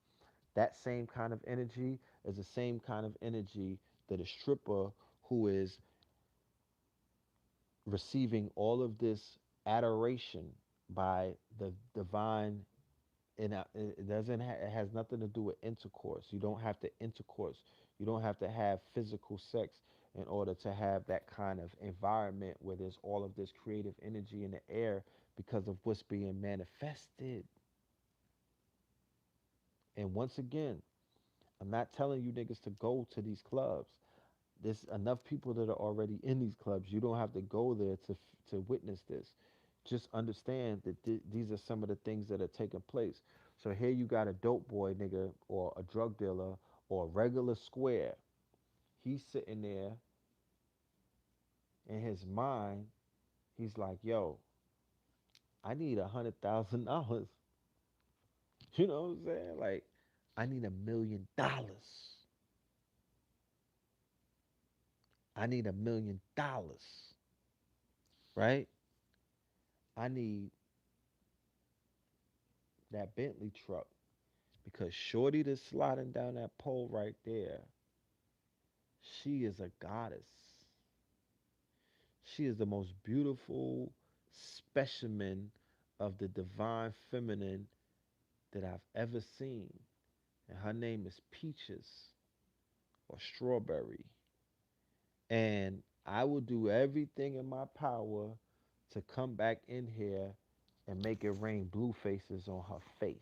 That same kind of energy is the same kind of energy that a stripper who is receiving all of this adoration by the divine, and it has nothing to do with intercourse. You don't have to intercourse. You don't have to have physical sex in order to have that kind of environment where there's all of this creative energy in the air because of what's being manifested. And once again, I'm not telling you niggas to go to these clubs. There's enough people that are already in these clubs. You don't have to go there to witness this. Just understand that these are some of the things that are taking place. So here you got a dope boy nigga or a drug dealer or a regular square. He's sitting there in his mind. He's like, yo, I need $100,000. You know what I'm saying? Like, I need $1 million. I need $1 million, right? I need that Bentley truck because Shorty that's sliding down that pole right there, she is a goddess. She is the most beautiful specimen of the divine feminine that I've ever seen. And her name is Peaches or Strawberry. And I will do everything in my power to come back in here and make it rain blue faces on her face.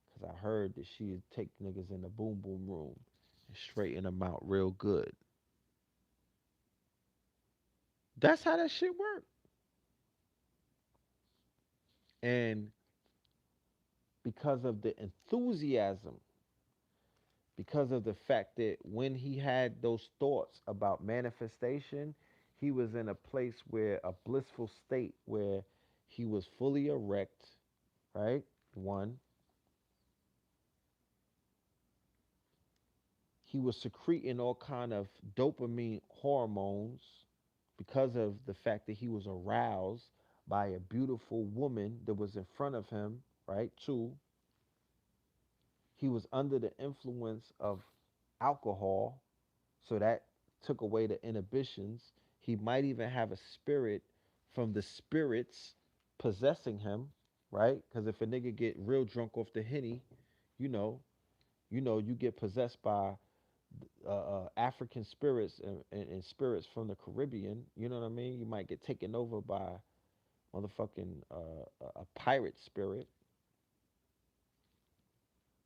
Because I heard that she'd take niggas in the boom boom room and straighten them out real good. That's how that shit work. And because of the enthusiasm, because of the fact that when he had those thoughts about manifestation, he was in a place where a blissful state where he was fully erect, right? One, he was secreting all kind of dopamine hormones because of the fact that he was aroused by a beautiful woman that was in front of him, right? Two, he was under the influence of alcohol, so that took away the inhibitions. He might even have a spirit from the spirits possessing him, right? Because if a nigga get real drunk off the henny, you know, you get possessed by African spirits and spirits from the Caribbean. You know what I mean? You might get taken over by motherfucking a pirate spirit.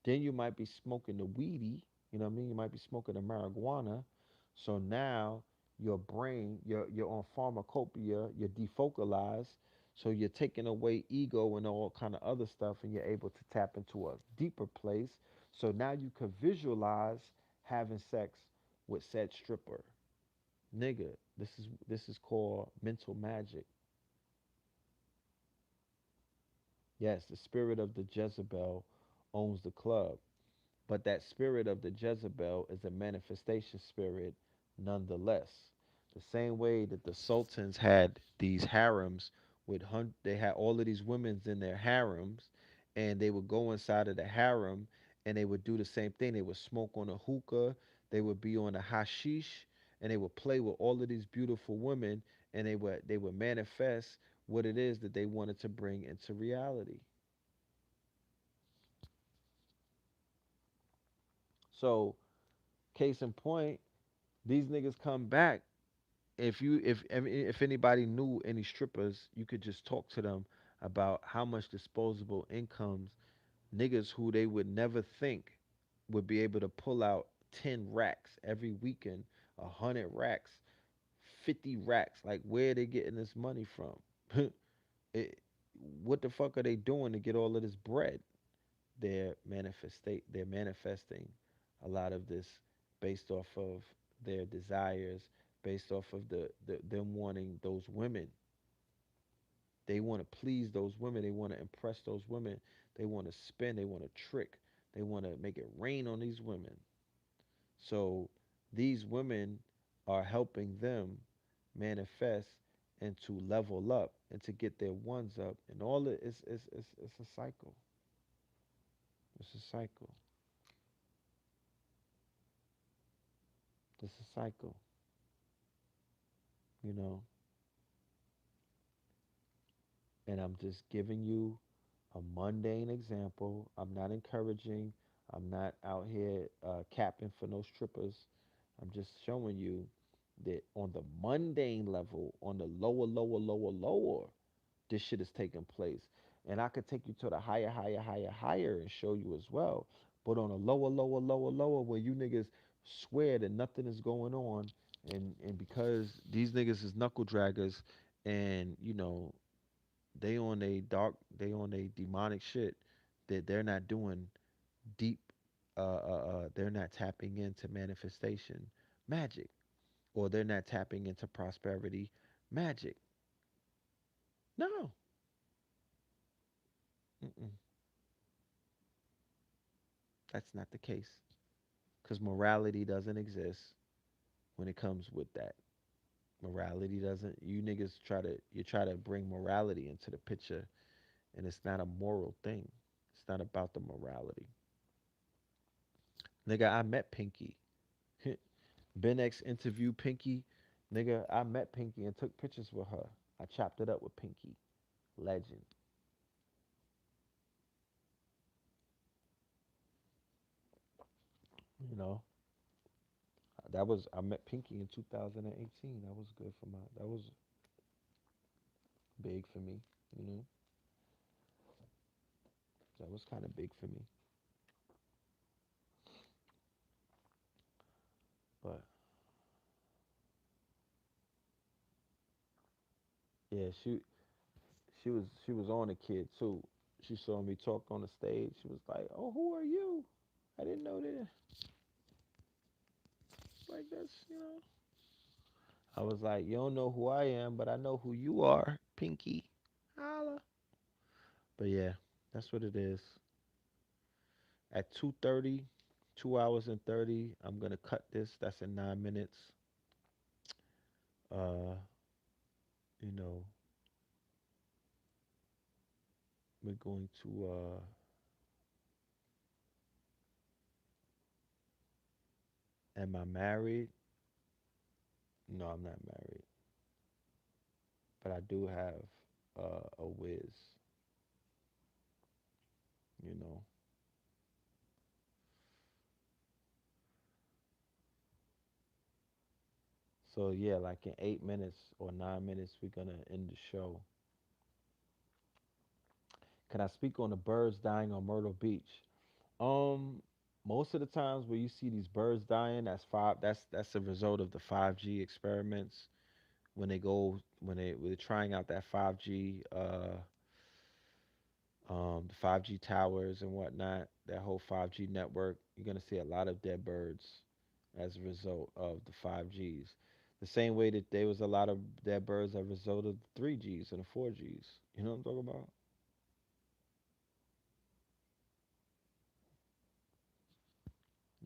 Then you might be smoking the weedy, you know what I mean? You might be smoking the marijuana. So now your brain, you're on pharmacopoeia, you're defocalized. So you're taking away ego and all kind of other stuff, and you're able to tap into a deeper place. So now you can visualize having sex with said stripper. Nigga, this is called mental magic. Yes, the spirit of the Jezebel owns the club. But that spirit of the Jezebel is a manifestation spirit nonetheless. The same way that the sultans had these harems they had all of these women's in their harems, and they would go inside of the harem and they would do the same thing. They would smoke on a hookah, they would be on a hashish, and they would play with all of these beautiful women, and they would manifest what it is that they wanted to bring into reality. So, case in point, these niggas come back. If anybody knew any strippers, you could just talk to them about how much disposable incomes niggas who they would never think would be able to pull out 10 racks every weekend, 100 racks, 50 racks. Like, where are they getting this money from? it, what the fuck are they doing to get all of this bread? They're manifesting a lot of this based off of their desires, based off of them wanting those women. They want to please those women, they want to impress those women, they want to spend, they want to trick, they want to make it rain on these women. So these women are helping them manifest and to level up and to get their ones up, and all it is it's a cycle. It's a cycle. It's a cycle. you know, and I'm just giving you a mundane example. I'm not encouraging, I'm not out here capping for no strippers. I'm just showing you that on the mundane level, on the lower, this shit is taking place. And I could take you to the higher, and show you as well. But on a lower, where you niggas swear that nothing is going on, and because these niggas is knuckle draggers, and they on a demonic shit, that they're not doing deep, they're not tapping into manifestation magic, or they're not tapping into prosperity magic. No, mm-mm, that's not the case. Because morality doesn't exist when it comes with that. Morality doesn't. You niggas try to bring morality into the picture, and it's not a moral thing. It's not about the morality. Nigga, I met Pinky. Ben X interviewed Pinky. Nigga, I met Pinky and took pictures with her. I chopped it up with Pinky. Legend. You know, I met Pinky in 2018. That was good for my. That was big for me. You know, that was kind of big for me. But Yeah, she was on a kid too. She saw me talk on the stage. She was like, "Oh, who are you? I didn't know that." Like that's. I was like, "You don't know who I am, but I know who you are, Pinky." Holla. But yeah, that's what it is. At 2:30, 2 hours and 30, I'm gonna cut this. That's in 9 minutes. Uh, you know, we're going to. Am I married? No, I'm not married, but I do have a whiz. You know. So yeah, like in 8 minutes or 9 minutes, we're gonna end the show. Can I speak on the birds dying on Myrtle Beach? Um, Most of the times where you see these birds dying, that's a result of the 5G experiments when they're trying out that 5G the 5G towers and whatnot, that whole 5G network. You're gonna see a lot of dead birds as a result of the 5Gs. The same way that there was a lot of dead birds as a result of the 3Gs and the 4Gs. You know what I'm talking about?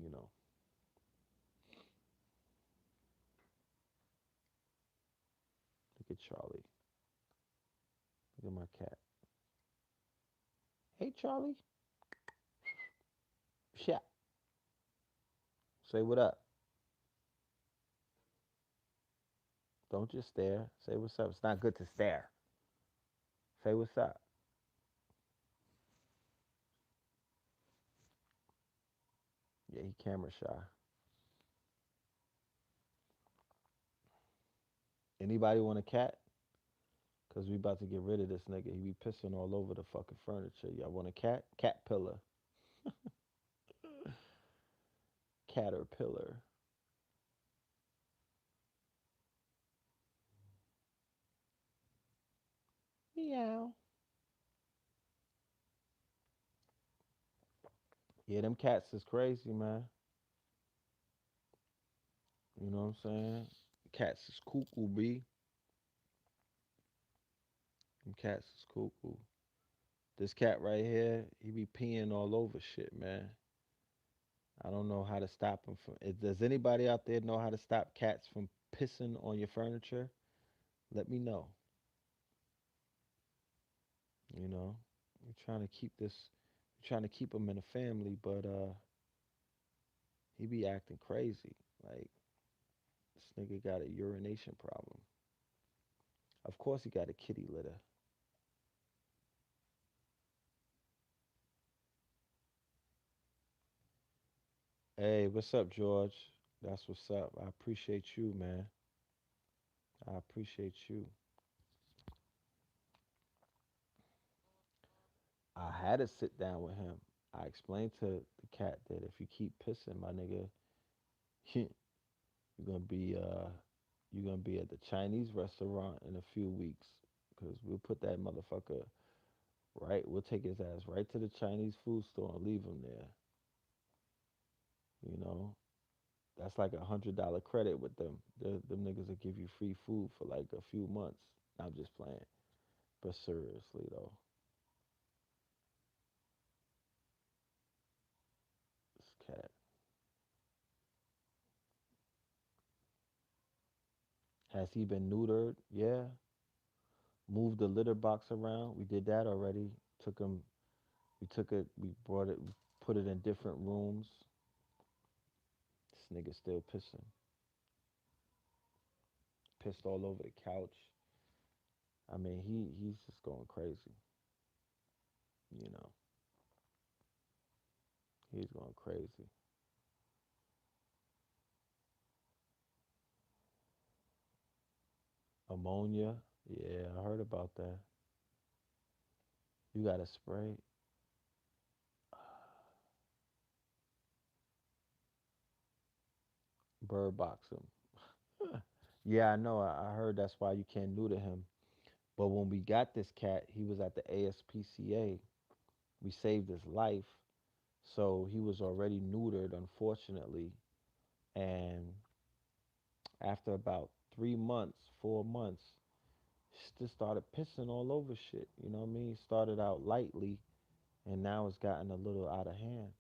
You know. Look at Charlie. Look at my cat. Hey Charlie. Pshat. Say what up. Don't just stare. Say what's up. It's not good to stare. Say what's up. Yeah, he camera shy. Anybody want a cat? Cause we about to get rid of this nigga. He be pissing all over the fucking furniture. Y'all want a cat? Caterpillar. Caterpillar. Meow. Yeah, them cats is crazy, man. You know what I'm saying? Cats is cuckoo, B. Them cats is cuckoo. This cat right here, he be peeing all over shit, man. I don't know how to stop him from. Does anybody out there know how to stop cats from pissing on your furniture? Let me know. You know, we're trying to keep this. We're trying to keep him in the family, but he be acting crazy. Like this nigga got a urination problem. Of course, he got a kitty litter. Hey, what's up, George? That's what's up. I appreciate you, man. I appreciate you. I had to sit down with him. I explained to the cat that if you keep pissing, my nigga, you're gonna be you're gonna be at the Chinese restaurant in a few weeks, because we'll put that motherfucker right. We'll take his ass right to the Chinese food store and leave him there. You know, that's like $100 credit with them. Them niggas will give you free food for like a few months. I'm just playing, but seriously though, this cat. Has he been neutered? Yeah. Moved the litter box around. We did that already. Took him. We took it. We brought it. We put it in different rooms. This nigga still pissing. Pissed all over the couch. I mean, he's just going crazy. You know, he's going crazy. Ammonia. Yeah, I heard about that. You got to spray. Bird box him. Yeah, I know. I heard that's why you can't neuter him. But when we got this cat, he was at the ASPCA. We saved his life. So he was already neutered, unfortunately. And after about 3 months, 4 months, just started pissing all over shit. You know what I mean? Started out lightly, and now it's gotten a little out of hand.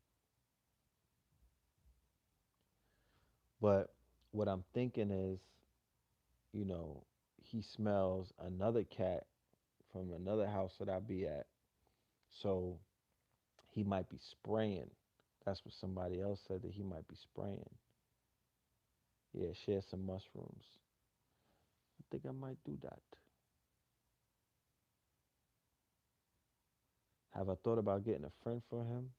But what I'm thinking is, you know, he smells another cat from another house that I be at. So he might be spraying. That's what somebody else said, that he might be spraying. Yeah, share some mushrooms. I think I might do that. Have I thought about getting a friend for him?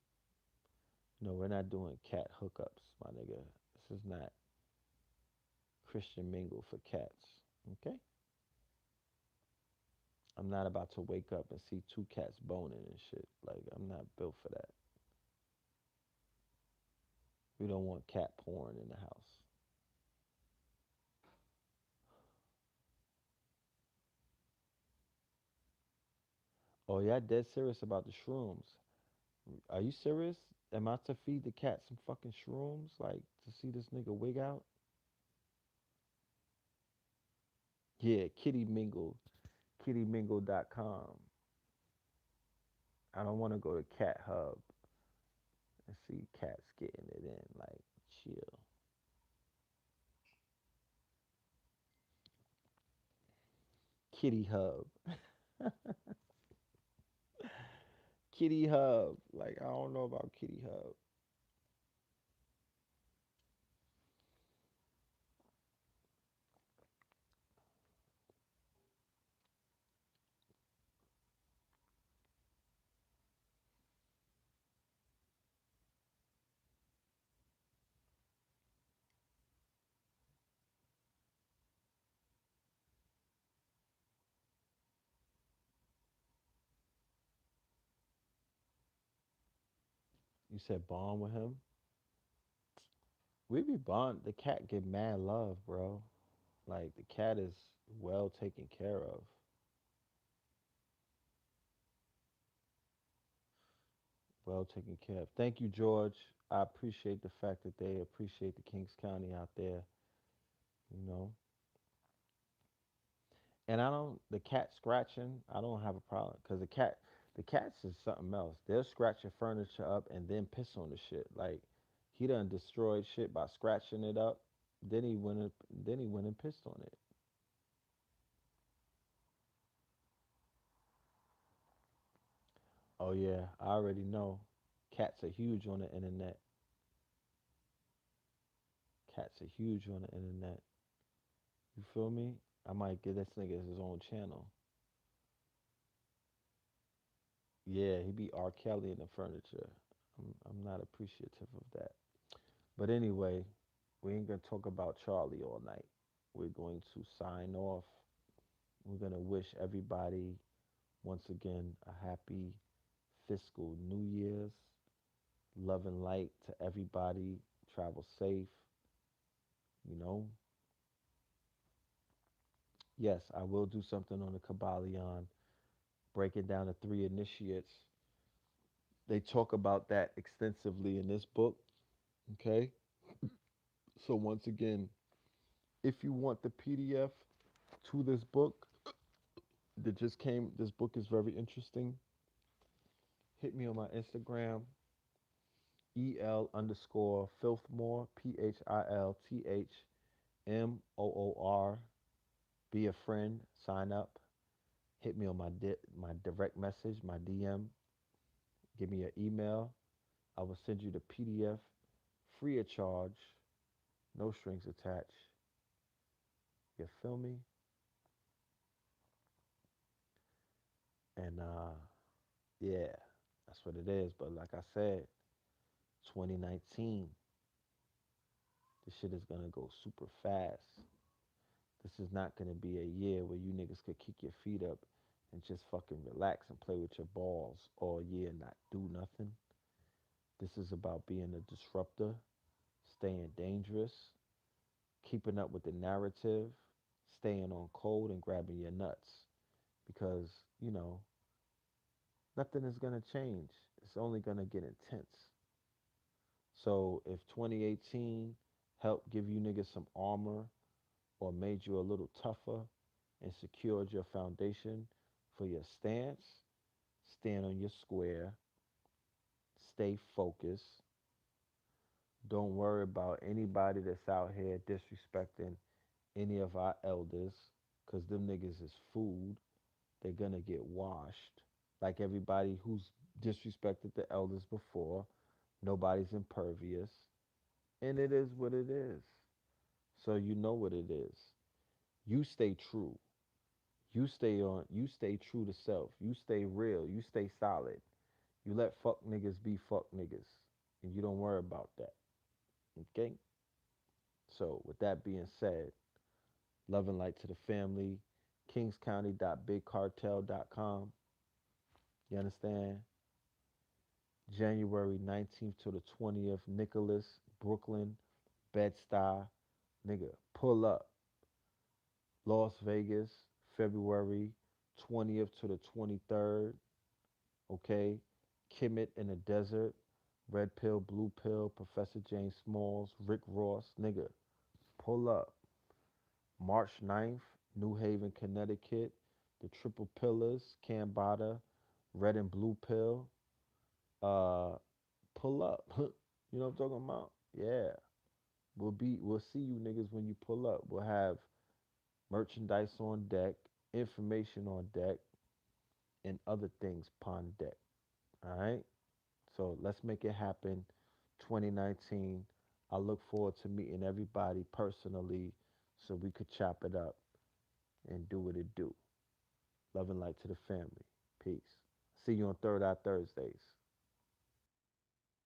No, we're not doing cat hookups, my nigga. This is not Christian mingle for cats. Okay? I'm not about to wake up and see two cats boning and shit. Like, I'm not built for that. We don't want cat porn in the house. Oh, yeah, dead serious about the shrooms. Are you serious? Am I to feed the cat some fucking shrooms? Like, to see this nigga wig out? Yeah, Kitty Mingle. kittymingle.com. I don't want to go to Cat Hub and see cats getting it in. Like, chill. Kitty Hub. Kitty Hub. Like, I don't know about Kitty Hub. You said bond with him? We be bond. The cat get mad love, bro. Like, the cat is well taken care of. Well taken care of. Thank you, George. I appreciate the fact that they appreciate the Kings County out there, you know. And I don't, the cat scratching, I don't have a problem, because the cats is something else. They'll scratch your furniture up and then piss on the shit. Like, he done destroyed shit by scratching it up. Then he went and pissed on it. Oh yeah, I already know. Cats are huge on the internet. Cats are huge on the internet. You feel me? I might give this nigga his own channel. Yeah, he be R. Kelly in the furniture. I'm not appreciative of that. But anyway, we ain't gonna talk about Charlie all night. We're going to sign off. We're gonna wish everybody once again a happy fiscal New Year's. Love and light to everybody. Travel safe. You know. Yes, I will do something on the Kabbalion, breaking down the three initiates. They talk about that extensively in this book. Okay. So once again, if you want the PDF to this book that just came, this book is very interesting. Hit me on my Instagram, EL underscore Filthmore, PHILTHMOOR. Be a friend, sign up. Hit me on my direct message, my DM. Give me your email. I will send you the PDF free of charge, no strings attached. You feel me? And yeah, that's what it is. But like I said, 2019, this shit is gonna go super fast. This is not gonna be a year where you niggas could kick your feet up and just fucking relax and play with your balls all year and not do nothing. This is about being a disruptor, staying dangerous, keeping up with the narrative, staying on code and grabbing your nuts. because, nothing is going to change. It's only going to get intense. So if 2018 helped give you niggas some armor or made you a little tougher and secured your foundation for your stance, stand on your square, stay focused. Don't worry about anybody that's out here disrespecting any of our elders, because them niggas is food. They're going to get washed. Like everybody who's disrespected the elders before, nobody's impervious. And it is what it is. So you know what it is. You stay true. You stay true to self. You stay real. You stay solid. You let fuck niggas be fuck niggas. And you don't worry about that. Okay? So with that being said, love and light to the family. kingscounty.bigcartel.com. You understand? January 19th to the 20th, Nicholas, Brooklyn, Bed-Stuy. Nigga, pull up. Las Vegas, February 20th to the 23rd. Okay? Kemet in the Desert, Red Pill, Blue Pill, Professor James Smalls, Rick Ross. Nigga, pull up. March 9th, New Haven, Connecticut, the Triple Pillars, Cambada, Red and Blue Pill. Uh, pull up. You know what I'm talking about? Yeah. We'll see you niggas when you pull up. We'll have merchandise on deck, information on deck, and other things upon deck. All right? So let's make it happen 2019. I look forward to meeting everybody personally so we could chop it up and do what it do. Love and light to the family. Peace. See you on Third Eye Thursdays.